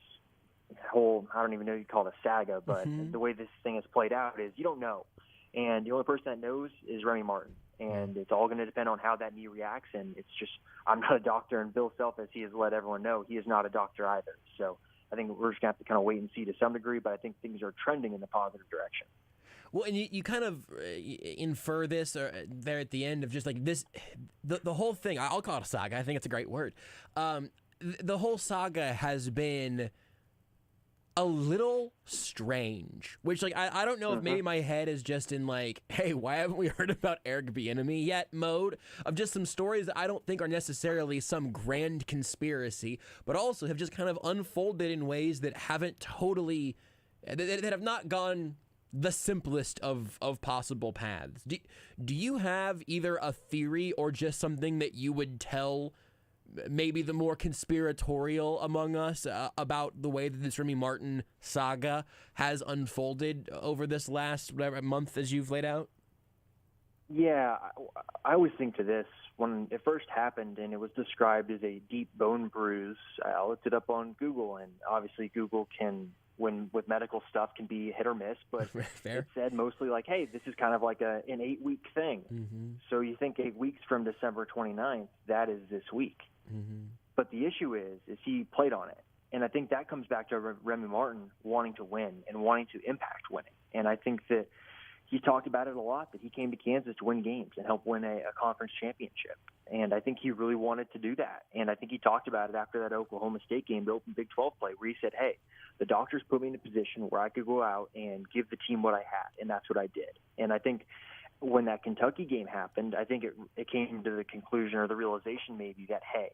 whole, I don't even know if you call it a saga, but the way this thing has played out is you don't know. And the only person that knows is Remy Martin. And it's all going to depend on how that knee reacts. And it's just, I'm not a doctor, and Bill Self, as he has let everyone know, he is not a doctor either. So I think we're just going to have to kind of wait and see to some degree, but I think things are trending in the positive direction. Well, and you kind of infer this there at the end of just like this, the whole thing, I'll call it a saga. I think it's a great word. The whole saga has been a little strange, which like I don't know if maybe my head is just in like, hey, why haven't we heard about Eric Bieniemy yet mode of just some stories that I don't think are necessarily some grand conspiracy, but also have just kind of unfolded in ways that haven't totally, that have not gone the simplest of possible paths. Do you have either a theory or just something that you would tell maybe the more conspiratorial among us about the way that this Remy Martin saga has unfolded over this last month as you've laid out? Yeah, I always think to this, when it first happened and it was described as a deep bone bruise, I looked it up on Google, and obviously Google can, when with medical stuff, can be hit or miss, but it said mostly like, hey, this is kind of like an 8-week thing. So you think 8 weeks from December 29th, that is this week. But the issue is he played on it. And I think that comes back to Remy Martin wanting to win and wanting to impact winning. And I think that he talked about it a lot, that he came to Kansas to win games and help win a conference championship. And I think he really wanted to do that. And I think he talked about it after that Oklahoma State game, the open Big 12 play, where he said, hey, the doctors put me in a position where I could go out and give the team what I had, and that's what I did. And I think when that Kentucky game happened, I think it came to the conclusion or the realization maybe that, hey,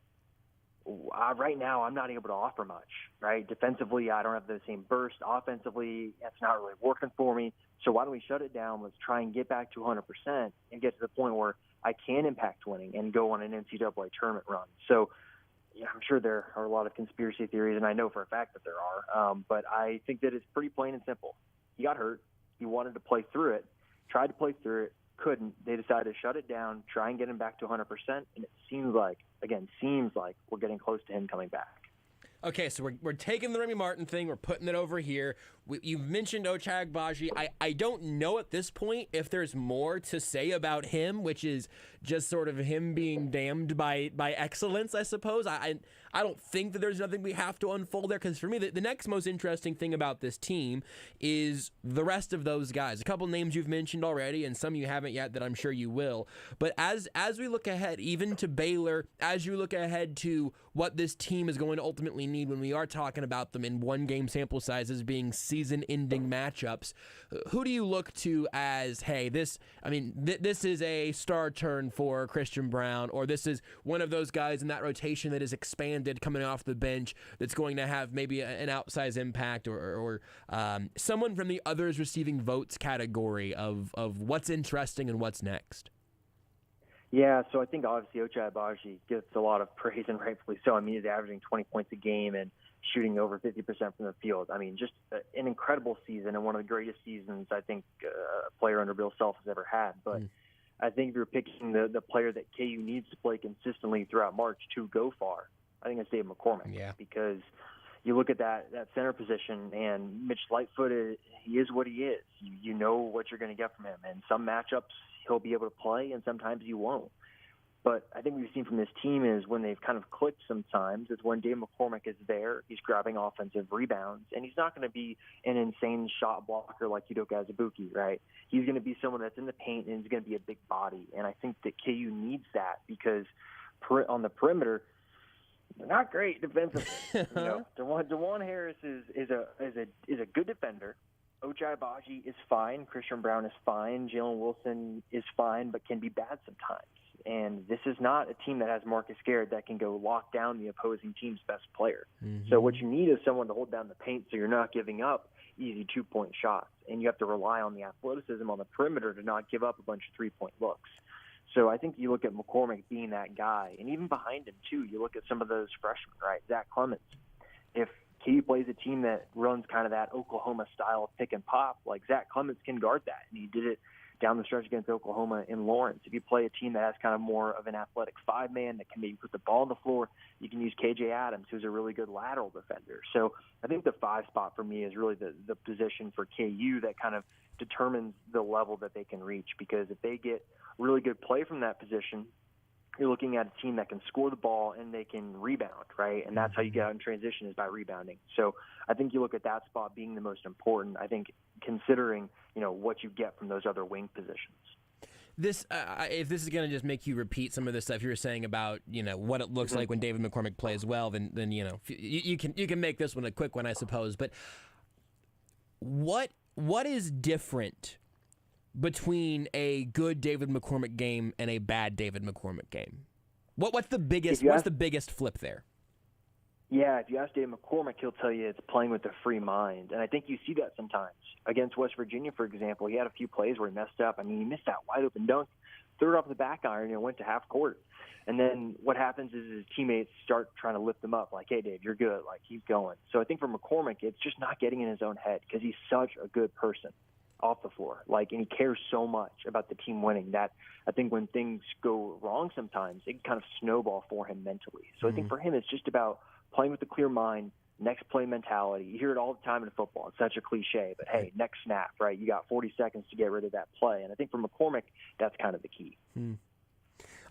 right now I'm not able to offer much, right? Defensively, I don't have the same burst. Offensively, that's not really working for me. So why don't we shut it down? Let's try and get back to 100% and get to the point where I can impact winning and go on an NCAA tournament run. So yeah, I'm sure there are a lot of conspiracy theories, and I know for a fact that there are. But I think that it's pretty plain and simple. He got hurt. He wanted to play through it, tried to play through it, couldn't. They decided to shut it down, try and get him back to 100%, and it seems like we're getting close to him coming back. Okay, so we're taking the Remy Martin thing, we're putting it over here. You've mentioned Ochai Agbaji. I don't know at this point if there's more to say about him, which is just sort of him being damned by excellence, I suppose. I don't think that there's nothing we have to unfold there, because for me, the next most interesting thing about this team is the rest of those guys. A couple names you've mentioned already, and some you haven't yet that I'm sure you will. But as we look ahead, even to Baylor, as you look ahead to what this team is going to ultimately need when we are talking about them in one-game sample sizes being season-ending matchups, who do you look to as, hey, this is a star turn for Christian Braun, or this is one of those guys in that rotation that is expanded coming off the bench that's going to have maybe an outsized impact, or someone from the others receiving votes category of what's interesting and what's next? Yeah, so I think obviously Ochai Agbaji gets a lot of praise, and rightfully so. I mean, he's averaging 20 points a game and shooting over 50% from the field. I mean, just an incredible season, and one of the greatest seasons I think a player under Bill Self has ever had. But I think if you're picking the player that KU needs to play consistently throughout March to go far, I think it's Dave McCormick. Yeah. Because you look at that center position, and Mitch Lightfoot, he is what he is. You know what you're going to get from him. And some matchups he'll be able to play, and sometimes he won't. But I think what we've seen from this team is when they've kind of clicked sometimes, it's when Dave McCormick is there, he's grabbing offensive rebounds, and he's not going to be an insane shot blocker like Udoka Azubuike, right? He's going to be someone that's in the paint, and he's going to be a big body. And I think that KU needs that, because on the perimeter, they're not great defensively. DeJuan Harris is a good defender. Ochai Agbaji is fine. Christian Braun is fine. Jalen Wilson is fine, but can be bad sometimes. And this is not a team that has Marcus Garrett that can go lock down the opposing team's best player. Mm-hmm. So what you need is someone to hold down the paint so you're not giving up easy two-point shots. And you have to rely on the athleticism on the perimeter to not give up a bunch of three-point looks. So I think you look at McCormick being that guy. And even behind him, too, you look at some of those freshmen, right? Zach Clemens. If KU plays a team that runs kind of that Oklahoma style of pick and pop, like Zach Clemens can guard that, and he did it down the stretch against Oklahoma in Lawrence. If you play a team that has kind of more of an athletic five-man that can maybe put the ball on the floor, you can use KJ Adams, who's a really good lateral defender. So I think the 5 spot for me is really the position for KU that kind of determines the level that they can reach, because if they get really good play from that position, you're looking at a team that can score the ball and they can rebound, right? And that's how you get out in transition, is by rebounding. So I think you look at that spot being the most important, I think, considering, what you get from those other wing positions. This, if this is going to just make you repeat some of the stuff you were saying about, what it looks like when David McCormick plays well, then you can make this one a quick one, I suppose. But what is different between a good David McCormick game and a bad David McCormick game? What's the biggest flip there? Yeah, if you ask Dave McCormick, he'll tell you it's playing with a free mind. And I think you see that sometimes. Against West Virginia, for example, he had a few plays where he messed up. I mean, he missed that wide-open dunk, threw it off the back iron, and went to half court. And then what happens is his teammates start trying to lift him up, like, hey, Dave, you're good. Like, keep going. So I think for McCormick, it's just not getting in his own head, because he's such a good person off the floor. And he cares so much about the team winning that I think when things go wrong sometimes, it can kind of snowball for him mentally. So I think for him, it's just about playing with a clear mind, next play mentality. You hear it all the time in football. It's such a cliche, but hey, next snap, right? You got 40 seconds to get rid of that play. And I think for McCormick, that's kind of the key.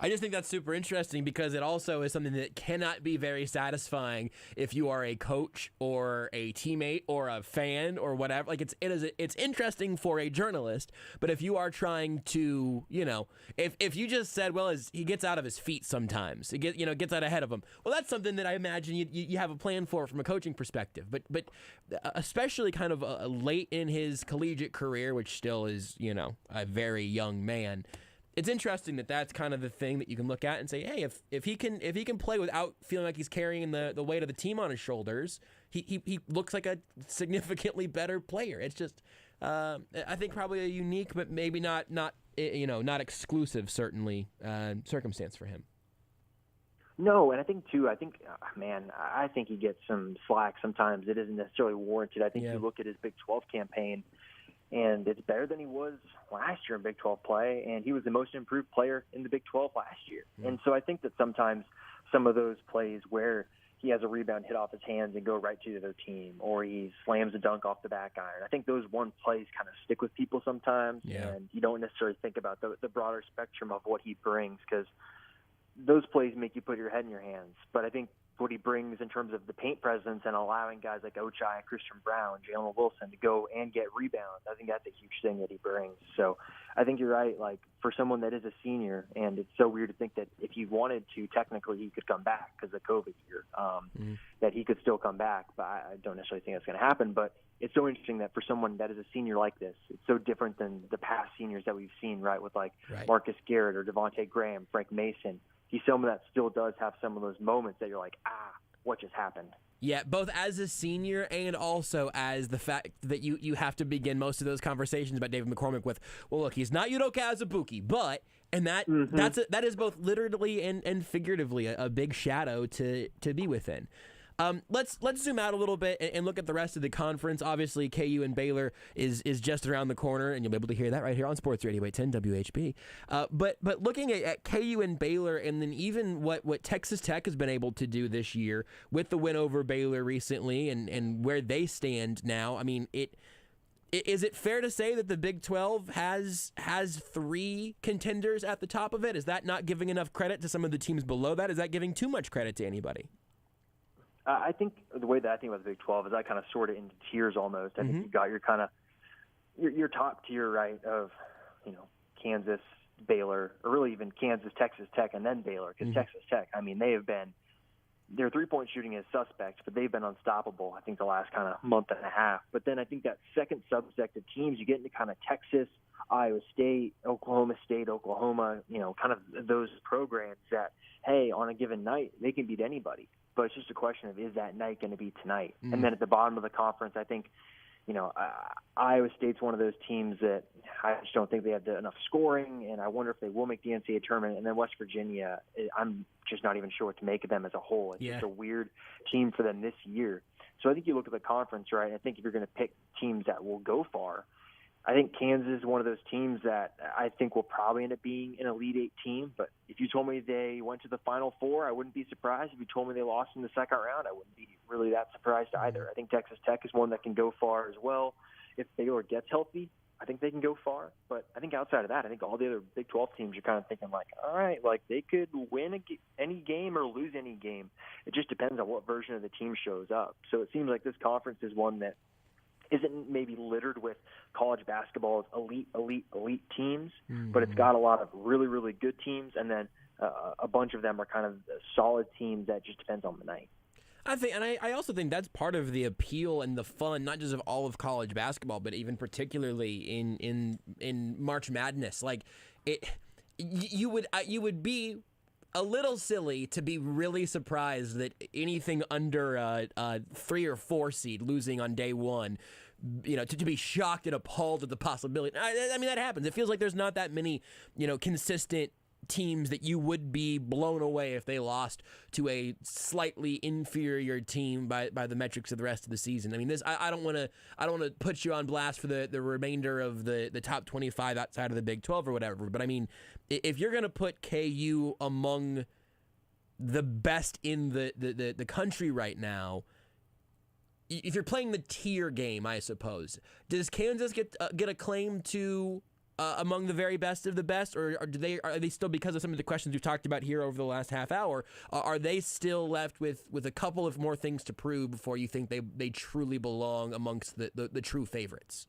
I just think that's super interesting because it also is something that cannot be very satisfying if you are a coach or a teammate or a fan or whatever. Like it's interesting for a journalist, but if you are trying to, if you just said, well, he gets out of his feet sometimes, he gets out ahead of him. Well, that's something that I imagine you have a plan for from a coaching perspective. But especially kind of late in his collegiate career, which still is, a very young man. It's interesting that that's kind of the thing that you can look at and say, hey, if he can play without feeling like he's carrying the weight of the team on his shoulders, he looks like a significantly better player. It's just, I think probably a unique, but maybe not exclusive, certainly, circumstance for him. No, and I think he gets some slack sometimes. It isn't necessarily warranted. I think you look at his Big 12 campaign, and it's better than he was last year in Big 12 play, and he was the most improved player in the Big 12 last year. And so I think that sometimes some of those plays where he has a rebound hit off his hands and go right to the other team, or he slams a dunk off the back iron, I think those one plays kind of stick with people sometimes, and you don't necessarily think about the broader spectrum of what he brings, because those plays make you put your head in your hands. But I think what he brings in terms of the paint presence and allowing guys like Ochai, Christian Brown, Jalen Wilson to go and get rebounds, I think that's a huge thing that he brings. So I think you're right. Like, for someone that is a senior, and it's so weird to think that if he wanted to, technically he could come back because of COVID year, that he could still come back. But I don't necessarily think that's going to happen. But it's so interesting that for someone that is a senior like this, it's so different than the past seniors that we've seen, right, with Marcus Garrett or Devontae Graham, Frank Mason. He's someone that still does have some of those moments that you're like, what just happened? Yeah, both as a senior and also as the fact that you have to begin most of those conversations about David McCormick with, well, look, he's not Udoka Azubuike, but, and that is both literally and figuratively a big shadow to be within. Let's zoom out a little bit and look at the rest of the conference. Obviously, KU and Baylor is just around the corner, and you'll be able to hear that right here on Sports Radio 810 WHB. But looking at KU and Baylor, and then even what Texas Tech has been able to do this year with the win over Baylor recently, and where they stand now. I mean, is it fair to say that the Big 12 has three contenders at the top of it? Is that not giving enough credit to some of the teams below that? Is that giving too much credit to anybody? I think the way that I think about the Big 12 is I kind of sort it into tiers almost. I think you've got your top tier, right, of, Kansas, Baylor, or really even Kansas, Texas Tech, and then Baylor, because Texas Tech, I mean, their three-point shooting is suspect, but they've been unstoppable, I think, the last kind of month and a half. But then I think that second subsect of teams, you get into kind of Texas, Iowa State, Oklahoma, kind of those programs that, hey, on a given night, they can beat anybody. But it's just a question of, is that night going to be tonight? And then at the bottom of the conference, I think, Iowa State's one of those teams that I just don't think they have enough scoring, and I wonder if they will make the NCAA tournament. And then West Virginia, I'm just not even sure what to make of them as a whole. It's just a weird team for them this year. So I think you look at the conference, right? I think if you're going to pick teams that will go far, I think Kansas is one of those teams that I think will probably end up being an Elite Eight team. But if you told me they went to the Final Four, I wouldn't be surprised. If you told me they lost in the second round, I wouldn't be really that surprised either. I think Texas Tech is one that can go far as well. If Baylor gets healthy, I think they can go far. But I think outside of that, I think all the other Big 12 teams are kind of thinking like, all right, like they could win any game or lose any game. It just depends on what version of the team shows up. So it seems like this conference is one that isn't maybe littered with college basketball's elite teams, but it's got a lot of really, really good teams, and then a bunch of them are kind of solid teams that just depends on the night. I think, and I also think that's part of the appeal and the fun, not just of all of college basketball, but even particularly in March Madness. Like you would be a little silly to be really surprised that anything under a 3 or 4 seed losing on day one, to be shocked and appalled at the possibility. I mean, that happens. It feels like there's not that many, consistent teams that you would be blown away if they lost to a slightly inferior team by the metrics of the rest of the season. I mean, I don't want to put you on blast for the remainder of the top 25 outside of the Big 12 or whatever. But I mean, if you're going to put KU among the best in the country right now, if you're playing the tier game, I suppose, does Kansas get a claim to among the very best of the best, or are they still, because of some of the questions we've talked about here over the last half hour, are they still left with a couple of more things to prove before you think they truly belong amongst the true favorites?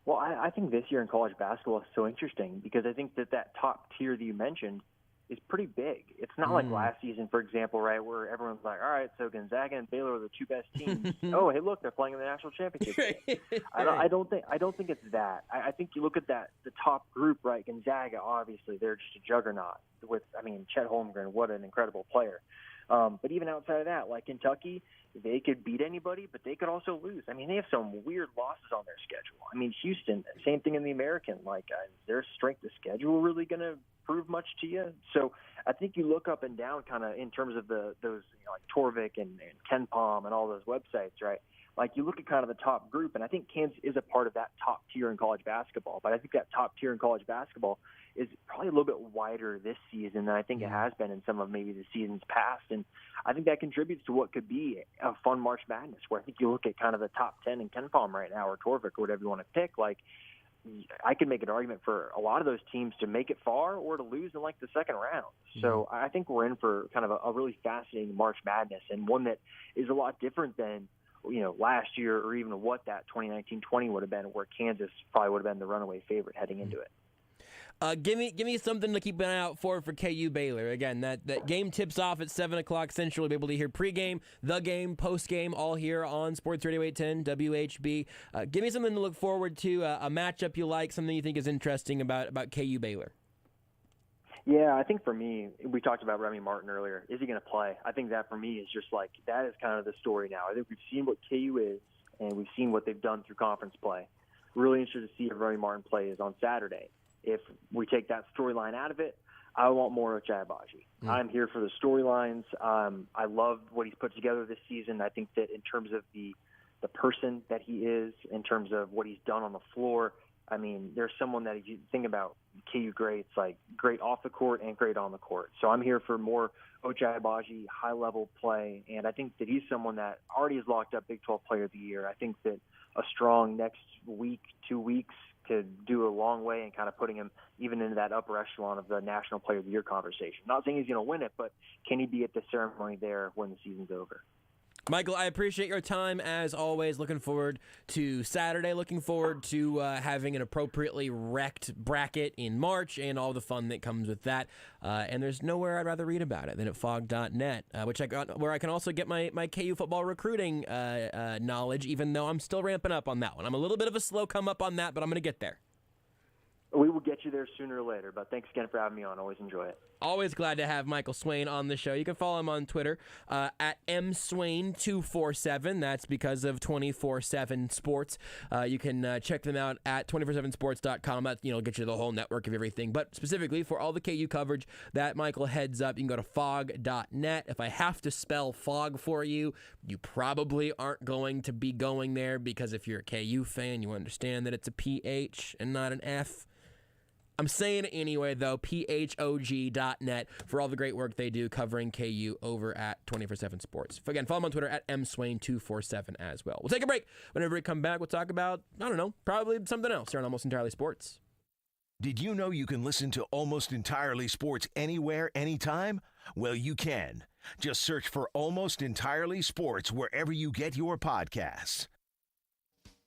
Well, I think this year in college basketball is so interesting because I think that top tier that you mentioned is pretty big. It's not like last season, for example, right, where everyone's like, all right, so Gonzaga and Baylor are the two best teams. Oh, hey, look, they're playing in the national championship game. I don't think it's that. I think you look at the top group, right? Gonzaga, obviously, they're just a juggernaut. Chet Holmgren, what an incredible player. But even outside of that, like Kentucky, they could beat anybody, but they could also lose. They have some weird losses on their schedule. Houston, same thing in the American. Is their strength of schedule really going to prove much to you? So I think you look up and down kind of in terms of those like Torvik and Ken Palm and all those websites, right? Like you look at kind of the top group, and I think Kansas is a part of that top tier in college basketball. But I think that top tier in college basketball is probably a little bit wider this season than I think it has been in some of maybe the seasons past. And I think that contributes to what could be a fun March Madness, where I think you look at kind of the top 10 in Ken Palm right now, or Torvik, or whatever you want to pick. Like, I could make an argument for a lot of those teams to make it far or to lose in like the second round. So I think we're in for kind of a really fascinating March Madness, and one that is a lot different than last year, or even what that 2019-20 would have been, where Kansas probably would have been the runaway favorite heading into it. Give me something to keep an eye out for KU Baylor. Again, that game tips off at 7 o'clock Central. You'll be able to hear pregame, the game, postgame, all here on Sports Radio 810 WHB. Give me something to look forward to, a matchup you like, something you think is interesting about KU Baylor. Yeah, I think for me, we talked about Remy Martin earlier. Is he going to play? I think that for me is just like, that is kind of the story now. I think we've seen what KU is, and we've seen what they've done through conference play. Really interested to see if Remy Martin plays on Saturday. If we take that storyline out of it, I want more of Jabaji. I'm here for the storylines. I love what he's put together this season. I think that in terms of the person that he is, in terms of what he's done on the floor, there's someone that, if you think about KU greats, like great off the court and great on the court. So I'm here for more Ochai Agbaji, high-level play, and I think that he's someone that already has locked up Big 12 Player of the Year. I think that a strong next week, 2 weeks, could do a long way in kind of putting him even into that upper echelon of the National Player of the Year conversation. Not saying he's going to win it, but can he be at the ceremony there when the season's over? Michael, I appreciate your time as always. Looking forward to Saturday. Looking forward to having an appropriately wrecked bracket in March and all the fun that comes with that. And there's nowhere I'd rather read about it than at fog.net, where I can also get my KU football recruiting knowledge, even though I'm still ramping up on that one. I'm a little bit of a slow come up on that, but I'm going to get there. We will get you there sooner or later, but thanks again for having me on. Always enjoy it. Always glad to have Michael Swain on the show. You can follow him on Twitter at mswain247. That's because of 24/7 Sports. You can check them out at 247sports.com. That get you the whole network of everything. But specifically for all the KU coverage that Michael heads up, you can go to fog.net. If I have to spell fog for you, you probably aren't going to be going there, because if you're a KU fan, you understand that it's a PH and not an F. I'm saying it anyway, though, phog.net for all the great work they do covering KU over at 24/7 Sports. Again, follow them on Twitter at mswain247 as well. We'll take a break. Whenever we come back, we'll talk about, probably something else here on Almost Entirely Sports. Did you know you can listen to Almost Entirely Sports anywhere, anytime? Well, you can. Just search for Almost Entirely Sports wherever you get your podcasts.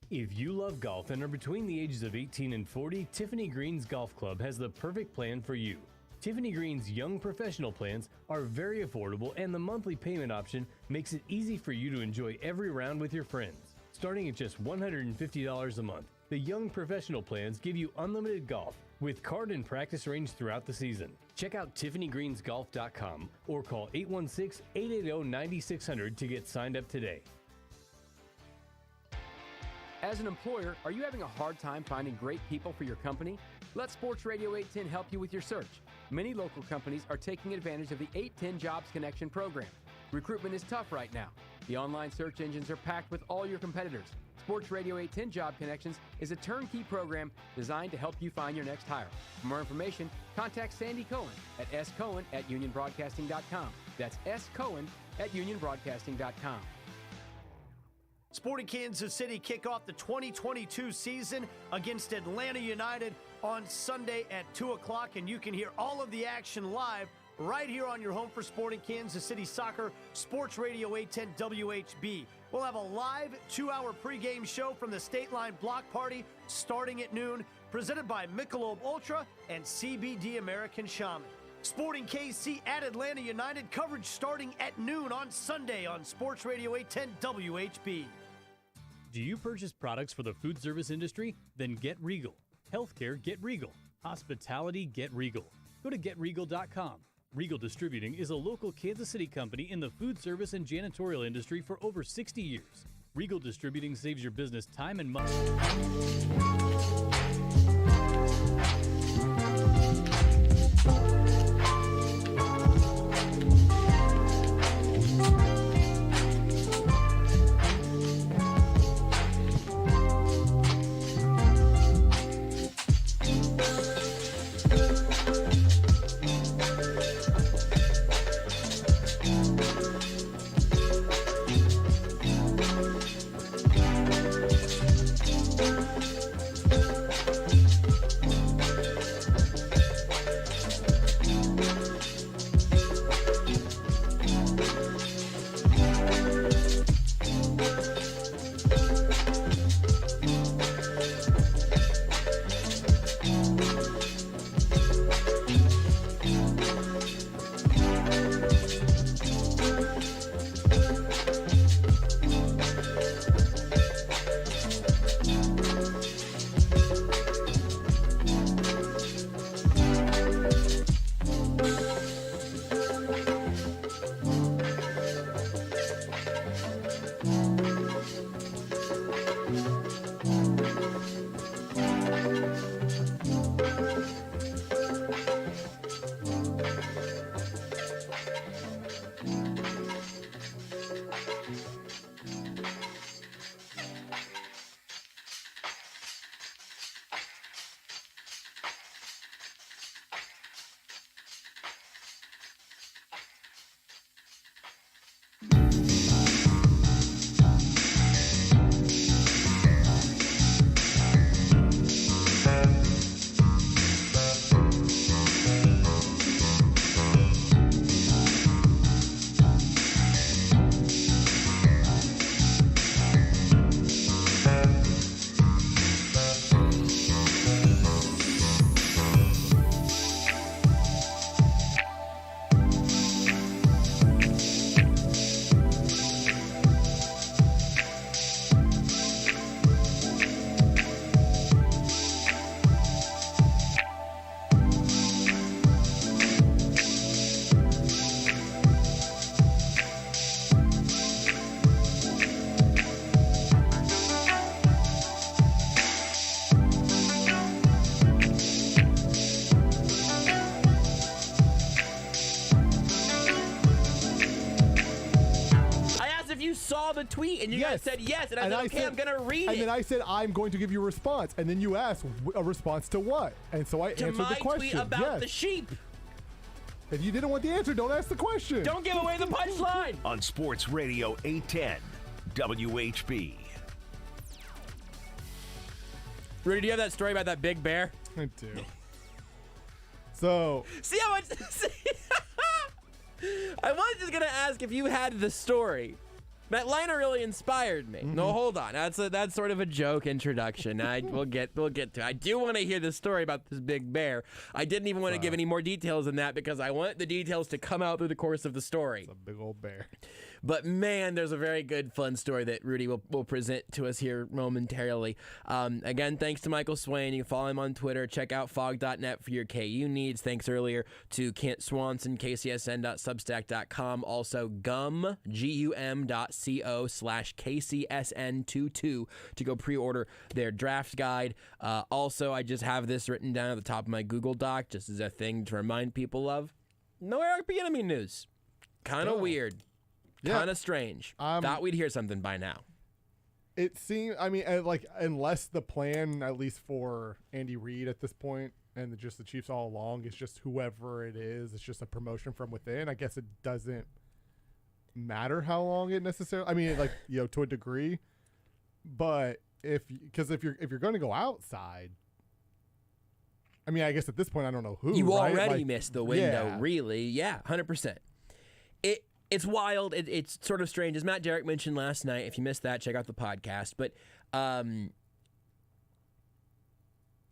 If you love golf and are between the ages of 18 and 40, Tiffany Green's Golf Club has the perfect plan for you. Tiffany Green's Young Professional plans are very affordable, and the monthly payment option makes it easy for you to enjoy every round with your friends. Starting at just $150 a month, the Young Professional plans give you unlimited golf with card and practice range throughout the season. Check out TiffanyGreensGolf.com or call 816-880-9600 to get signed up today. As an employer, are you having a hard time finding great people for your company? Let Sports Radio 810 help you with your search. Many local companies are taking advantage of the 810 Jobs Connection program. Recruitment is tough right now. The online search engines are packed with all your competitors. Sports Radio 810 Job Connections is a turnkey program designed to help you find your next hire. For more information, contact Sandy Cohen at scohen@unionbroadcasting.com. That's scohen@unionbroadcasting.com. Sporting Kansas City kick off the 2022 season against Atlanta United on Sunday at 2 o'clock, and you can hear all of the action live right here on your home for sporting Kansas City Soccer, Sports Radio 810 WHB. We'll have a live 2-hour pregame show from the State Line Block Party starting at noon, presented by Michelob Ultra and CBD American Shaman. Sporting KC at Atlanta United, coverage starting at noon on Sunday on Sports Radio 810 WHB. Do you purchase products for the food service industry? Then get Regal. Healthcare, get Regal. Hospitality, get Regal. Go to getregal.com. Regal Distributing is a local Kansas City company in the food service and janitorial industry for over 60 years. Regal Distributing saves your business time and money. saw the tweet and you guys said yes, and I said, okay, I'm going to read it. And then I said, I'm going to give you a response. And then you asked, a response to what? And so I answered the question. To my tweet about the sheep. If you didn't want the answer, don't ask the question. Don't give away the punchline. On Sports Radio 810 WHB. Rudy, do you have that story about that big bear? I do. So. See how much. I was just going to ask if you had the story. That liner really inspired me. Mm-hmm. No, hold on. That's sort of a joke introduction. We'll get to it. I do want to hear the story about this big bear. I didn't even want to give any more details than that because I want the details to come out through the course of the story. It's a big old bear. But man, there's a very good, fun story that Rudy will present to us here momentarily. Again, thanks to Michael Swain. You can follow him on Twitter. Check out fog.net for your KU needs. Thanks earlier to Kent Swanson, kcsn.substack.com. Also, gum.co/KCSN22 to go pre-order their draft guide. Also, I just have this written down at the top of my Google Doc just as a thing to remind people of. No Eric Bieniemy news. Kind of weird. Kind of strange. Thought we'd hear something by now. It seems, I mean, unless the plan, at least for Andy Reid at this point, and just the Chiefs all along, is just whoever it is, it's just a promotion from within. I guess it doesn't matter how long it necessarily, I mean, to a degree, but if you're going to go outside, I mean, I guess at this point I don't know who. You right? already Like, missed the window, yeah. really. Yeah, 100%. It's wild. It's sort of strange. As Matt Derrick mentioned last night, if you missed that, check out the podcast. But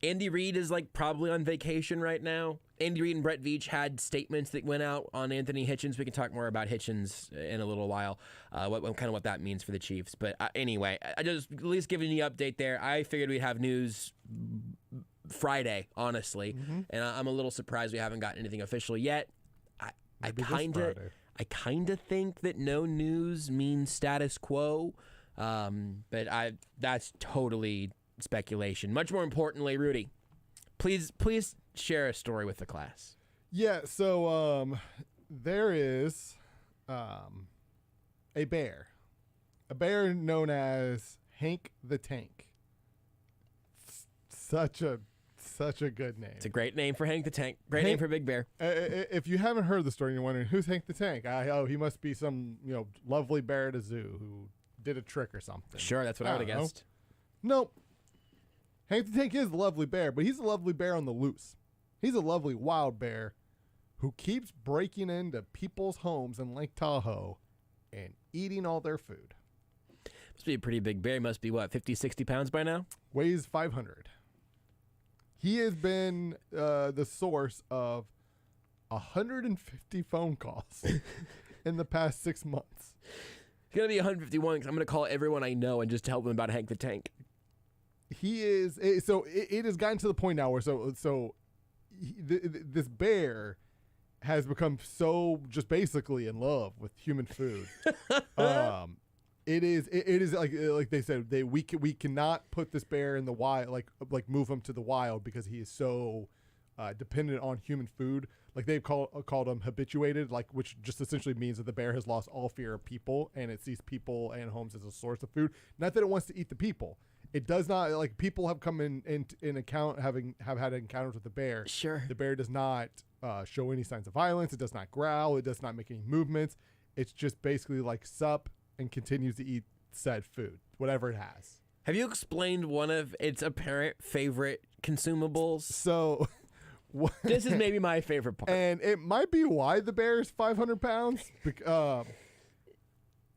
Andy Reid is like probably on vacation right now. Andy Reid and Brett Veach had statements that went out on Anthony Hitchens. We can talk more about Hitchens in a little while, what that means for the Chiefs. But anyway, I just at least giving you an update there. I figured we'd have news Friday, honestly, and I'm a little surprised we haven't gotten anything official yet. I kind of think that no news means status quo, but that's totally speculation. Much more importantly, Rudy, please share a story with the class. Yeah, so there is a bear known as Hank the Tank. Such a good name. It's a great name for Hank the Tank. Great name for Big Bear. If you haven't heard the story and you're wondering who's Hank the Tank, he must be some lovely bear at a zoo who did a trick or something. Sure, that's what I would have guessed. Nope. Hank the Tank is a lovely bear, but he's a lovely bear on the loose. He's a lovely wild bear who keeps breaking into people's homes in Lake Tahoe and eating all their food. Must be a pretty big bear. He must be, 50, 60 pounds by now? Weighs 500. He has been the source of 150 phone calls in the past 6 months. It's going to be 151 because I'm going to call everyone I know and just tell them about Hank the Tank. He is it has gotten to the point now where this bear has become so just basically in love with human food. It is like they said we cannot put this bear in the wild, like move him to the wild because he is so dependent on human food. Like they've called him habituated, which just essentially means that the bear has lost all fear of people and it sees people and homes as a source of food. Not that it wants to eat the people. It does not, people have come in account have had encounters with the bear. Sure. The bear does not show any signs of violence. It does not growl. It does not make any movements. It's just basically sup and continues to eat said food, whatever it has. Have you explained one of its apparent favorite consumables? So this is maybe my favorite part. And it might be why the bear is 500 pounds. The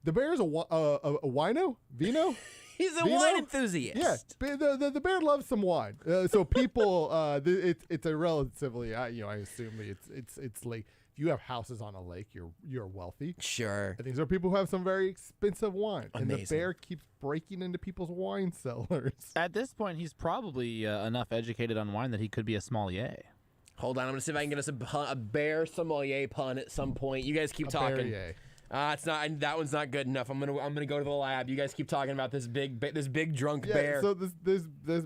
bear is a wino? Vino? He's a wine enthusiast. Yeah, the bear loves some wine. So people, it's a relatively, I assume it's lake. If you have houses on a lake, you're wealthy. Sure. And these are people who have some very expensive wine. Amazing. And the bear keeps breaking into people's wine cellars. At this point, he's probably enough educated on wine that he could be a sommelier. Hold on, I'm gonna see if I can get us a bear sommelier pun at some point. You guys keep talking. Bear-yay. It's not. That one's not good enough. I'm gonna go to the lab. You guys keep talking about this big drunk bear. So this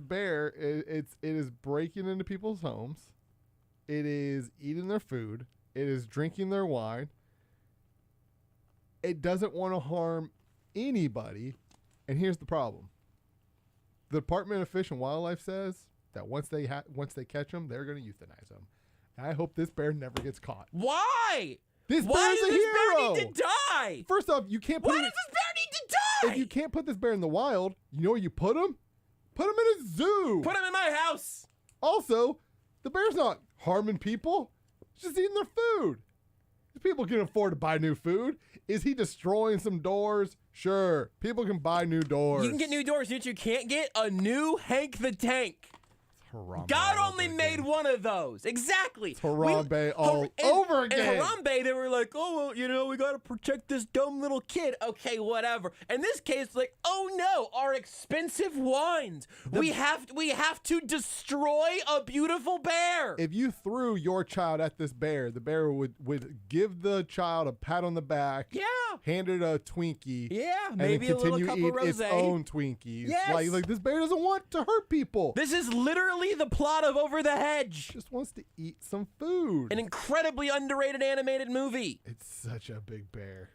bear, it is breaking into people's homes. It is eating their food. It is drinking their wine. It doesn't want to harm anybody. And here's the problem: the Department of Fish and Wildlife says that once they catch them, they're going to euthanize them. And I hope this bear never gets caught. Why? This Why bear's does a this hero. bear need to die? First off, you can't put Why does this bear need to die? If you can't put this bear in the wild, you know where you put him? Put him in a zoo. Put him in my house. Also, the bear's not harming people. He's just eating their food. These people can afford to buy new food. Is he destroying some doors? Sure. People can buy new doors. You can get new doors, but you can't get a new Hank the Tank. Harambe God only made one of those. Exactly. Harambe all over again. And Harambe, they were like, oh, well, we got to protect this dumb little kid. Okay, whatever. In this case, oh no, our expensive wines. We have to destroy a beautiful bear. If you threw your child at this bear, the bear would give the child a pat on the back. Yeah. Hand it a Twinkie. Yeah, and maybe then a little continue cup to eat of its rosé. own Twinkies. Yes. Like this bear doesn't want to hurt people. This is literally the plot of Over the Hedge. Just wants to eat some food. An incredibly underrated animated movie. It's such a big bear.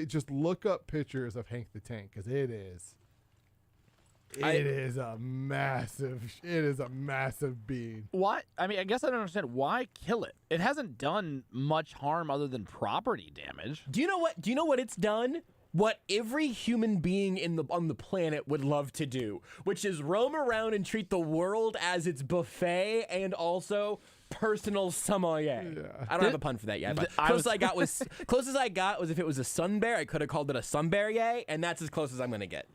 Just look up pictures of Hank the Tank because it is a massive being. Why? I mean, I guess I don't understand. Why kill it? It hasn't done much harm other than property damage. Do you know what it's done? what every human being on the planet would love to do, which is roam around and treat the world as its buffet and also personal sommelier. Yeah. I don't have a pun for that yet, but closest I got was if it was a sun bear, I could have called it a sunbear, and that's as close as I'm gonna get.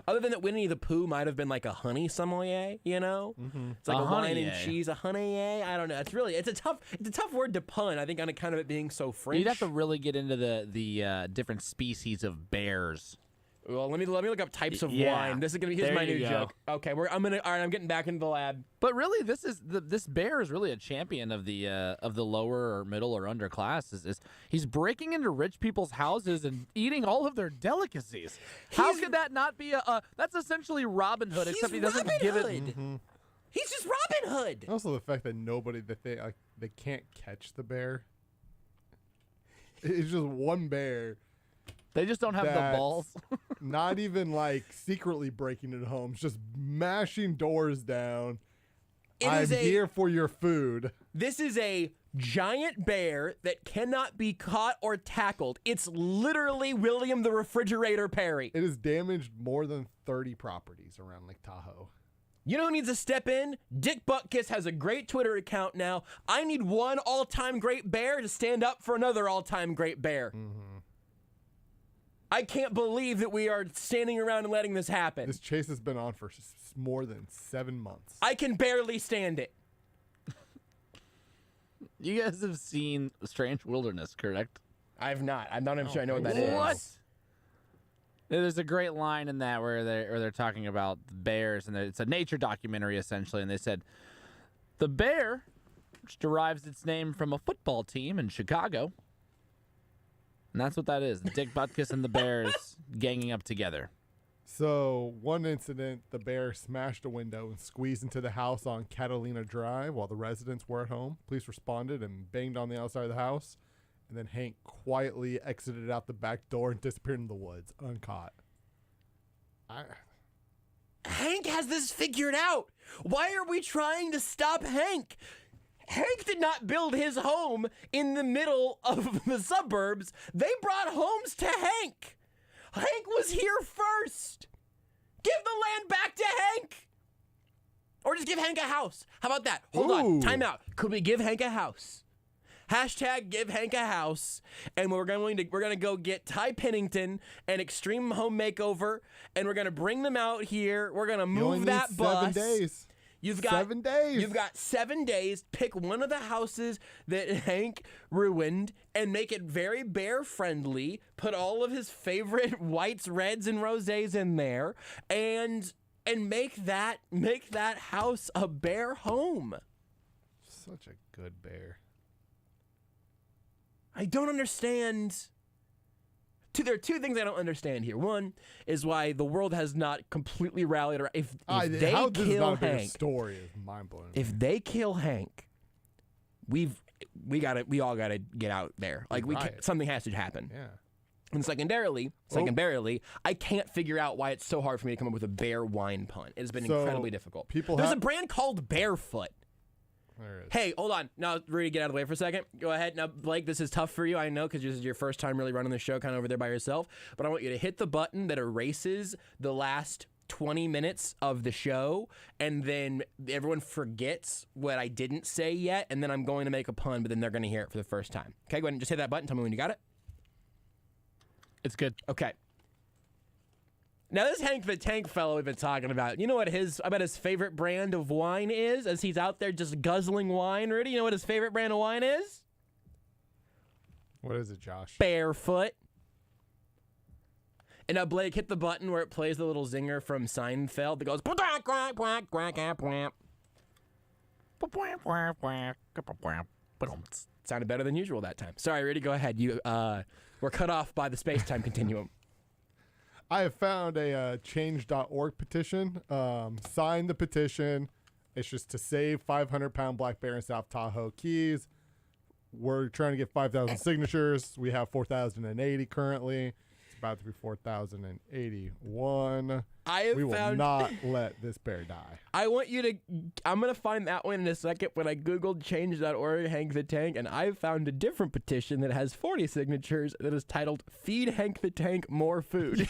Other than that, Winnie the Pooh might have been like a honey sommelier, you know? Mm-hmm. It's like a wine honey-yay. and cheese, a honey. I don't know. It's a tough word to pun. I think on account of it being so French. You'd have to really get into the different species of bears. Well, let me look up types of Yeah. wine. Here's There my you new go. joke. Okay, I'm getting back into the lab. But really, this bear is really a champion of the lower or middle or underclass. He's breaking into rich people's houses and eating all of their delicacies. How could that not be that's essentially Robin Hood, except he doesn't give it. Mm-hmm. He's just Robin Hood. Also, the fact that they can't catch the bear. It's just one bear. They just don't have the balls. Not even like secretly breaking into homes, just mashing doors down. I'm here for your food. This is a giant bear that cannot be caught or tackled. It's literally William the Refrigerator Perry. It has damaged more than 30 properties around Lake Tahoe. You know who needs to step in? Dick Butkus has a great Twitter account now. I need one all-time great bear to stand up for another all-time great bear. Mm-hmm. I can't believe that we are standing around and letting this happen. This chase has been on for more than 7 months. I can barely stand it. You guys have seen Strange Wilderness, correct? I've not. I'm not even sure I know what that is. What? There's a great line in that where they're talking about bears, and it's a nature documentary essentially, and they said the bear, which derives its name from a football team in Chicago, and that's what that is. Dick Butkus and the Bears ganging up together. So, one incident, the bear smashed a window and squeezed into the house on Catalina Drive while the residents were at home. Police responded and banged on the outside of the house. And then Hank quietly exited out the back door and disappeared in the woods, uncaught. Hank has this figured out. Why are we trying to stop Hank? Hank did not build his home in the middle of the suburbs. They brought homes to Hank. Hank was here first. Give the land back to Hank. Or just give Hank a house. How about that? Hold on. Time out. Could we give Hank a house? Hashtag give Hank a house. And we're going to go get Ty Pennington and Extreme Home Makeover, and we're going to bring them out here. We're going to move that bus. 7 days. You've got 7 days. You've got 7 days. Pick one of the houses that Hank ruined and make it very bear friendly. Put all of his favorite whites, reds, and rosés in there, and make that house a bear home. Such a good bear. I don't understand. There are two things I don't understand here. One is why the world has not completely rallied around. If they kill Hank, story is mind blowing. If they kill Hank, we all gotta get out there. Like something has to happen. Yeah. And secondarily, I can't figure out why it's so hard for me to come up with a bear wine pun. It's been incredibly difficult. There's a brand called Barefoot. There is. Hey, hold on. Now, Rudy, get out of the way for a second. Go ahead. Now, Blake, this is tough for you, I know, because this is your first time really running the show kind of over there by yourself. But I want you to hit the button that erases the last 20 minutes of the show, and then everyone forgets what I didn't say yet, and then I'm going to make a pun, but then they're going to hear it for the first time. Okay, go ahead and just hit that button. Tell me when you got it. It's good. Okay. Now, this Hank the Tank fellow we've been talking about, you know what I bet his favorite brand of wine is as he's out there just guzzling wine, Rudy? You know what his favorite brand of wine is? What is it, Josh? Barefoot. And now, Blake, hit the button where it plays the little zinger from Seinfeld that goes... Sounded better than usual that time. Sorry, Rudy, go ahead. We're cut off by the space-time continuum. I have found a change.org petition. Sign the petition. It's just to save 500-pound black bear in South Tahoe Keys. We're trying to get 5,000 signatures. We have 4,080 currently. It's about to be 4,081. We will not let this bear die. I'm going to find that one in a second. When I Googled change.org Hank the Tank, and I found a different petition that has 40 signatures that is titled Feed Hank the Tank More Food.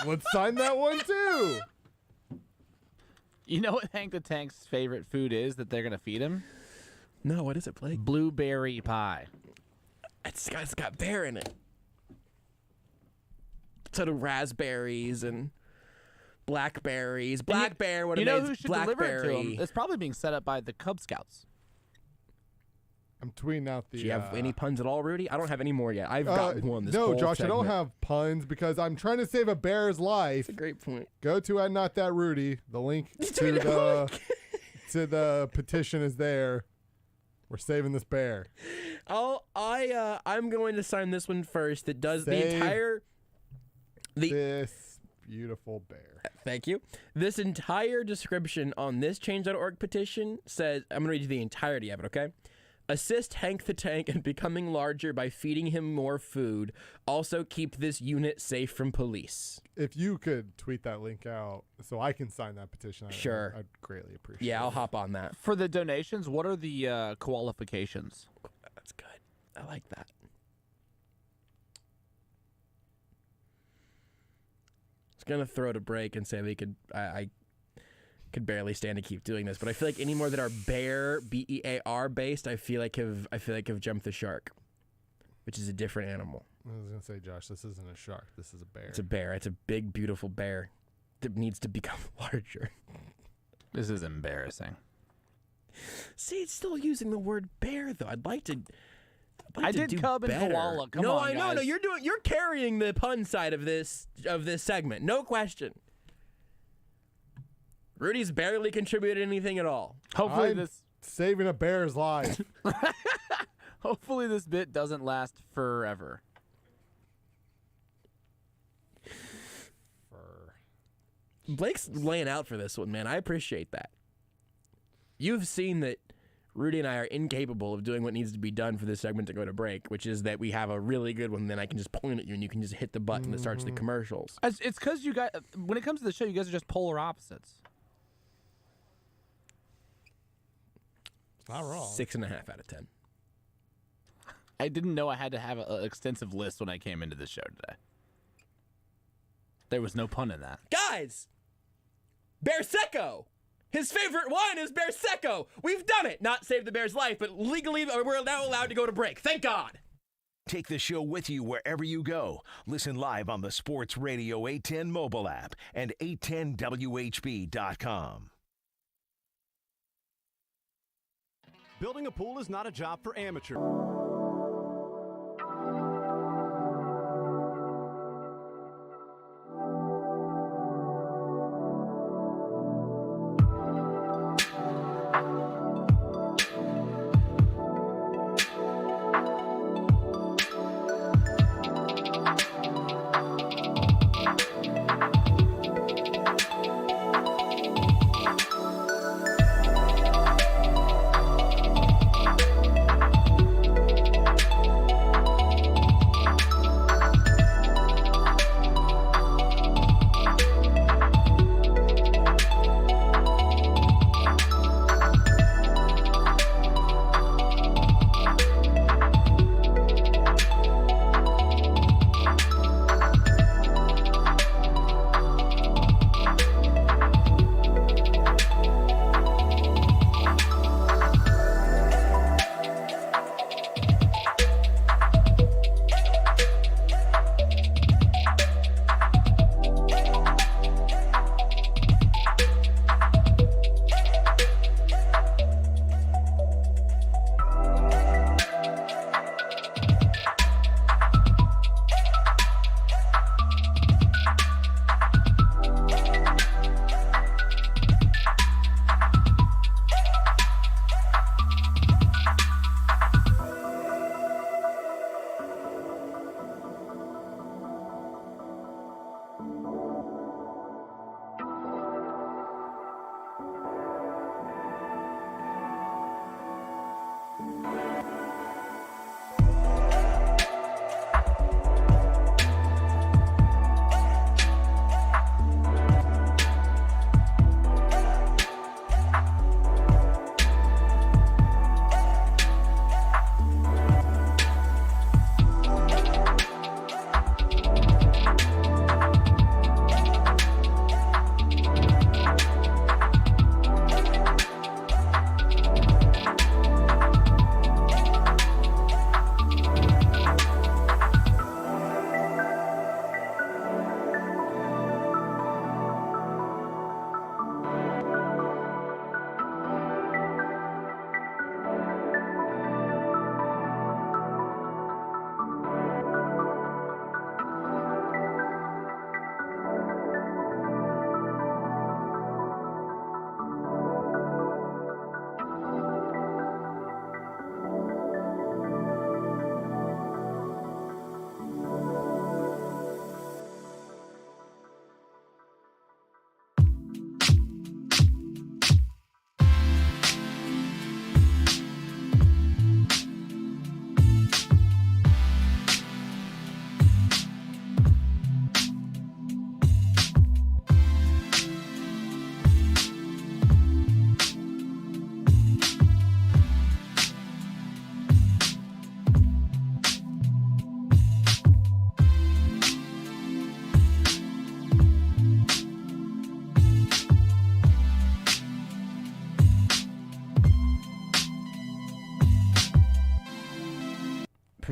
Let's sign that one too. You know what Hank the Tank's favorite food is that they're going to feed him? No, what is it, Blake? Blueberry pie. It's got bear in it. So do raspberries and blackberries. Black bear would have made who should deliver it to him? blackberry. It's probably being set up by the Cub Scouts. I'm tweeting out the. Do you have any puns at all, Rudy? I don't have any more yet. I've got one. This no, whole Josh, segment. I don't have puns because I'm trying to save a bear's life. That's a great point. Go to @NotThatRudy. The link to the petition is there. We're saving this bear. I'm going to sign this one first. That does this beautiful bear. Thank you. This entire description on this change.org petition says, I'm going to read you the entirety of it, okay? Assist Hank the Tank in becoming larger by feeding him more food. Also keep this unit safe from police. If you could tweet that link out so I can sign that petition, Sure. I'd greatly appreciate it. Yeah, I'll hop on that. For the donations, what are the qualifications? That's good. I like that. I was going to throw it a break and say we could... I could barely stand to keep doing this, but I feel like any more that are bear, BEAR based, I feel like have jumped the shark, which is a different animal. I was gonna say, Josh, this isn't a shark. This is a bear. It's a bear. It's a big, beautiful bear that needs to become larger. This is embarrassing. See, it's still using the word bear though. I'd like to. I did do cub and better. koala. Come no, on, I know. guys. No, you're carrying the pun side of this segment. No question. Rudy's barely contributed anything at all. Hopefully I'm saving a bear's life. Hopefully this bit doesn't last forever. Blake's laying out for this one, man. I appreciate that. You've seen that Rudy and I are incapable of doing what needs to be done for this segment to go to break, which is that we have a really good one, then I can just point at you and you can just hit the button that starts the commercials. It's because you guys, when it comes to the show, you guys are just polar opposites. Not wrong. 6.5 out of 10. I didn't know I had to have an extensive list when I came into the show today. There was no pun in that. Guys, Bear-Secco. His favorite wine is Bear-Secco. We've done it. Not saved the bear's life, but legally we're now allowed to go to break. Thank God. Take the show with you wherever you go. Listen live on the Sports Radio 810 mobile app and 810WHB.com. Building a pool is not a job for amateurs.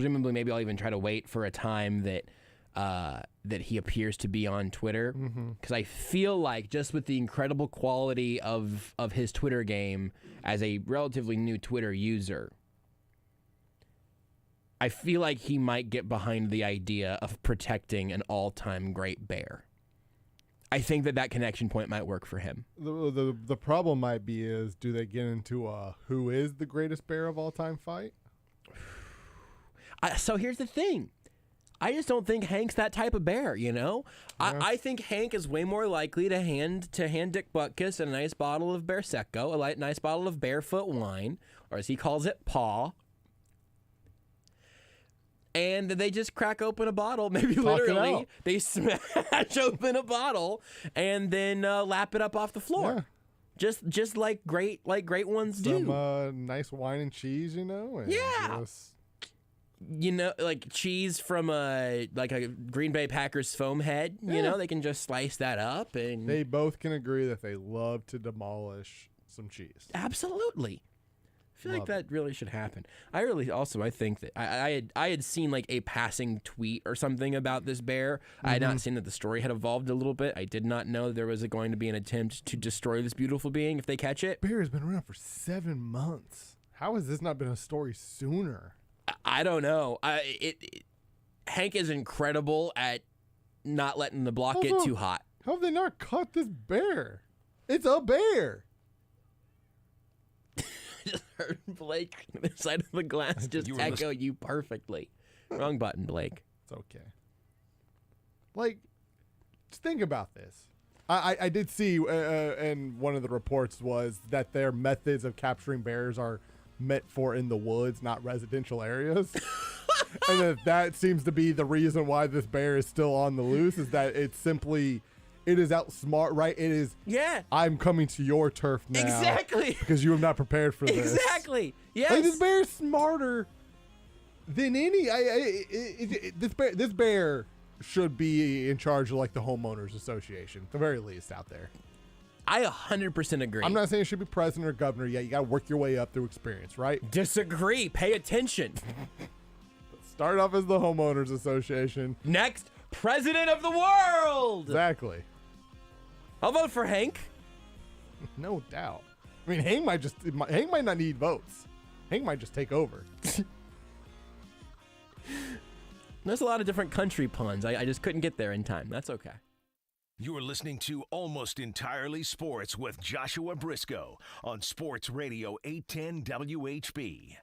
presumably maybe I'll even try to wait for a time that that he appears to be on Twitter, because I feel like just with the incredible quality of his Twitter game as a relatively new Twitter user, I feel like he might get behind the idea of protecting an all-time great bear. I think that connection point might work for him. The problem might be is, do they get into a who is the greatest bear of all time fight? So here's the thing. I just don't think Hank's that type of bear, you know? Yeah. I think Hank is way more likely to hand Dick Butkus a nice bottle of Brisco, a nice bottle of barefoot wine, or as he calls it, paw. And they just crack open a bottle, maybe literally. They smash open a bottle and then lap it up off the floor. Yeah. Just like great ones do. Some nice wine and cheese, you know? And you know, like cheese from a Green Bay Packers foam head. Yeah. You know, they can just slice that up, and they both can agree that they love to demolish some cheese. Absolutely. I feel like that really should happen. I think that I had seen like a passing tweet or something about this bear. I had not seen that the story had evolved a little bit. I did not know there was going to be an attempt to destroy this beautiful being if they catch it. Bear has been around for 7 months. How has this not been a story sooner? I don't know. Hank is incredible at not letting the block get too hot. How have they not caught this bear? It's a bear. Just heard Blake on the side of the glass just echo you perfectly. Wrong button, Blake. It's okay. Like, just think about this. I did see, and one of the reports was that their methods of capturing bears are meant for in the woods, not residential areas. And that seems to be the reason why this bear is still on the loose, is that it is outsmart, right? It is, I'm coming to your turf now. Exactly. Because you have not prepared for this. Exactly. Yes. Like, this bear is smarter than any. This bear should be in charge of like the homeowners association, at the very least, out there. I 100% agree. I'm not saying it should be president or governor yet. You got to work your way up through experience, right? Disagree. Pay attention. Start off as the homeowners association. Next, president of the world. Exactly. I'll vote for Hank. No doubt. I mean, Hank might not need votes. Hank might just take over. There's a lot of different country puns. I just couldn't get there in time. That's okay. You're listening to Almost Entirely Sports with Joshua Brisco on Sports Radio 810 WHB.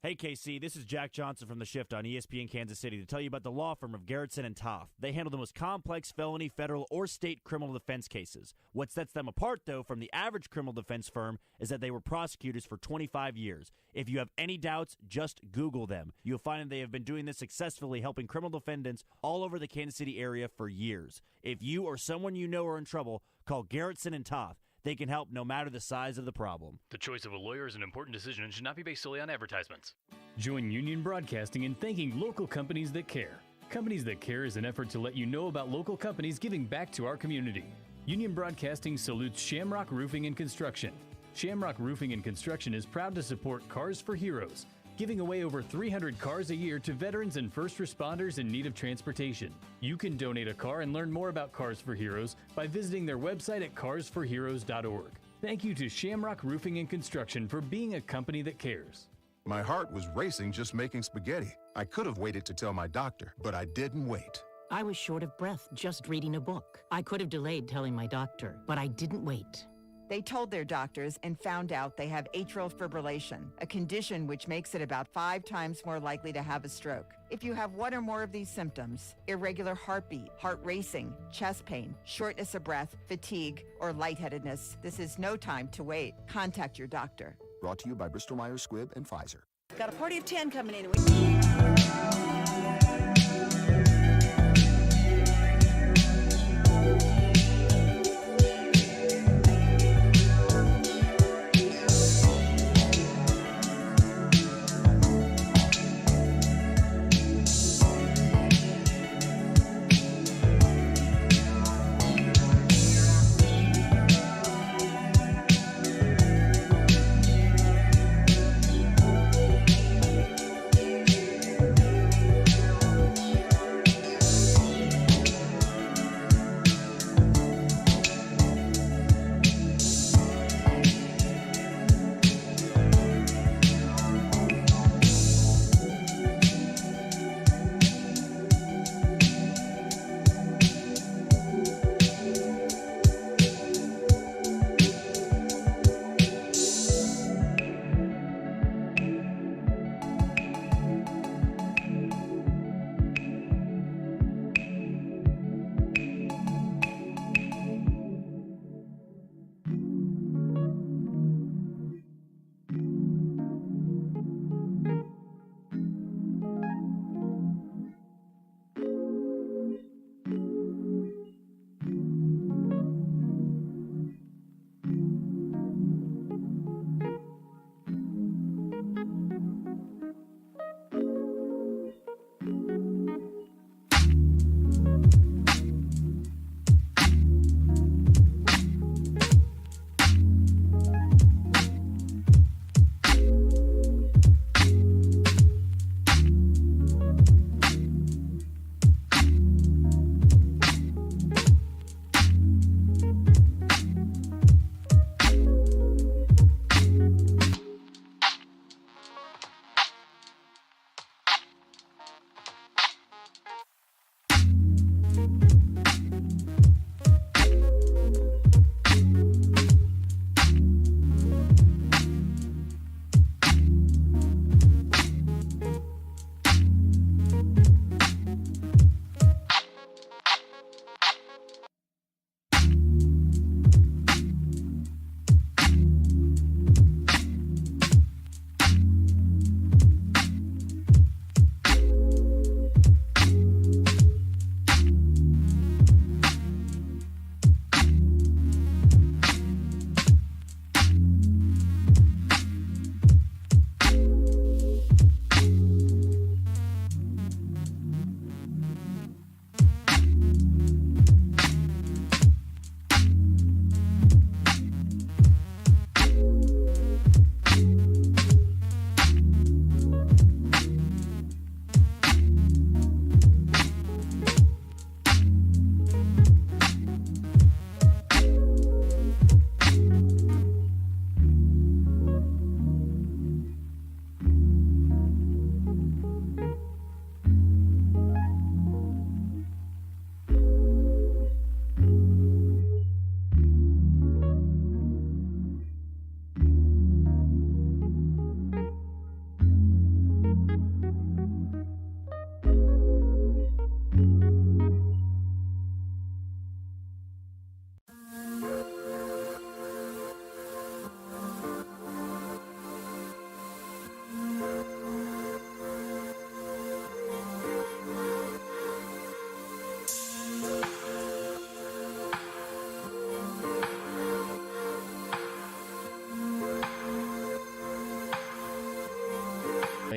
Hey, KC, this is Jack Johnson from The Shift on ESPN Kansas City to tell you about the law firm of Gerritsen & Toth. They handle the most complex felony, federal, or state criminal defense cases. What sets them apart, though, from the average criminal defense firm is that they were prosecutors for 25 years. If you have any doubts, just Google them. You'll find that they have been doing this successfully, helping criminal defendants all over the Kansas City area for years. If you or someone you know are in trouble, call Gerritsen & Toth. They can help no matter the size of the problem. The choice of a lawyer is an important decision and should not be based solely on advertisements. Join Union Broadcasting in thanking local companies that care. Companies That Care is an effort to let you know about local companies giving back to our community. Union Broadcasting salutes Shamrock Roofing and Construction. Shamrock Roofing and Construction is proud to support Cars for Heroes, giving away over 300 cars a year to veterans and first responders in need of transportation. You can donate a car and learn more about Cars for Heroes by visiting their website at carsforheroes.org. Thank you to Shamrock Roofing and Construction for being a company that cares. My heart was racing just making spaghetti. I could have waited to tell my doctor, but I didn't wait. I was short of breath just reading a book. I could have delayed telling my doctor, but I didn't wait. They told their doctors and found out they have atrial fibrillation, a condition which makes it about 5 times more likely to have a stroke. If you have one or more of these symptoms, irregular heartbeat, heart racing, chest pain, shortness of breath, fatigue, or lightheadedness, this is no time to wait. Contact your doctor. Brought to you by Bristol Myers Squibb and Pfizer. Got a party of 10 coming in.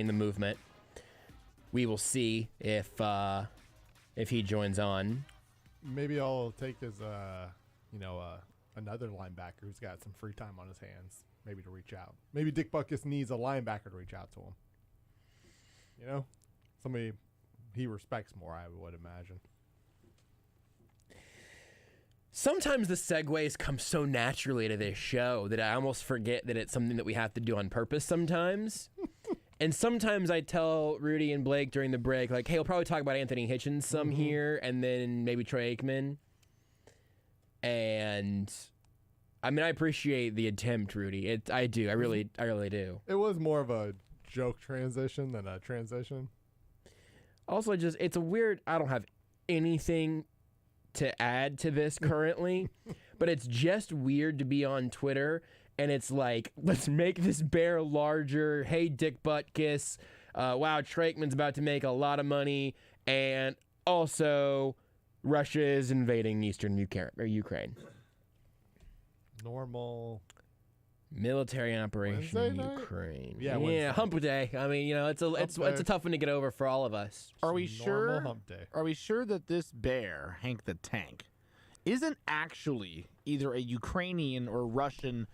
joining the movement. We will see if he joins on. Maybe I'll take his, another linebacker who's got some free time on his hands, maybe to reach out. Maybe Dick Butkus needs a linebacker to reach out to him. You know, somebody he respects more, I would imagine. Sometimes the segues come so naturally to this show that I almost forget that it's something that we have to do on purpose sometimes. And sometimes I tell Rudy and Blake during the break, like, hey, we'll probably talk about Anthony Hitchens some here, and then maybe Troy Aikman. And I mean, I appreciate the attempt, Rudy. I do. I really do. It was more of a joke transition than a transition. Also, it's a weird, I don't have anything to add to this currently, but it's just weird to be on Twitter and it's like, let's make this bear larger. Hey, Dick Butkus. Wow, Troy Aikman's about to make a lot of money. And also, Russia is invading eastern Ukraine. Normal military operation in Ukraine. Yeah, hump day. I mean, it's a tough one to get over for all of us. Are we sure? Hump day. Are we sure that this bear, Hank the Tank, isn't actually either a Ukrainian or Russian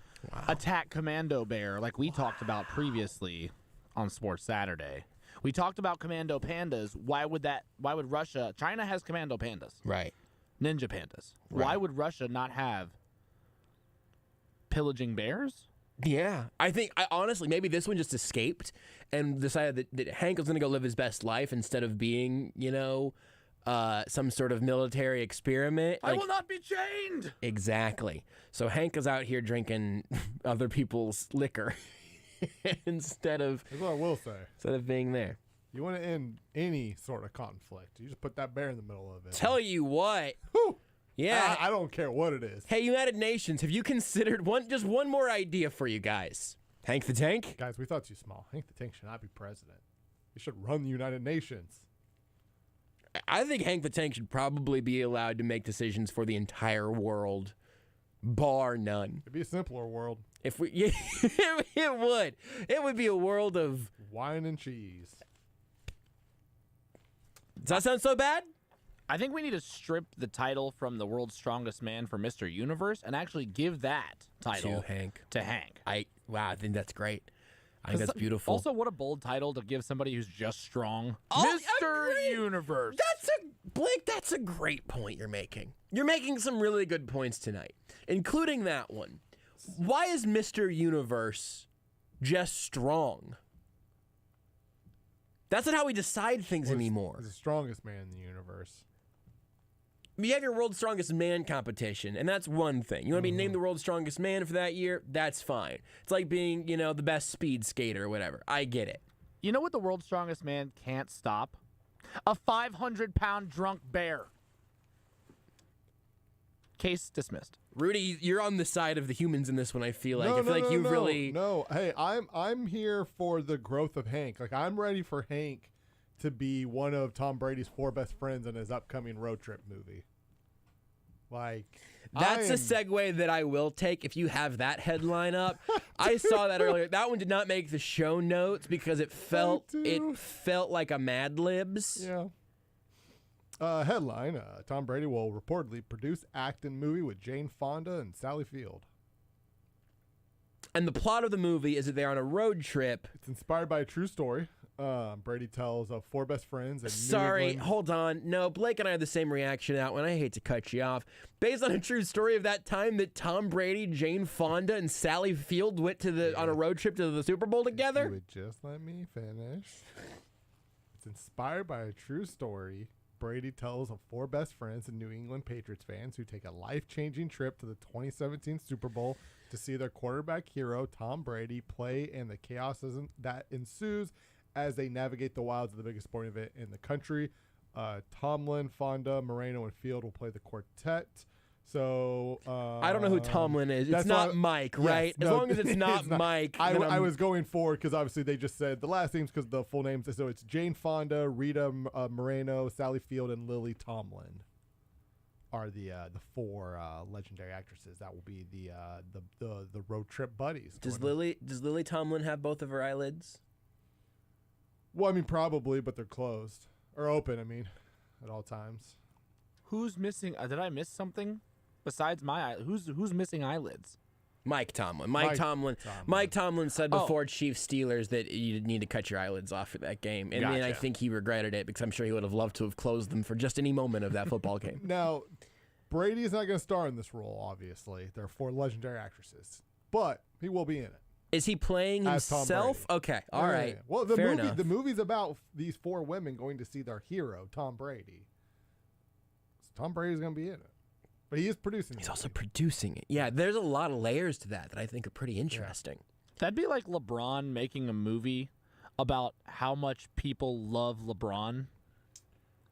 attack commando bear like we talked about previously on Sports Saturday? We talked about commando pandas. Why would Russia? China has commando pandas, right? Ninja pandas. Right. Why would Russia not have pillaging bears? Yeah, I honestly, maybe this one just escaped and decided that Hank was going to go live his best life instead of being, some sort of military experiment. I will not be chained. Exactly. So Hank is out here drinking other people's liquor instead of. That's what I will say. Instead of being there. You want to end any sort of conflict, you just put that bear in the middle of it. Tell you what. Whew. Yeah. I don't care what it is. Hey, United Nations, have you considered just one more idea for you guys? Hank the Tank? Guys, we thought too small. Hank the Tank should not be president. He should run the United Nations. I think Hank the Tank should probably be allowed to make decisions for the entire world, bar none. It'd be a simpler world. It would. It would be a world of wine and cheese. Does that sound so bad? I think we need to strip the title from the world's strongest man for Mr. Universe and actually give that title to Hank. I think that's great. I think that's beautiful. Also, what a bold title to give somebody who's just strong. Mr. Universe. Blake, that's a great point you're making. You're making some really good points tonight, including that one. Why is Mr. Universe just strong? That's not how we decide things anymore. He's the strongest man in the universe. You have your world's strongest man competition, and that's one thing. You want to be named the world's strongest man for that year? That's fine. It's like being, the best speed skater or whatever. I get it. You know what the world's strongest man can't stop? A 500-pound drunk bear. Case dismissed. Rudy, you're on the side of the humans in this one, I feel like. No, hey, I'm here for the growth of Hank. Like, I'm ready for Hank to be one of Tom Brady's 4 best friends in his upcoming road trip movie. Like, that's a segue that I will take if you have that headline up. I saw that earlier. That one did not make the show notes because it felt like a Mad Libs. Yeah. Headline: Tom Brady will reportedly produce, act in movie with Jane Fonda and Sally Field. And the plot of the movie is that they're on a road trip. It's inspired by a true story. Brady tells of 4 best friends. Hold on. No, Blake and I had the same reaction to that one. I hate to cut you off. Based on a true story of that time that Tom Brady, Jane Fonda, and Sally Field went on a road trip to the Super Bowl together. You would just let me finish. It's inspired by a true story. Brady tells of 4 best friends and New England Patriots fans who take a life-changing trip to the 2017 Super Bowl to see their quarterback hero, Tom Brady, play and the chaos that ensues as they navigate the wilds of the biggest sporting event in the country. Tomlin, Fonda, Moreno, and Field will play the quartet. So I don't know who Tomlin is. It's not Mike, right? Yes, as long as it's not Mike. I was going forward because obviously they just said the last names because the full names. So it's Jane Fonda, Rita Moreno, Sally Field, and Lily Tomlin are the 4 legendary actresses. That will be the road trip buddies. Does Lily Tomlin have both of her eyelids? Well, I mean, probably, but they're closed. Or open, I mean, at all times. Who's missing? Did I miss something besides my eye? Who's missing eyelids? Mike Tomlin. Mike Tomlin said before Chiefs Steelers that you need to cut your eyelids off for that game. And then I think he regretted it because I'm sure he would have loved to have closed them for just any moment of that football game. Now, Brady is not going to star in this role, obviously. There are 4 legendary actresses. But he will be in it. Is he playing himself? Okay, all right. Yeah. Well, Fair enough. the movie's about these 4 women going to see their hero, Tom Brady. So Tom Brady's going to be in it. But he is producing it. He's also producing it. Yeah, there's a lot of layers to that I think are pretty interesting. That'd be like LeBron making a movie about how much people love LeBron.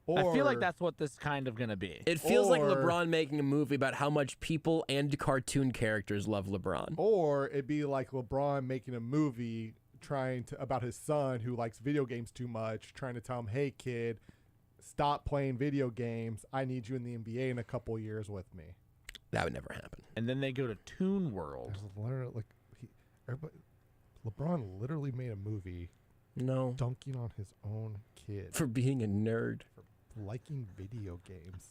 I feel like that's what this kind of going to be. It feels like LeBron making a movie about how much people and cartoon characters love LeBron. Or it'd be like LeBron making a movie about his son who likes video games too much, trying to tell him, hey, kid, stop playing video games. I need you in the NBA in a couple years with me. That would never happen. And then they go to Toon World. LeBron literally made a movie dunking on his own kid. For being a nerd. For liking video games.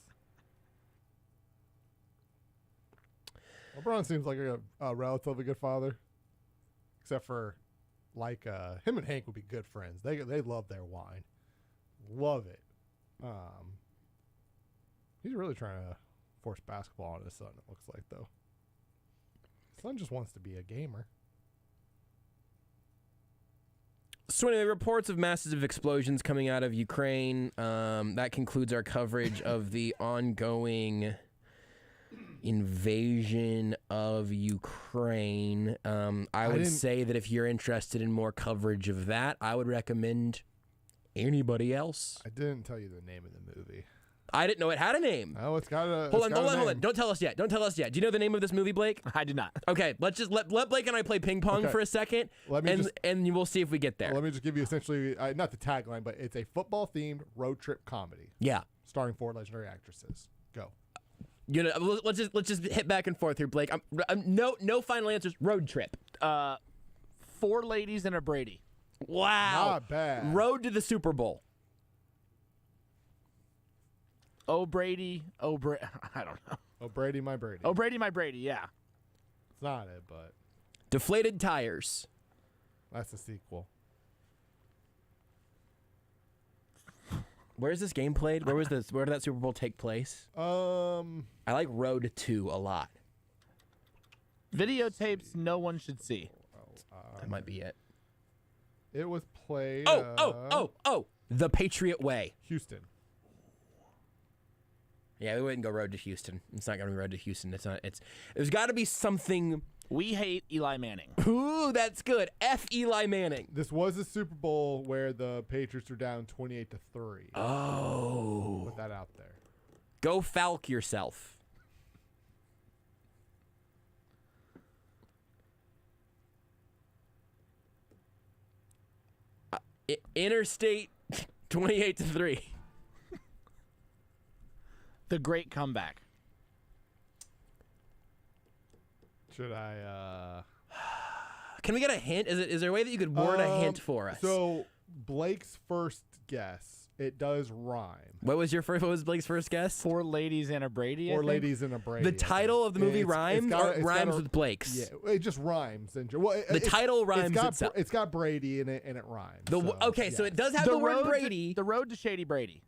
LeBron seems like a relatively good father. Except for, him and Hank would be good friends. They love their wine. Love it. He's really trying to force basketball on his son, it looks like, though. His son just wants to be a gamer. So anyway, reports of massive explosions coming out of Ukraine. That concludes our coverage of the ongoing invasion of Ukraine. I would say that if you're interested in more coverage of that, I would recommend anybody else. I didn't tell you the name of the movie. I didn't know it had a name. Oh, it's got a Hold on. Don't tell us yet. Do you know the name of this movie, Blake? I do not. Okay, let's just let Blake and I play ping pong for a second, and we'll see if we get there. Let me just give you essentially, not the tagline, but it's a football-themed road trip comedy. Yeah. Starring 4 legendary actresses. Go. Let's just hit back and forth here, Blake. No final answers. Road trip. 4 ladies and a Brady. Wow. Not bad. Road to the Super Bowl. Oh, Brady. I don't know. Oh, Brady, my Brady. Oh, Brady, my Brady, yeah. It's not it, but. Deflated Tires. That's the sequel. Where's this game played? Where did that Super Bowl take place? I like Road 2 a lot. Videotapes no one should see. That might be it. It was played. The Patriot Way. Houston. Yeah, we wouldn't go Road to Houston. It's not going to be Road to Houston. There's got to be something. We hate Eli Manning. Ooh, that's good. F Eli Manning. This was a Super Bowl where the Patriots were down 28-3. Oh. Put that out there. Go Falk yourself. Interstate 28-3. The Great Comeback. Should I? Can we get a hint? Is there a way that you could word a hint for us? So Blake's first guess, it does rhyme. What was Blake's first guess? 4 ladies and a Brady. 4 ladies and a Brady. The title of the movie rhymes with Blake's? Yeah, it just rhymes. The title rhymes itself. It's got Brady in it, and it rhymes. So it does have the word Brady. The Road to Shady Brady.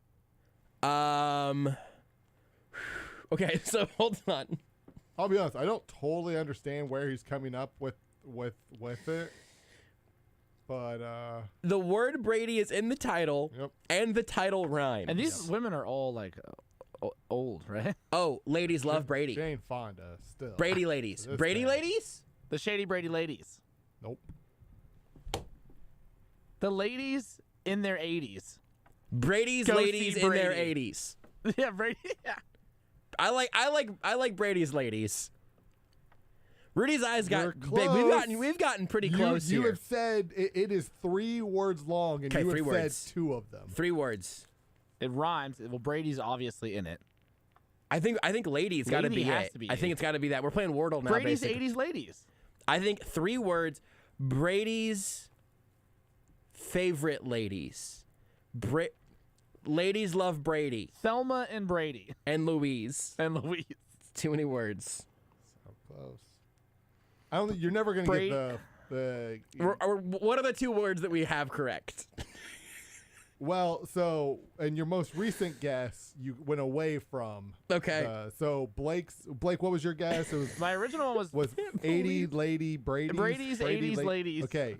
Okay, so hold on. I'll be honest. I don't totally understand where he's coming up with it, but the word Brady is in the title, and the title rhymes. And these women are all like old, right? Oh, ladies love Brady. Jane Fonda still. Brady ladies. Brady ladies? The Shady Brady ladies. Nope. The ladies in their 80s. Brady's ladies in their 80s. Yeah, Brady. Yeah. I like Brady's ladies. Rudy's eyes got big. We've gotten pretty close here. You have said it is 3 words long, and you have said 2 of them. 3 words. It rhymes. Well, Brady's obviously in it. I think ladies got to be it. I think it's got to be that. We're playing Wordle now. Brady's basically. 80s ladies. I think 3 words. Brady's favorite ladies. Ladies love Brady. Thelma and Brady. And Louise. And Louise. Too many words. So close. I don't think you're never going to get the What are the 2 words that we have correct? Well, so in your most recent guess, you went away from. Okay. So Blake, what was your guess? It was My original was 80 lady Brady. Brady's 80s ladies. Okay.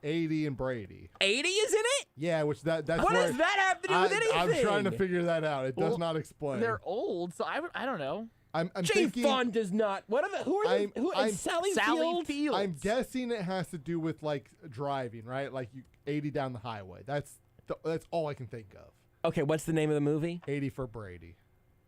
80 and Brady. 80 is in it? Yeah, which that's what does that have to do with anything? I'm trying to figure that out. It does not explain. They're old, so I don't know. I'm Jane thinking. Fonda does not. What are the? Who are they? Sally Fields? I'm guessing it has to do with like driving, right? Like 80 down the highway. That's all I can think of. Okay, what's the name of the movie? 80 for Brady.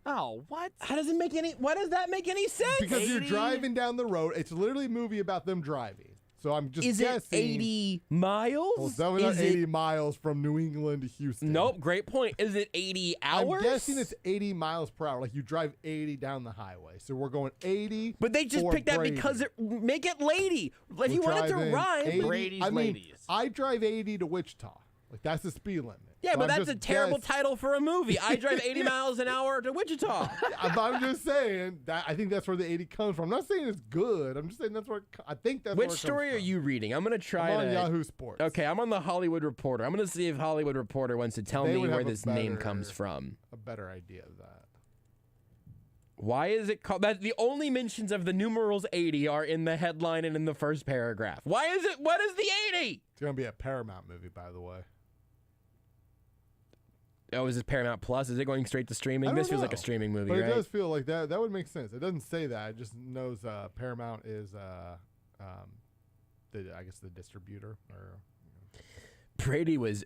Oh, what? Why does that make any sense? Because 80? You're driving down the road. It's literally a movie about them driving. So I'm just guessing. Is it 80 miles? Well, it's definitely not 80 miles from New England to Houston. Nope, great point. Is it 80 hours? I'm guessing it's 80 miles per hour. Like you drive 80 down the highway. So we're going 80. But they just picked that because make it lady. If you wanted to rhyme. Brady's ladies. I drive 80 to Wichita. Like that's the speed limit. Yeah, so but that's a terrible title for a movie. I drive 80 miles an hour to Wichita. I'm just saying that I think that's where the 80 comes from. I'm not saying it's good. I'm just saying that's where I think that's Which where it story comes are you reading? I'm going to try I'm on Yahoo Sports. Okay, I'm on the Hollywood Reporter. I'm going to see if Hollywood Reporter wants to tell me where this name comes from. A better idea of that. Why is it called that? The only mentions of the numerals 80 are in the headline and in the first paragraph. Why is it? What is the 80? It's going to be a Paramount movie, by the way. Oh, is this Paramount Plus? Is it going straight to streaming? This feels like a streaming movie, but right? It does feel like that. That would make sense. It doesn't say that. It just knows Paramount is, I guess, the distributor. Or Brady was,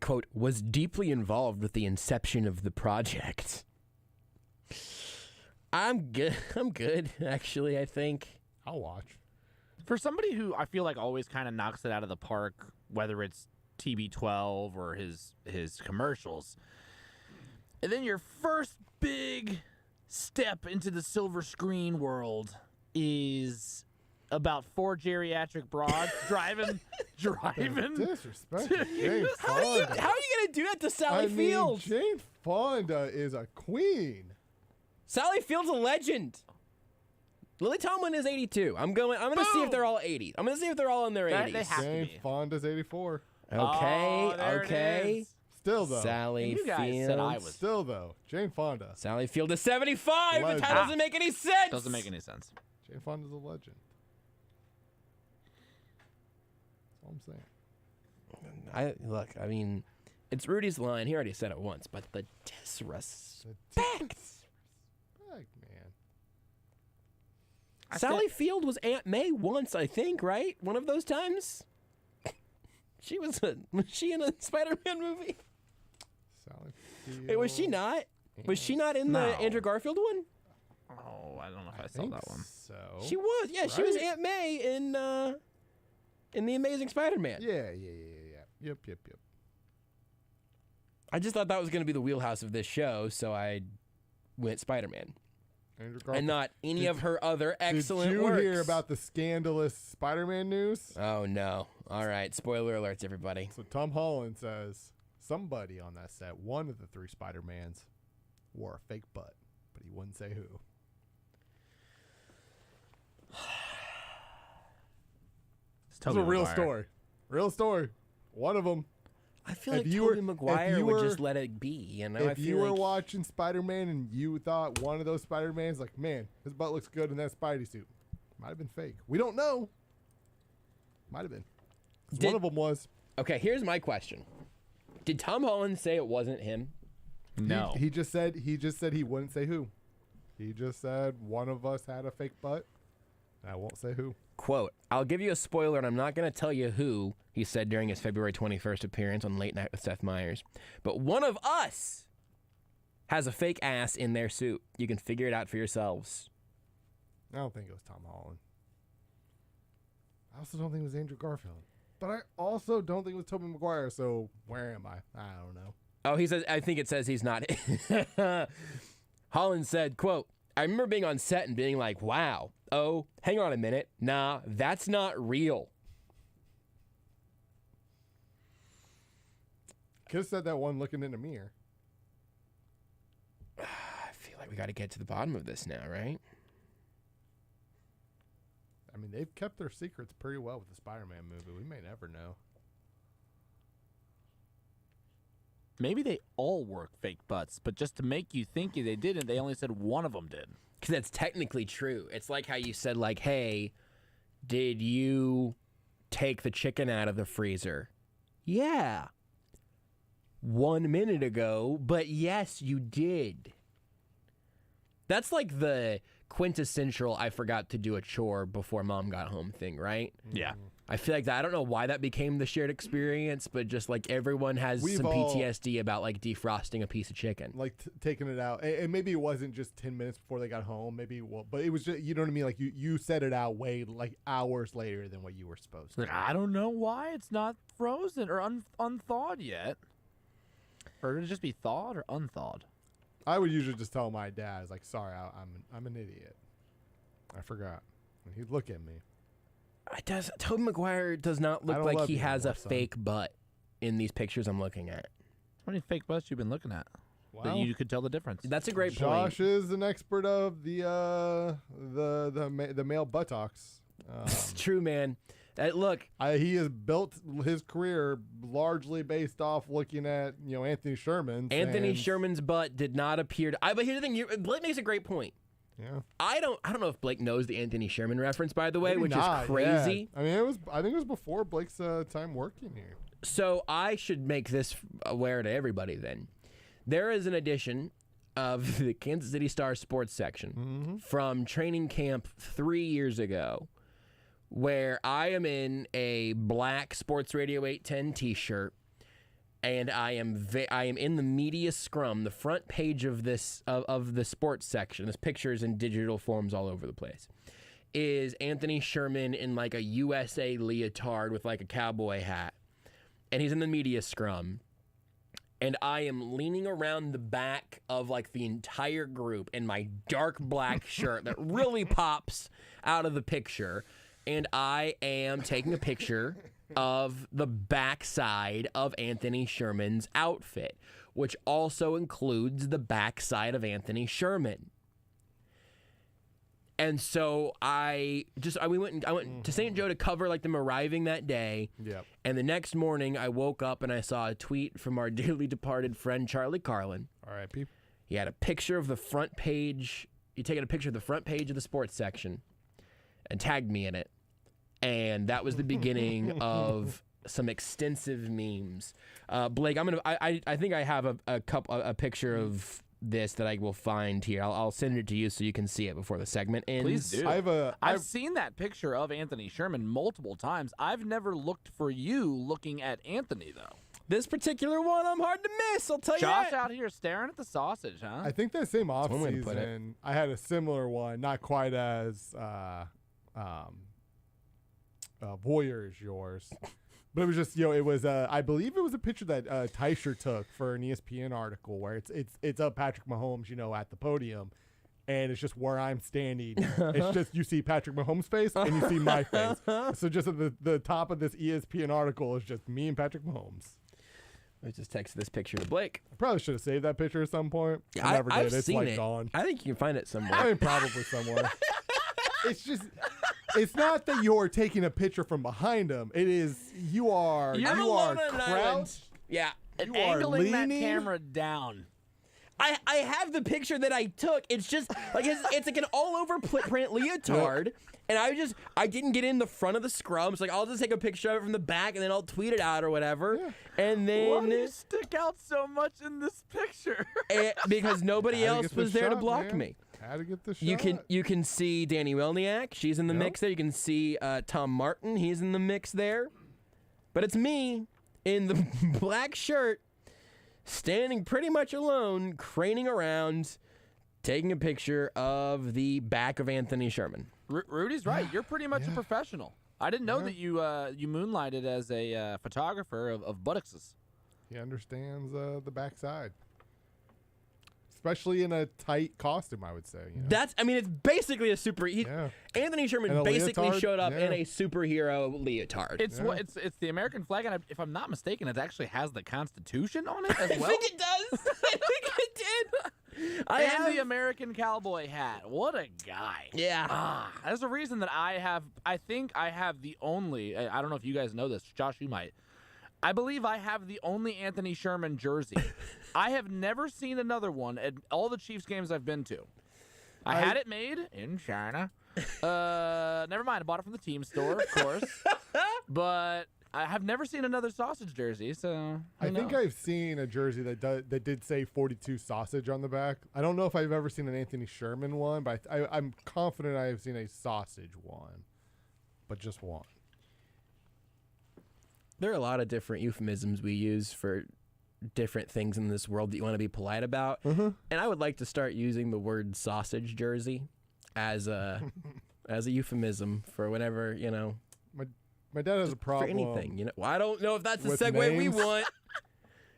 quote, was deeply involved with the inception of the project. I'm good, actually, I think. I'll watch. For somebody who I feel like always kind of knocks it out of the park, whether it's TB12 or his commercials. And then your first big step into the silver screen world is about 4 geriatric broads driving. Disrespect. How are you going to do that to Sally Fields? Jane Fonda is a queen. Sally Fields a legend. Lily Tomlin is 82. I'm going to see if they're all 80. I'm going to see if they're all in their 80s. They have Jane to be. Fonda's 84. Okay. Still though, Sally you guys Fields. said I was. Still though, Jane Fonda. Sally Field is 75. Legend. That doesn't make any sense. Doesn't make any sense. Jane Fonda's a legend. That's all I'm saying. I mean, it's Rudy's line. He already said it once, but the disrespect. Man. Sally Field was Aunt May once, I think, right? One of those times. Was she in a Spider-Man movie? Sally Field. Wait, was she not? Was she not in the Andrew Garfield one? Oh, I don't know if I saw that one. So She was. Yeah, she was Aunt May in The Amazing Spider-Man. Yeah. Yep. I just thought that was going to be the wheelhouse of this show, so I went Spider-Man. And not any of her other excellent works. Did you hear about the scandalous Spider-Man news? Oh, no. All right. Spoiler alerts, everybody. So Tom Holland says somebody on that set, one of the 3 Spider-Mans, wore a fake butt, but he wouldn't say who. It's a real story. Real story. One of them. I feel like Tobey Maguire would just let it be. You know, if you were watching Spider-Man and you thought one of those Spider-Mans, like, man, his butt looks good in that Spidey suit, might have been fake. We don't know. Might have been. One of them was. Okay, here's my question. Did Tom Holland say it wasn't him? No. He just said he wouldn't say who. He just said one of us had a fake butt. I won't say who. Quote, I'll give you a spoiler, and I'm not going to tell you who, he said during his February 21st appearance on Late Night with Seth Meyers. But one of us has a fake ass in their suit. You can figure it out for yourselves. I don't think it was Tom Holland. I also don't think it was Andrew Garfield. But I also don't think it was Tobey Maguire, so where am I? I don't know. Oh, he says, I think it says he's not. Holland said, quote, I remember being on set and being like, wow. Oh, hang on a minute. Nah, that's not real. Could have said that one looking in the mirror. I feel like we got to get to the bottom of this now, right? I mean, they've kept their secrets pretty well with the Spider-Man movie. We may never know. Maybe they all work fake butts, but just to make you think they didn't, they only said one of them did. Because that's technically true. It's like how you said, like, hey, did you take the chicken out of the freezer? Yeah. 1 minute ago, but yes, you did. That's like the quintessential I forgot to do a chore before mom got home thing, right? Yeah. I feel like that. I don't know why that became the shared experience, but just like everyone has some PTSD about like defrosting a piece of chicken. Like taking it out. And maybe it wasn't just 10 minutes before they got home. Maybe, but it was just, you know what I mean? Like you set it out way like hours later than what you were supposed to. Like, I don't know why it's not frozen or unthawed yet. Or did it just be thawed or unthawed? I would usually just tell my dad, I was like, sorry, I'm an idiot. I forgot. And he'd look at me. Tobey Maguire does not look like he has a fake butt in these pictures I'm looking at. How many fake butts you been looking at? Wow. That you could tell the difference. That's a great Josh point. is an expert of the male buttocks. It's true, man. Look, he has built his career largely based off looking at Anthony Sherman's. Anthony Sherman's butt did not appear to. But here's the thing: Blake makes a great point. Yeah. I don't know if Blake knows the Anthony Sherman reference, by the way, Maybe which not, is crazy. Yeah. I mean, I think it was before Blake's time working here. So I should make this aware to everybody. Then there is an edition of the Kansas City Star sports section from training camp 3 years ago, where I am in a black Sports Radio 810 T-shirt, and I am in the media scrum, the front page of this of the sports section. This picture is in digital forms all over the place. Is Anthony Sherman in like a USA leotard with like a cowboy hat, and he's in the media scrum. And I am leaning around the back of like the entire group in my dark black shirt that really pops out of the picture. And I am taking a picture of the backside of Anthony Sherman's outfit, which also includes the backside of Anthony Sherman. And so I went to St. Joe to cover like them arriving that day. Yep. And the next morning I woke up and I saw a tweet from our dearly departed friend Charlie Carlin. R.I.P. He had a picture of the front page. He'd taken a picture of the front page of the sports section and tagged me in it. And that was the beginning of some extensive memes. Blake, I think I have a picture of this that I will find here. I'll send it to you so you can see it before the segment ends. Please do. I've seen that picture of Anthony Sherman multiple times. I've never looked for you looking at Anthony, though. This particular one, I'm hard to miss. I'll tell you Josh that. out here staring at the sausage, huh? I think that same one way to put it. offseason, I had a similar one, not quite as voyeur as yours. But it was just, it was, I believe it was a picture that Teicher took for an ESPN article where it's of Patrick Mahomes, at the podium. And it's just where I'm standing. It's just, you see Patrick Mahomes' face and you see my face. So just at the top of this ESPN article is just me and Patrick Mahomes. I just texted this picture to Blake. I probably should have saved that picture at some point. Yeah, I never did. I've It's seen like it. gone. I think you can find it somewhere. I mean, probably somewhere. It's just, it's not that you're taking a picture from behind him. It is you are crouched. Yeah, and you are angling that leaning. camera down. I have the picture that I took. It's just like it's like an all over print leotard, and I didn't get in the front of the scrum. So like I'll just take a picture of it from the back and then I'll tweet it out or whatever. Yeah. And then Why do you stick out so much in this picture? Because nobody else was there to block man. me. How to get the shot? You can see Danny Welniak. She's in the mix there. You can see Tom Martin. He's in the mix there. But it's me in the black shirt, standing pretty much alone, craning around, taking a picture of the back of Anthony Sherman. Rudy's right. You're pretty much a professional. I didn't know that you moonlighted as a photographer of buttocks. He understands the backside. especially in a tight costume, I would say. You know? It's basically a Anthony Sherman basically leotard, showed up in a superhero leotard. It's the American flag, and if I'm not mistaken, it actually has the Constitution on it as well. I think it does. I think it did. The American cowboy hat. What a guy. Yeah. There's a reason that I think I have the only, I don't know if you guys know this, Josh, you might. I believe I have the only Anthony Sherman jersey. I have never seen another one at all the Chiefs games I've been to. I had it made in China. Never mind, I bought it from the team store, of course. But I have never seen another sausage jersey, so I think I've seen a jersey that did say 42 sausage on the back. I don't know if I've ever seen an Anthony Sherman one, but I'm confident I have seen a sausage one, but just one. There are a lot of different euphemisms we use for different things in this world that you want to be polite about. And I would like to start using the word sausage jersey as a euphemism for whenever, My dad has a problem. For anything, Well, I don't know if that's the segue we want.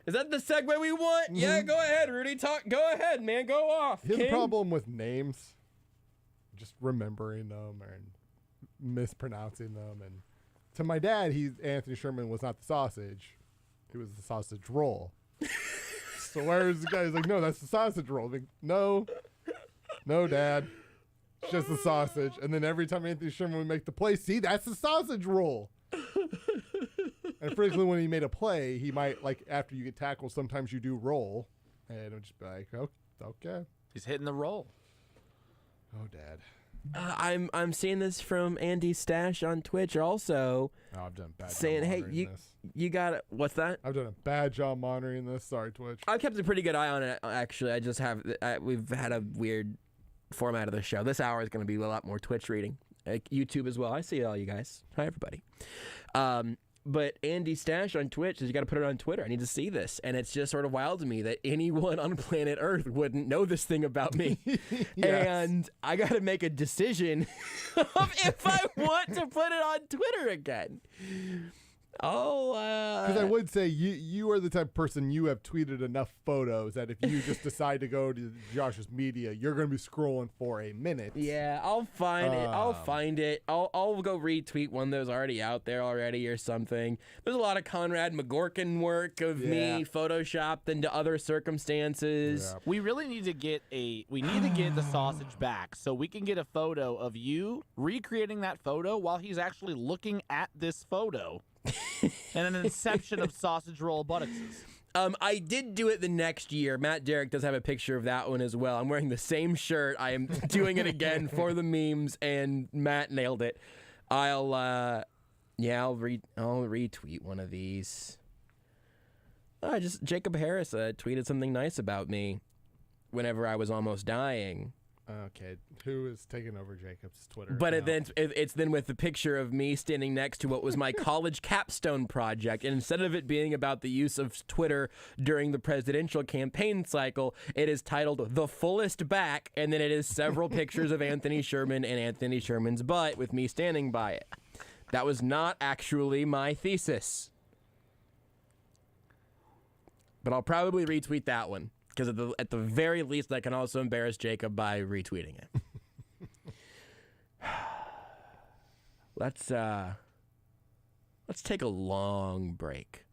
Is that the segue we want? Yeah, go ahead, Rudy. Go ahead, man. Go off. He has a problem with names, just remembering them and mispronouncing them. And to my dad, Anthony Sherman was not the sausage; he was the sausage roll. So where's the guy? He's like, no, that's the sausage roll. Like, no, Dad. It's just the sausage. And then every time Anthony Sherman would make the play, see, that's the sausage roll. And frequently when he made a play, he might, after you get tackled, sometimes you do roll. And it would just be like, oh, okay. He's hitting the roll. Oh, Dad. I'm seeing this from Andy Stash on Twitch also. Oh, I've done a bad job saying, hey, this. you got it. What's that? I've done a bad job monitoring this. Sorry, Twitch. I've kept a pretty good eye on it, actually. I just we've had a weird format of the show. This hour is going to be a lot more Twitch reading. YouTube as well. I see all you guys. Hi, everybody. But Andy Stash on Twitch says you got to put it on Twitter. I need to see this. And it's just sort of wild to me that anyone on planet Earth wouldn't know this thing about me. Yes. And I got to make a decision of if I want to put it on Twitter again. Because I would say you are the type of person, you have tweeted enough photos that if you just decide to go to Josh's media, you're going to be scrolling for a minute. Yeah, I'll find it. I'll go retweet one that was already out there already or something. There's a lot of Conrad McGorkin work of me photoshopped into other circumstances. Yeah. We really need to get the sausage back so we can get a photo of you recreating that photo while he's actually looking at this photo. And an inception of sausage roll buttocks. I did do it the next year. Matt Derrick does have a picture of that one as well. I'm wearing the same shirt. I am doing it again for the memes, and Matt nailed it. I'll retweet one of these. Jacob Harris tweeted something nice about me whenever I was almost dying. Okay, who is taking over Jacob's Twitter? But it's then with the picture of me standing next to what was my college capstone project. And instead of it being about the use of Twitter during the presidential campaign cycle, it is titled The Fullest Back. And then it is several pictures of Anthony Sherman and Anthony Sherman's butt with me standing by it. That was not actually my thesis. But I'll probably retweet that one. Because at the very least, I can also embarrass Jacob by retweeting it. Let's take a long break,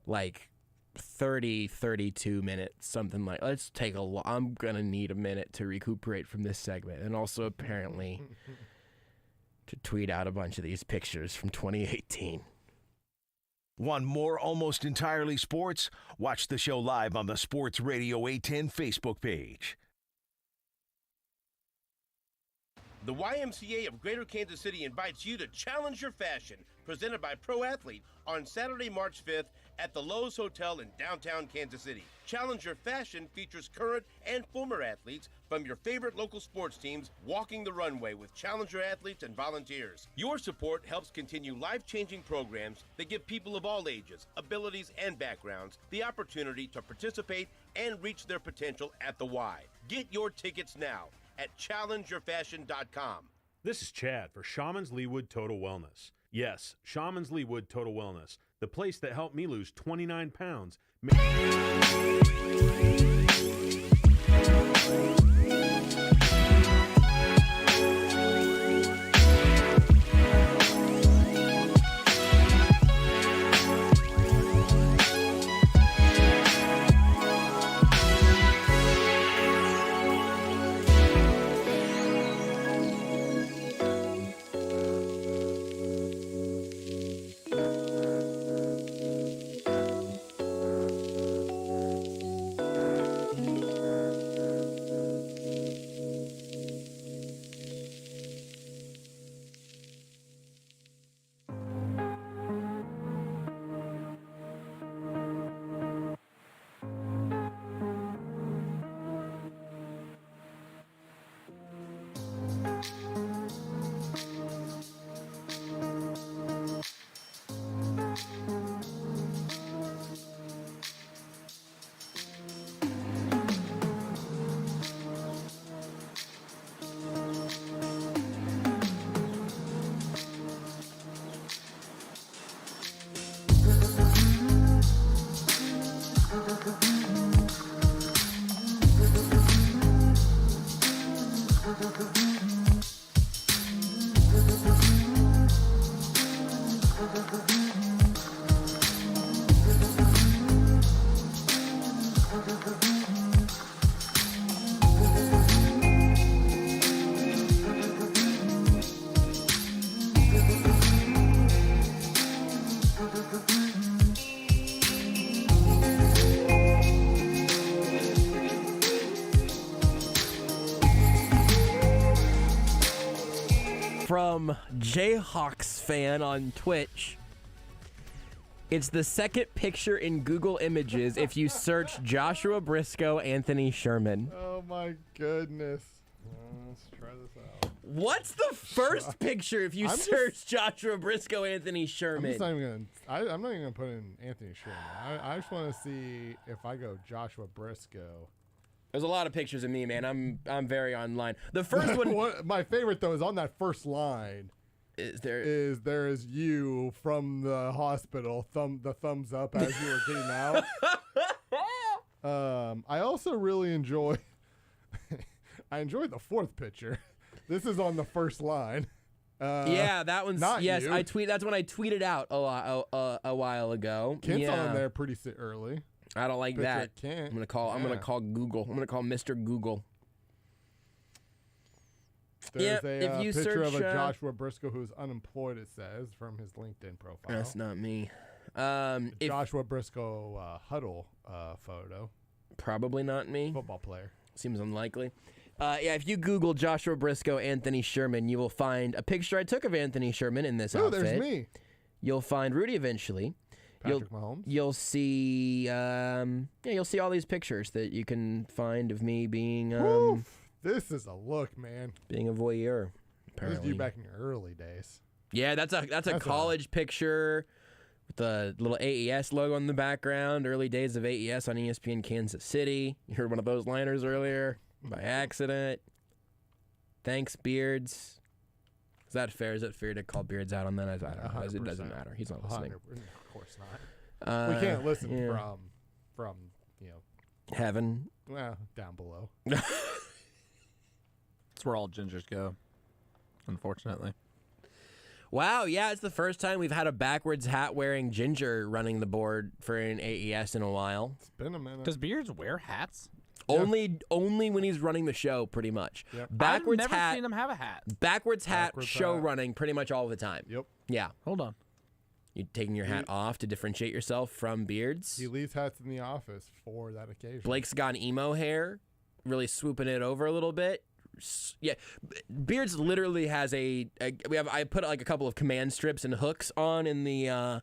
like 32 minutes, something like. Let's take I'm gonna need a minute to recuperate from this segment, and also apparently to tweet out a bunch of these pictures from 2018. Want more Almost Entirely Sports? Watch the show live on the Sports Radio 810 Facebook page. The YMCA of Greater Kansas City invites you to challenge your fashion, presented by Pro Athlete, on Saturday, March 5th at the Lowe's Hotel in downtown Kansas City. Challenge Your Fashion features current and former athletes from your favorite local sports teams walking the runway with Challenger athletes and volunteers. Your support helps continue life-changing programs that give people of all ages, abilities, and backgrounds the opportunity to participate and reach their potential at the Y. Get your tickets now at challengeyourfashion.com. This is Chad for Shaman's Leewood Total Wellness. Yes, Shaman's Leewood Total Wellness, the place that helped me lose 29 pounds. From Jayhawks fan on Twitch. It's the second picture in Google Images if you search Joshua Brisco, Anthony Sherman. Oh my goodness. Let's try this out. What's the first picture if you search Joshua Brisco, Anthony Sherman? I'm not even gonna put in Anthony Sherman. I just want to see if I go Joshua Brisco. There's a lot of pictures of me, man. I'm very online. The first one, my favorite though, is on that first line. There is you from the hospital, the thumbs up as you were getting out. I also really enjoy the fourth picture. This is on the first line. Yeah, that one's not yes. you. That's when I tweeted out a while ago. Kent's on there pretty early. I don't like that. Kent. I'm gonna call Google. I'm gonna call Mr. Google. There's a if you picture search, of a Joshua Brisco who's unemployed, it says, from his LinkedIn profile. That's not me. Joshua Brisco huddle photo. Probably not me. Football player. Seems unlikely. If you Google Joshua Brisco, Anthony Sherman, you will find a picture I took of Anthony Sherman in this outfit. There's me. You'll find Rudy eventually. Patrick Mahomes. You'll see, you'll see all these pictures that you can find of me being. This is a look, man. Being a voyeur. Apparently. This is you back in your early days. Yeah, that's a college picture with the little AES logo in the background. Early days of AES on ESPN Kansas City. You heard one of those liners earlier by accident. Thanks, Beards. Is that fair? Is it fair to call Beards out on that? I don't know. It doesn't matter. He's not listening. Of course not. We can't listen from heaven. Well, down below. That's where all gingers go, unfortunately. Wow, yeah, it's the first time we've had a backwards hat wearing ginger running the board for an AES in a while. It's been a minute. Does Beards wear hats? Yeah. Only when he's running the show, pretty much. Yep. Backwards I've never hat. seen him have a hat. Backwards hat, show running pretty much all the time. Yep. Yeah. Hold on. You taking your hat off to differentiate yourself from Beards? He leaves hats in the office for that occasion. Blake's got emo hair, really swooping it over a little bit. Yeah, Beards literally has I put like a couple of command strips and hooks on in the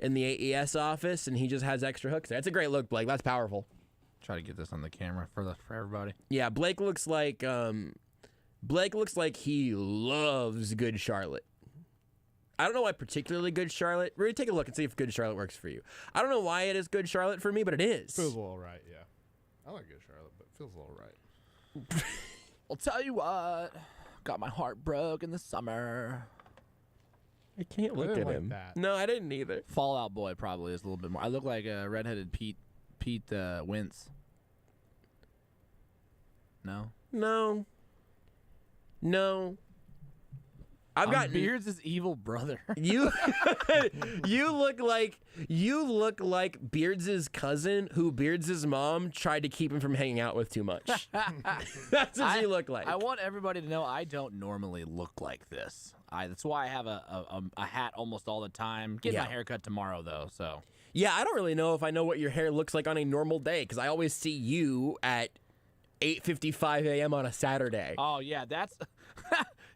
AES office, and he just has extra hooks there. It's a great look, Blake. That's powerful. Try to get this on the camera for everybody. Yeah, Blake looks like he loves Good Charlotte. I don't know why particularly Good Charlotte. Really take a look and see if Good Charlotte works for you. I don't know why it is Good Charlotte for me, but it is. Feels a little right, yeah. I like Good Charlotte, but it feels a little right. I'll tell you what. Got my heart broke in the summer. I can't look at him. That. No, I didn't either. Fall Out Boy probably is a little bit more. I look like a redheaded Pete Wentz. No. I've got Beards' evil brother. You look like Beards' cousin who Beards' mom tried to keep him from hanging out with too much. That's what you look like. I want everybody to know I don't normally look like this. That's why I have a hat almost all the time. Get my haircut tomorrow though, so. Yeah, I don't really know if I know what your hair looks like on a normal day because I always see you at 8:55 a.m. on a Saturday. Oh yeah, that's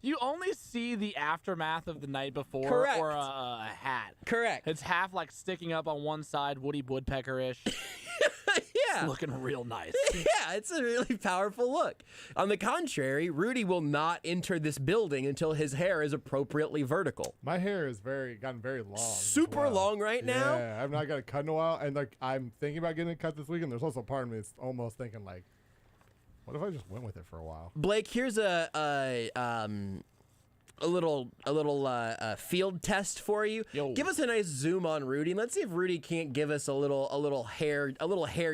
you only see the aftermath of the night before. Correct. Or a hat. Correct. It's half like sticking up on one side, Woody Woodpecker-ish. Yeah. It's looking real nice. Yeah, it's a really powerful look. On the contrary, Rudy will not enter this building until his hair is appropriately vertical. My hair is gotten very long. Super long right now? Yeah, I've not got it cut in a while. And like I'm thinking about getting it cut this week, and there's also a part of me that's almost thinking like, what if I just went with it for a while? Blake, here's a little field test for you. Yo. Give us a nice zoom on Rudy. Let's see if Rudy can't give us a little hair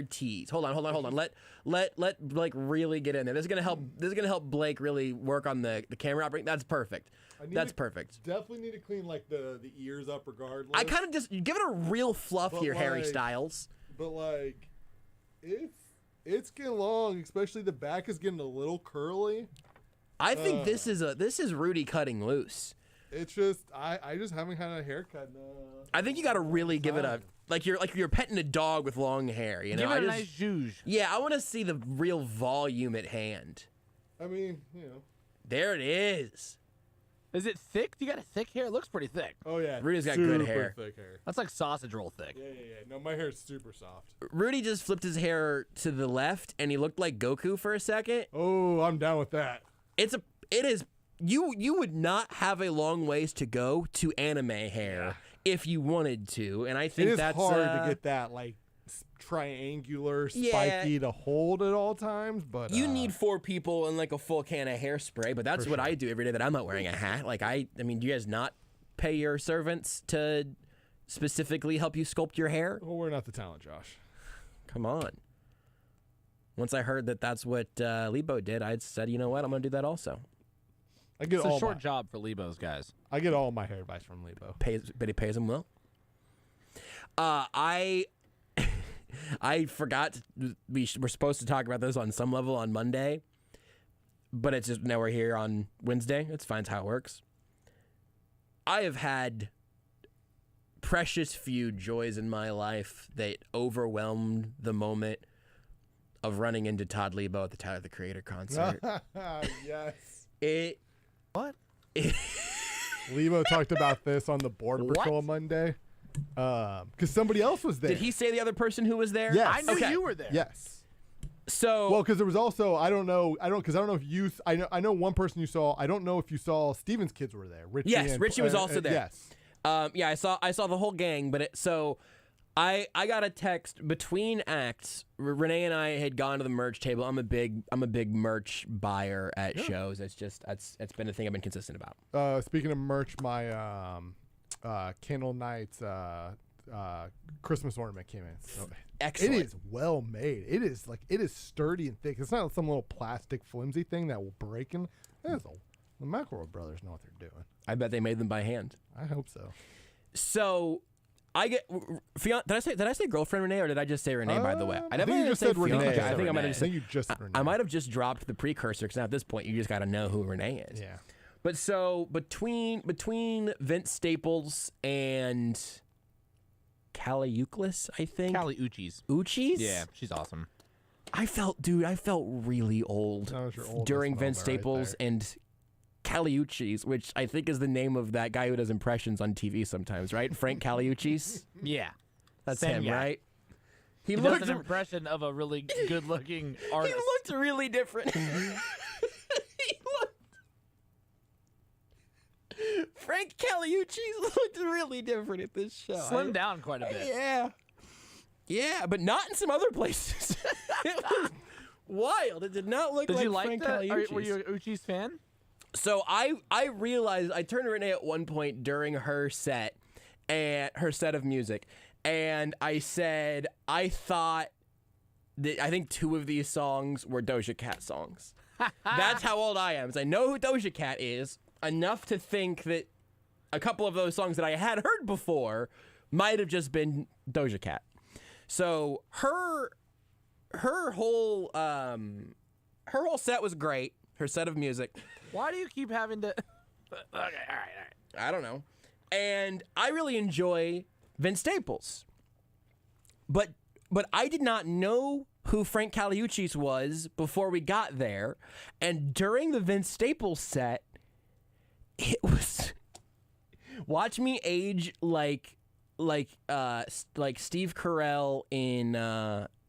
tease. Hold on. Let Blake really get in there. This is gonna help Blake really work on the camera operating. That's perfect. That's perfect. Definitely need to clean like the ears up regardless. I kind of just give it a real fluff here, Harry like, Styles. But like, it's getting long, especially the back is getting a little curly. I think this is Rudy cutting loose. It's just I just haven't had a haircut. I think you got to really give it a like you're petting a dog with long hair. You know, give it a nice zhuzh. Yeah, I want to see the real volume at hand. I mean, you know, there it is. Is it thick? You got a thick hair? It looks pretty thick. Oh yeah, Rudy's got good hair. Thick hair. That's like sausage roll thick. Yeah. No, my hair's super soft. Rudy just flipped his hair to the left, and he looked like Goku for a second. Oh, I'm down with that. It is. You would not have a long ways to go to anime hair if you wanted to, and I think that's hard to get that like triangular, spiky to hold at all times. But you need 4 people and like a full can of hairspray. But that's what I do every day that I'm not wearing a hat. Like I mean, do you guys not pay your servants to specifically help you sculpt your hair? Well, we're not the talent, Josh. Come on. Once I heard that that's what Lebo did, I said, you know what, I'm going to do that also. It's a short job for Lebo's guys. I get all my hair advice from Lebo. But he pays him well. I forgot we're supposed to talk about this on some level on Monday, but it's just now we're here on Wednesday. It's fine. It's how it works. I have had precious few joys in my life that overwhelmed the moment of running into Todd Lebo at the Tyler the Creator concert. Yes. What? Lebo talked about this on the board patrol Monday. Because somebody else was there. Did he say the other person who was there? Yes. I knew you were there. Yes. So well, because there was also I don't know if you I know one person you saw. I don't know if you saw Steven's kids were there. Richie was also there. Yes. Yeah, I saw the whole gang, but I got a text between acts. Renee and I had gone to the merch table. I'm a big merch buyer at shows. It's been a thing I've been consistent about. Speaking of merch, my Candle Nights Christmas ornament came in. So excellent. It is well made. It is sturdy and thick. It's not some little plastic flimsy thing that will break in. The McElroy brothers know what they're doing. I bet they made them by hand. I hope so. So I get. Did I say girlfriend Renee or did I just say Renee? By the way, I think you just said Renee. Okay, I think I might have just said you just said Renee. I might have just dropped the precursor because now at this point you just got to know who Renee is. Yeah. But so between Vince Staples and Callie Euclid, I think. Callie Uchis. Uchis? Yeah, she's awesome. I felt really old during Vince Staples and Caliucci's, which I think is the name of that guy who does impressions on TV sometimes, right? Frank Caliucci's? Yeah. That's Same him, guy. right? He does an impression of a really good-looking artist. He looked really different. Frank Caliucci looked really different at this show. Slimmed down quite a bit. Yeah, but not in some other places. It was wild. It did not look like Frank Caliucci. Were you an Uchis fan? So I realized, I turned to Renee at one point during her set of music, and I said, I thought I think 2 of these songs were Doja Cat songs. That's how old I am. Is I know who Doja Cat is enough to think that a couple of those songs that I had heard before might have just been Doja Cat. So her whole set was great. Her set of music. Why do you keep having to? Okay, all right. I don't know. And I really enjoy Vince Staples. But I did not know who Frank Caliucci's was before we got there. And during the Vince Staples set, it was watch me age like Steve Carell in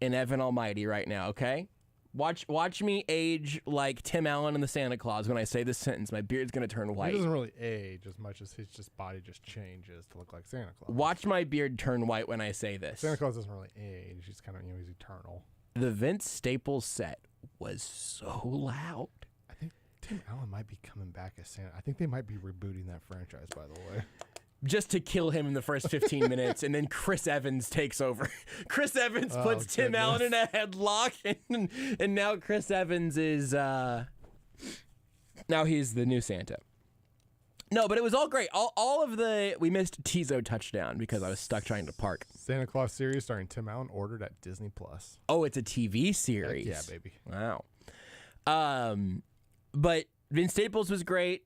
Evan Almighty right now, okay? Watch me age like Tim Allen in the Santa Claus when I say this sentence. My beard's gonna turn white. He doesn't really age as much as his body just changes to look like Santa Claus. Watch my beard turn white when I say this. Santa Claus doesn't really age. He's kind of he's eternal. The Vince Staples set was so loud. I think Tim Allen might be coming back as Santa. I think they might be rebooting that franchise, by the way. Just to kill him in the first 15 minutes, and then Chris Evans takes over. Chris Evans puts Tim Allen in a headlock, and now Chris Evans is now he's the new Santa. No, but it was all great. All of we missed Tizo touchdown because I was stuck trying to park. Santa Claus series starring Tim Allen ordered at Disney Plus. Oh, it's a TV series. Heck yeah, baby. Wow. But Vince Staples was great.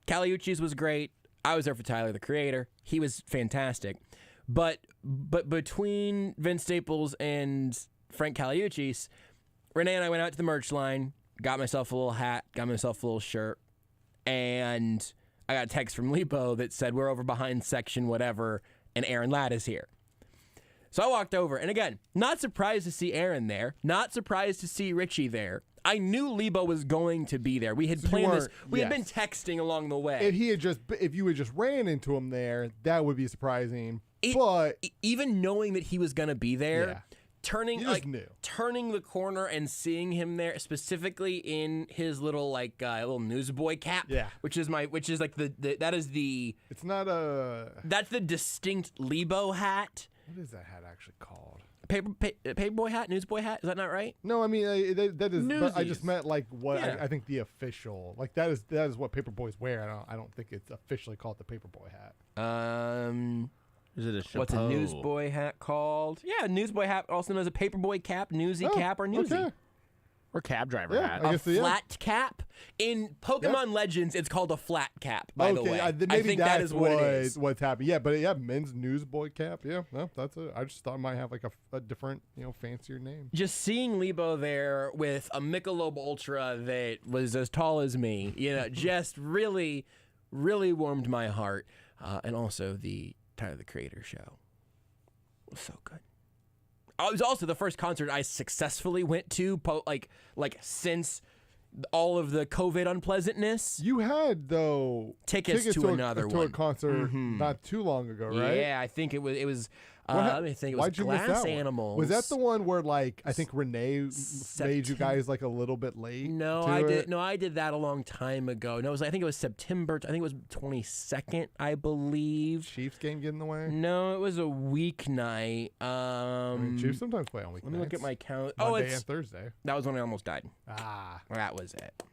Caliucci's was great. I was there for Tyler, the Creator. He was fantastic. But between Vince Staples and Frank Caliucci's, Renee and I went out to the merch line, got myself a little hat, got myself a little shirt, and I got a text from Lipo that said, we're over behind section whatever, and Aaron Ladd is here. So I walked over, and again, not surprised to see Aaron there, not surprised to see Richie there. I knew Lebo was going to be there. We had planned this. We had been texting along the way. If you had just ran into him there, that would be surprising. But even knowing that he was going to be there, turning knew. Turning the corner and seeing him there, specifically in his little little newsboy cap, which is like that's the distinct Lebo hat. What is that hat actually called? Paperboy hat, newsboy hat. Is that not right? No, I mean that is. But I just meant like what I think the official that is what paperboys wear. I don't think it's officially called the paperboy hat. Is it a chapeau? What's a newsboy hat called? Yeah, a newsboy hat, also known as a paperboy cap, newsy cap, or newsy. Okay. Or cab driver hat. A flat cap? In Pokemon Legends, it's called a flat cap, by the way. Maybe I think that is what it is. What's happening. Yeah, but men's newsboy cap. Yeah, no, that's it. I just thought it might have like a different, fancier name. Just seeing Lebo there with a Michelob Ultra that was as tall as me, just really, really warmed my heart. And also the Tyler, the Creator show was so good. It was also the first concert I successfully went to, since all of the COVID unpleasantness. You had tickets to another to a concert not too long ago, right? Yeah, I think it was. Let me think. It was Glass Animals. Was that the one where I think Renee made you guys a little bit late? No, I did. No, I did that a long time ago. No, I think it was September. I think it was 22nd, I believe. Chiefs game get in the way? No, it was a weeknight. Chiefs sometimes play on weeknights. Let me look at my calendar. Monday and Thursday. That was when I almost died. That was it.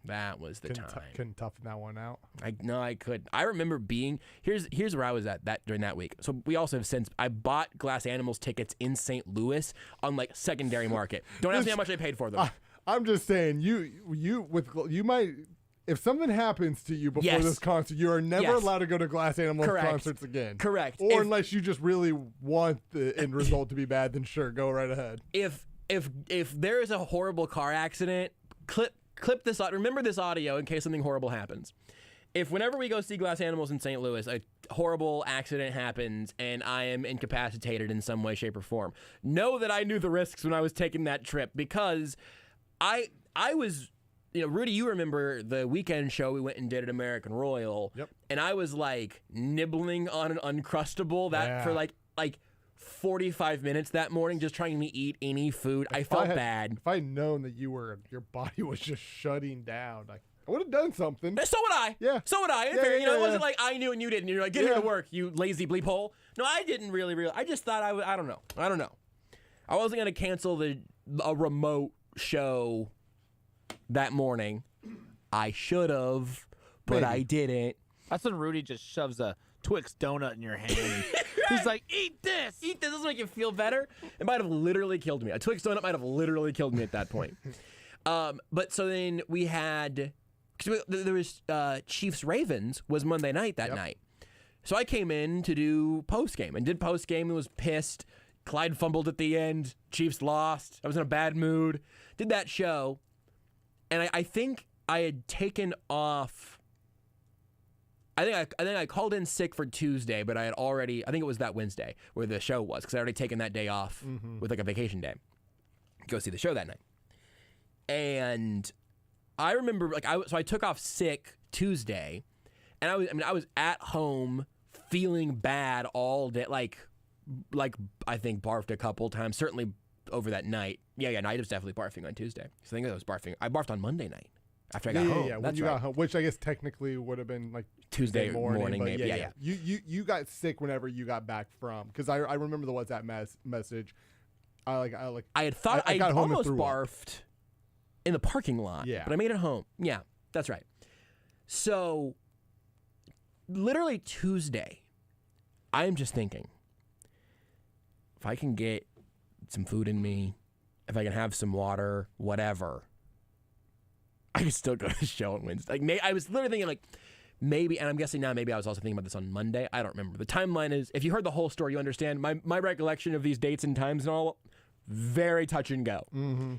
That was the time. Couldn't toughen that one out. I could. I remember being here's where I was at during that week. So we also have since I bought Glass Animals tickets in St. Louis on secondary market. Don't ask me how much I paid for them. I'm just saying you might. If something happens to you before this concert, you are never allowed to go to Glass Animals concerts again. Correct. Or unless you just really want the end result to be bad, then sure, go right ahead. If there is a horrible car accident, clip this. Remember this audio in case something horrible happens. If whenever we go see Glass Animals in St. Louis, a horrible accident happens and I am incapacitated in some way, shape, or form, know that I knew the risks when I was taking that trip because I was, Rudy, you remember the weekend show we went and did at American Royal. Yep. And I was nibbling on an Uncrustable for 45 minutes that morning just trying to eat any food. I felt bad. If I had known that your body was just shutting down, I would have done something. So would I. Yeah. So would I. It wasn't like I knew and you didn't. You're like, get here to work, you lazy bleep hole. No, I didn't really. I just thought I don't know. I wasn't going to cancel a remote show that morning. I should have, but I didn't. That's when Rudy just shoves a Twix donut in your hand. He's like, eat this. Eat this. Doesn't make you feel better. It might have literally killed me. A Twix donut might have literally killed me at that point. But so then we had, there was Chiefs-Ravens was Monday night that night. So I came in to do post-game and did post-game and was pissed. Clyde fumbled at the end. Chiefs lost. I was in a bad mood. Did that show. And I think I had taken off. I think I called in sick for Tuesday, but I had already, I think it was that Wednesday where the show was, because I had already taken that day off with like a vacation day. Go see the show that night. And I remember, so I took off sick Tuesday, and I was at home feeling bad all day, like I think barfed a couple times, certainly over that night. Yeah, night was definitely barfing on Tuesday. So I think I was barfing. I barfed on Monday night after I got home. Yeah, when you got home, which I guess technically would have been like Tuesday morning maybe. Yeah. You got sick whenever you got back from, because I remember the WhatsApp message. I had thought I almost barfed in the parking lot. Yeah, but I made it home. Yeah, that's right. So literally Tuesday, I'm just thinking, if I can get some food in me, if I can have some water, whatever, I can still go to the show on Wednesday. I was literally thinking maybe, and I'm guessing now maybe I was also thinking about this on Monday. I don't remember. The timeline is, if you heard the whole story, you understand. My recollection of these dates and times and all, very touch and go. Mm-hmm.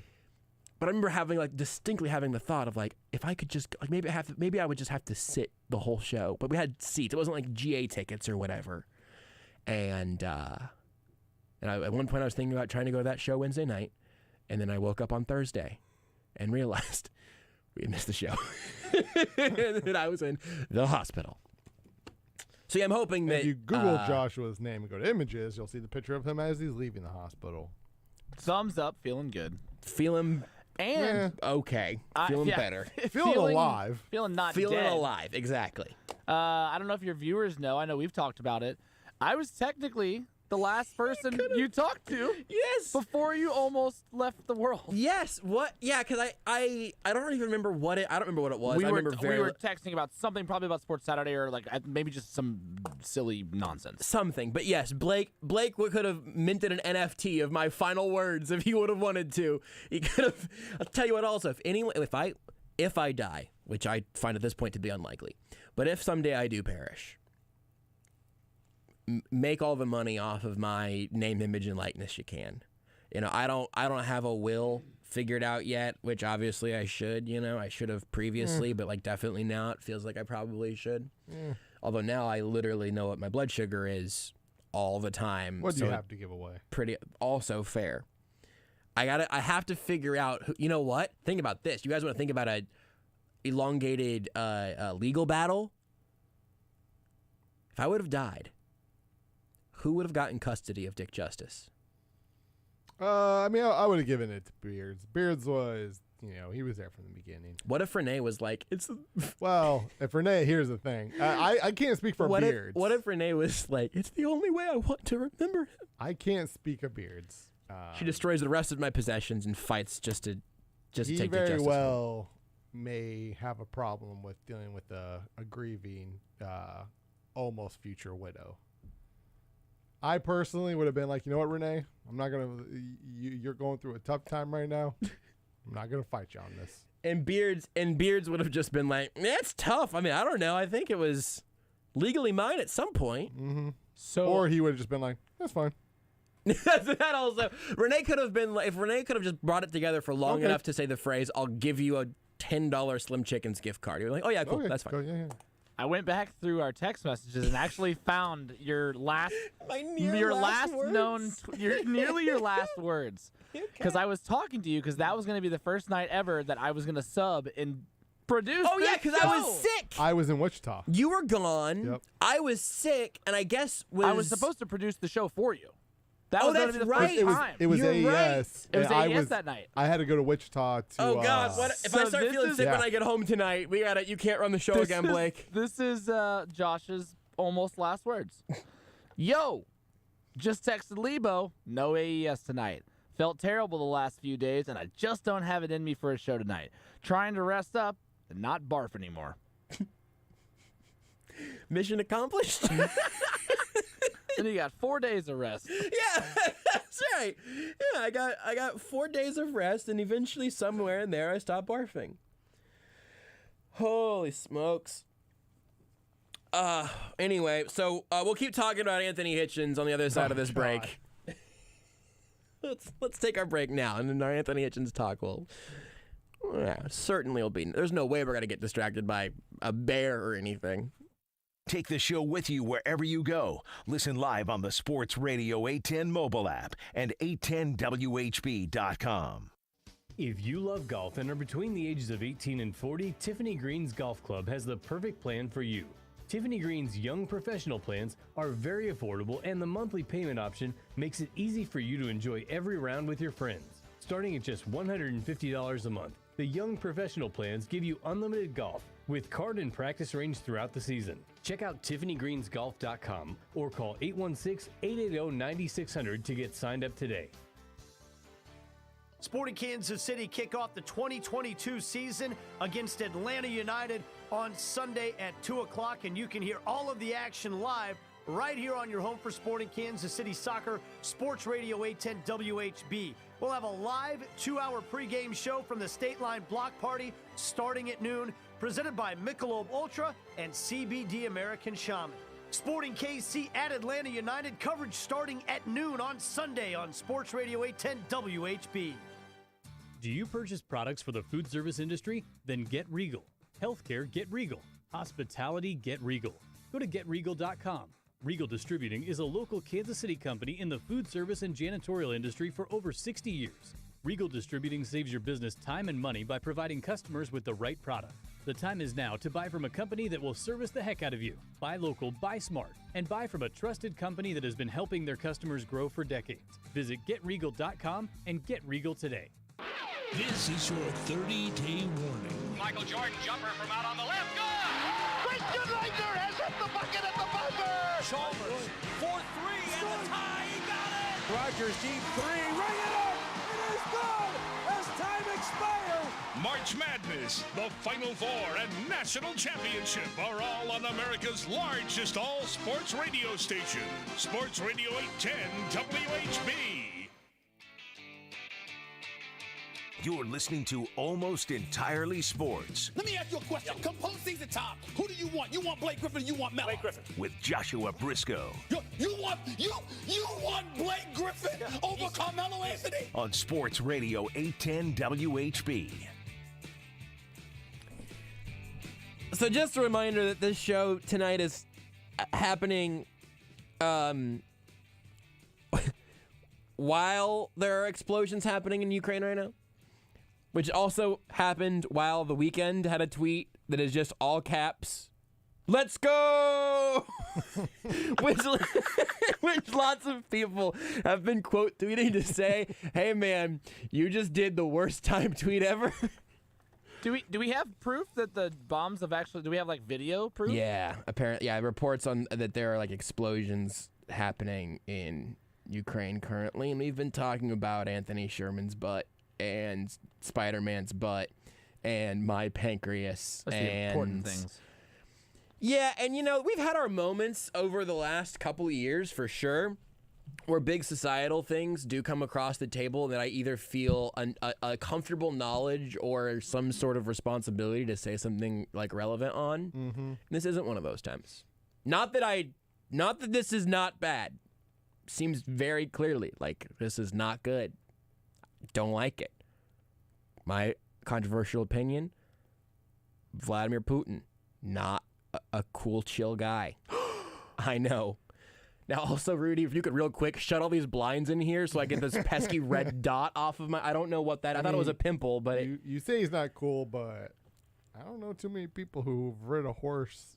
But I remember distinctly having the thought of if I could just maybe I would just have to sit the whole show. But we had seats. It wasn't like GA tickets or whatever. And at one point I was thinking about trying to go to that show Wednesday night, and then I woke up on Thursday and realized we had missed the show. And then I was in the hospital. So yeah, I'm hoping that if you Google Joshua's name and go to images, you'll see the picture of him as he's leaving the hospital. Thumbs up, feeling good. Feeling and okay. Feeling better. Feeling alive. Feeling not feeling dead. alive, exactly. I don't know if your viewers know. I know we've talked about it. I was technically the last person you talked to. Yes. Before you almost left the world. Yes. What? Yeah, because I don't even remember what it. I don't remember what it was. We were texting about something, probably about Sports Saturday, or maybe just some silly nonsense. Something. But yes, Blake could have minted an NFT of my final words if he would have wanted to. He could have. I'll tell you what. Also, if I die, which I find at this point to be unlikely, but if someday I do perish, make all the money off of my name, image, and likeness you can. I don't have a will figured out yet, which obviously I should. I should have previously, but definitely now it feels like I probably should. Although now I literally know what my blood sugar is all the time. What do you have to give away? Pretty also fair. I have to figure out. You know what? Think about this. You guys want to think about a elongated legal battle? If I would have died, who would have gotten custody of Dick Justice? I I would have given it to Beards. Beards was, he was there from the beginning. What if Renee was like, well, if Renee, here's the thing. I can't speak for Beards. What if Renee was like, it's the only way I want to remember him? I can't speak of Beards. She destroys the rest of my possessions and fights just to take Dick Justice. He very well may have a problem with dealing with a grieving, almost future widow. I personally would have been like, you know what, Renee? I'm not going to, you're going through a tough time right now. I'm not going to fight you on this. And Beards would have just been like, it's tough. I don't know. I think it was legally mine at some point. Mm-hmm. Or he would have just been like, that's fine. That also, Renee could have been like, if Renee could have just brought it together for long enough to say the phrase, I'll give you a $10 Slim Chickens gift card. You're like, oh yeah, cool. That's fine. Yeah. I went back through our text messages and actually found your last, your last words. Because I was talking to you because that was going to be the first night ever that I was going to sub and produce. Oh yeah, because I was sick. I was in Wichita. You were gone. Yep. I was sick, and I guess I was supposed to produce the show for you. That was that's the right. First time. It was AES. Right. It was AES that night. I had to go to Wichita to. Oh God! What if I start feeling sick when I get home tonight? We got it. You can't run the show again, Blake. This is Josh's almost last words. Yo, just texted Lebo. No AES tonight. Felt terrible the last few days, and I just don't have it in me for a show tonight. Trying to rest up and not barf anymore. Mission accomplished. Then you got 4 days of rest. Yeah, that's right. Yeah, I got 4 days of rest, and eventually somewhere in there I stopped barfing. Holy smokes. Anyway, so we'll keep talking about Anthony Hitchens on the other side of this break. Let's take our break now, and then our Anthony Hitchens talk will certainly will be. There's no way we're gonna get distracted by a bear or anything. Take the show with you wherever you go. Listen live on the Sports Radio 810 mobile app and 810WHB.com. If you love golf and are between the ages of 18 and 40, Tiffany Green's Golf Club has the perfect plan for you. Tiffany Green's young professional plans are very affordable, and the monthly payment option makes it easy for you to enjoy every round with your friends. Starting at just $150 a month, the young professional plans give you unlimited golf with card and practice range throughout the season. Check out TiffanyGreensGolf.com or call 816-880-9600 to get signed up today. Sporting Kansas City kick off the 2022 season against Atlanta United on Sunday at 2 o'clock, and you can hear all of the action live right here on your home for Sporting Kansas City Soccer, Sports Radio 810 WHB. We'll have a live 2-hour pregame show from the State Line Block Party starting at noon, presented by Michelob Ultra and CBD American Shaman. Sporting KC at Atlanta United, coverage starting at noon on Sunday on Sports Radio 810 WHB. Do you purchase products for the food service industry? Then get Regal. Healthcare, get Regal. Hospitality, get Regal. Go to getregal.com. Regal Distributing is a local Kansas City company in the food service and janitorial industry for over 60 years. Regal Distributing saves your business time and money by providing customers with the right product. The time is now to buy from a company that will service the heck out of you. Buy local, buy smart, and buy from a trusted company that has been helping their customers grow for decades. Visit getregal.com and get Regal today. This is your 30-day warning. Michael Jordan jumper from out on the left. Good! Christian Leitner has hit the bucket at the buzzer! Chalmers for three and the tie. He got it! Rogers deep three. Ring it up! It is good as time expires! March Madness, the Final Four, and National Championship are all on America's largest all-sports radio station. Sports Radio 810 WHB. You're listening to Almost Entirely Sports Let me ask you a question. Come postseason time, who do you want? You want Blake Griffin or you want Melo? Blake Griffin. with Joshua Brisco You want Blake Griffin over Carmelo Anthony? on Sports Radio 810 WHB. So just a reminder that this show tonight is happening while there are explosions happening in Ukraine right now, which also happened while The Weeknd had a tweet that is just all caps, "Let's go!" which lots of people have been quote tweeting to say, "Hey man, you just did the worst time tweet ever." Do we have proof that the bombs have actually? Do we have like video proof? Yeah, apparently, yeah. Reports on that there are like explosions happening in Ukraine currently, and we've been talking about Anthony Sherman's butt and Spider-Man's butt and my pancreas. That's the important things. Yeah, and you know, we've had our moments over the last couple of years for sure, where big societal things do come across the table that I either feel a comfortable knowledge or some sort of responsibility to say something like relevant on. Mm-hmm. This isn't one of those times. Not that this is not bad. Seems very clearly like this is not good. Don't like it. My controversial opinion, Vladimir Putin, not a cool, chill guy. I know. Now, also, Rudy, if you could real quick shut all these blinds in here so I get this pesky red dot off of my... I don't know what that... I thought it was a pimple, but... You say he's not cool, but I don't know too many people who've ridden a horse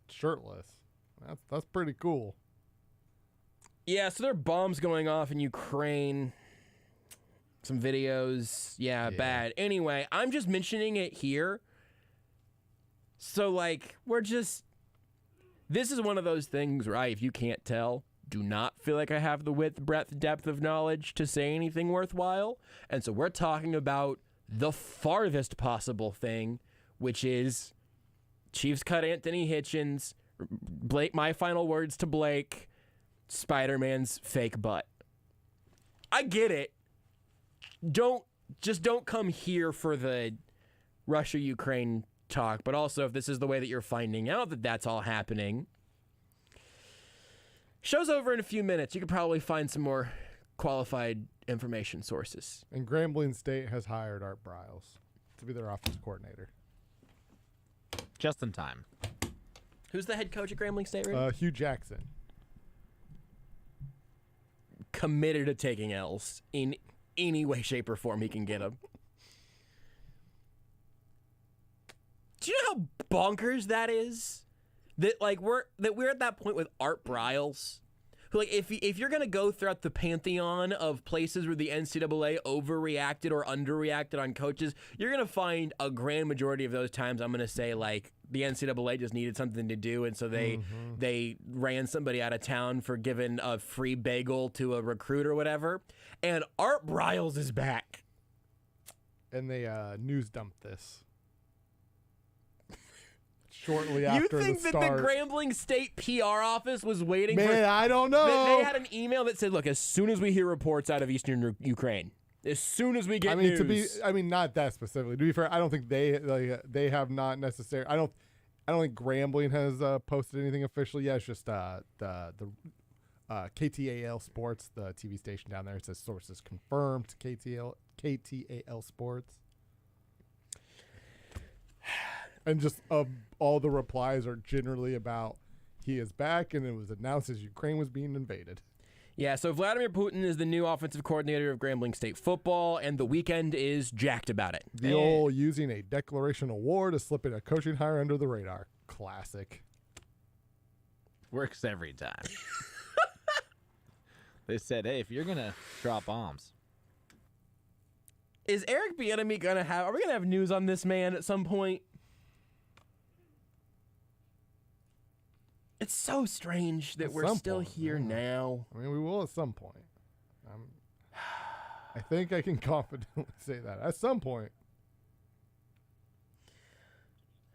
shirtless. That's pretty cool. Yeah, so there are bombs going off in Ukraine. Some videos. Yeah, bad. Anyway, I'm just mentioning it here. So, like, we're just... This is one of those things, right? If you can't tell, do not feel like I have the width, breadth, depth of knowledge to say anything worthwhile. And so we're talking about the farthest possible thing, which is Chiefs cut Anthony Hitchens, Blake, my final words to Blake, Spider-Man's fake butt. I get it. Don't come here for the Russia-Ukraine talk, but also if this is the way that you're finding out that that's all happening. Show's over in a few minutes. You could probably find some more qualified information sources. And Grambling State has hired Art Briles to be their offensive coordinator. Just in time. Who's the head coach at Grambling State right now? Hugh Jackson. Committed to taking L's in any way, shape, or form he can get them. Do you know how bonkers that is? That we're at that point with Art Briles, who if you're gonna go throughout the pantheon of places where the NCAA overreacted or underreacted on coaches, you're gonna find a grand majority of those times I'm gonna say the NCAA just needed something to do, and so they ran somebody out of town for giving a free bagel to a recruit or whatever. And Art Briles is back, and they news dumped this. Shortly after the start. You think that the Grambling State PR office was waiting for... Man, I don't know. They had an email that said, look, as soon as we hear reports out of Eastern Ukraine, as soon as we get news... not that specifically. To be fair, I don't think they have not necessarily... I don't think Grambling has posted anything officially yet. It's just the KTAL Sports, the TV station down there. It says sources confirmed KTAL Sports. And just all the replies are generally about he is back, and it was announced as Ukraine was being invaded. Yeah, so Vladimir Putin is the new offensive coordinator of Grambling State football, and the weekend is jacked about it. The old using a declaration of war to slip in a coaching hire under the radar. Classic. Works every time. They said, hey, if you're going to drop bombs. Is Eric Bieniemy going to have... Are we going to have news on this man at some point? It's so strange that we're still here now. I mean, we will at some point. I think I can confidently say that. At some point.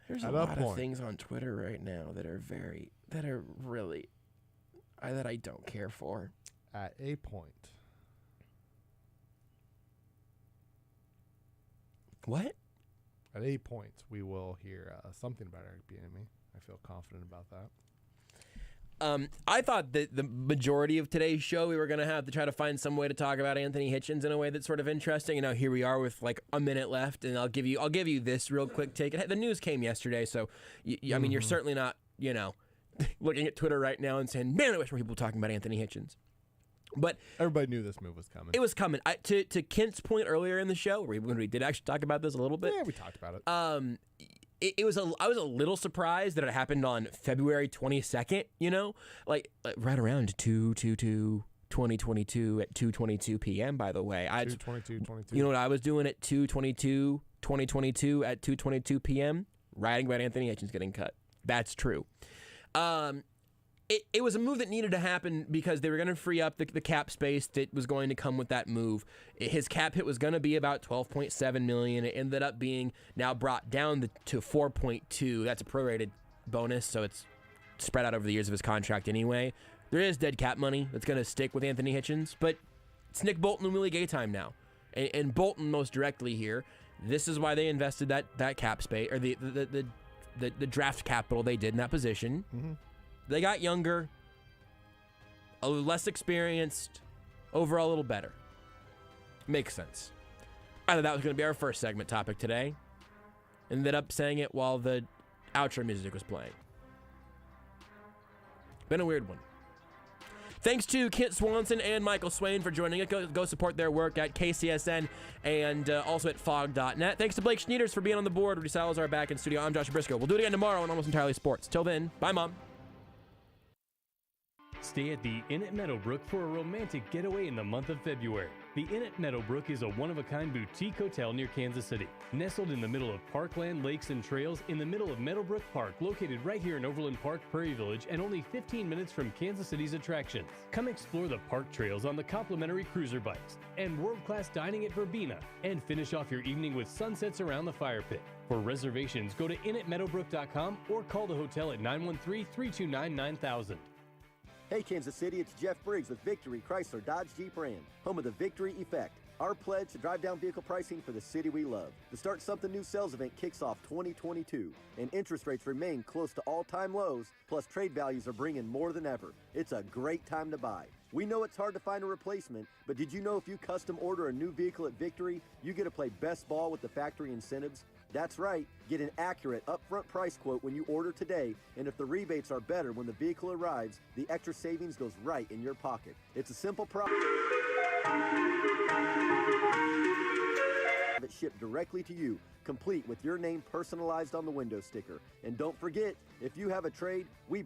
There's a lot of things on Twitter right now that are really, that I don't care for. At a point. What? At a point, we will hear something about Eric Bieniemy. I feel confident about that. I thought that the majority of today's show we were going to have to try to find some way to talk about Anthony Hitchens in a way that's sort of interesting. And now here we are with a minute left, and I'll give you this real quick take. The news came yesterday, so I mean you're certainly not looking at Twitter right now and saying, man, I wish more people were talking about Anthony Hitchens. But everybody knew this move was coming. It was coming. To Kent's point earlier in the show, when we did actually talk about this a little bit. Yeah, we talked about it. I was a little surprised that it happened on February 22nd, right around 2/2022 at 2:22 p.m. by the way. 2/22/22. You know what I was doing at 2/22/2022 at 2:22 p.m.? Writing about Anthony Hitchens getting cut. That's true. It was a move that needed to happen because they were going to free up the cap space that was going to come with that move. His cap hit was going to be about $12.7 million. It ended up being now brought down to $4.2. That's a prorated bonus, so it's spread out over the years of his contract anyway. There is dead cap money that's going to stick with Anthony Hitchens, but it's Nick Bolton and Willie Gay time now. And Bolton most directly here. This is why they invested that cap space, or the draft capital they did in that position. Mm-hmm. They got younger, a little less experienced, overall a little better. Makes sense. I thought that was going to be our first segment topic today. Ended up saying it while the outro music was playing. Been a weird one. Thanks to Kent Swanson and Michael Swain for joining us. Go support their work at KCSN and also at fog.net. Thanks to Blake Schneiders for being on the board. Rudy Salazar back in studio. I'm Josh Brisco. We'll do it again tomorrow on Almost Entirely Sports. Till then, bye, Mom. Stay at the Inn at Meadowbrook for a romantic getaway in the month of February. The Inn at Meadowbrook is a one-of-a-kind boutique hotel near Kansas City. Nestled in the middle of parkland, lakes, and trails in the middle of Meadowbrook Park, located right here in Overland Park, Prairie Village, and only 15 minutes from Kansas City's attractions. Come explore the park trails on the complimentary cruiser bikes and world-class dining at Verbena, and finish off your evening with sunsets around the fire pit. For reservations, go to innatmeadowbrook.com or call the hotel at 913-329-9000. Hey Kansas City, it's Jeff Briggs with Victory Chrysler Dodge Jeep Ram, home of the Victory Effect. Our pledge to drive down vehicle pricing for the city we love. The Start Something New sales event kicks off 2022, and interest rates remain close to all-time lows, plus trade values are bringing more than ever. It's a great time to buy. We know it's hard to find a replacement, but did you know if you custom order a new vehicle at Victory, you get to play best ball with the factory incentives? That's right. Get an accurate upfront price quote when you order today, and if the rebates are better when the vehicle arrives, the extra savings goes right in your pocket. It's a simple process. It shipped directly to you, complete with your name personalized on the window sticker. And don't forget, if you have a trade, we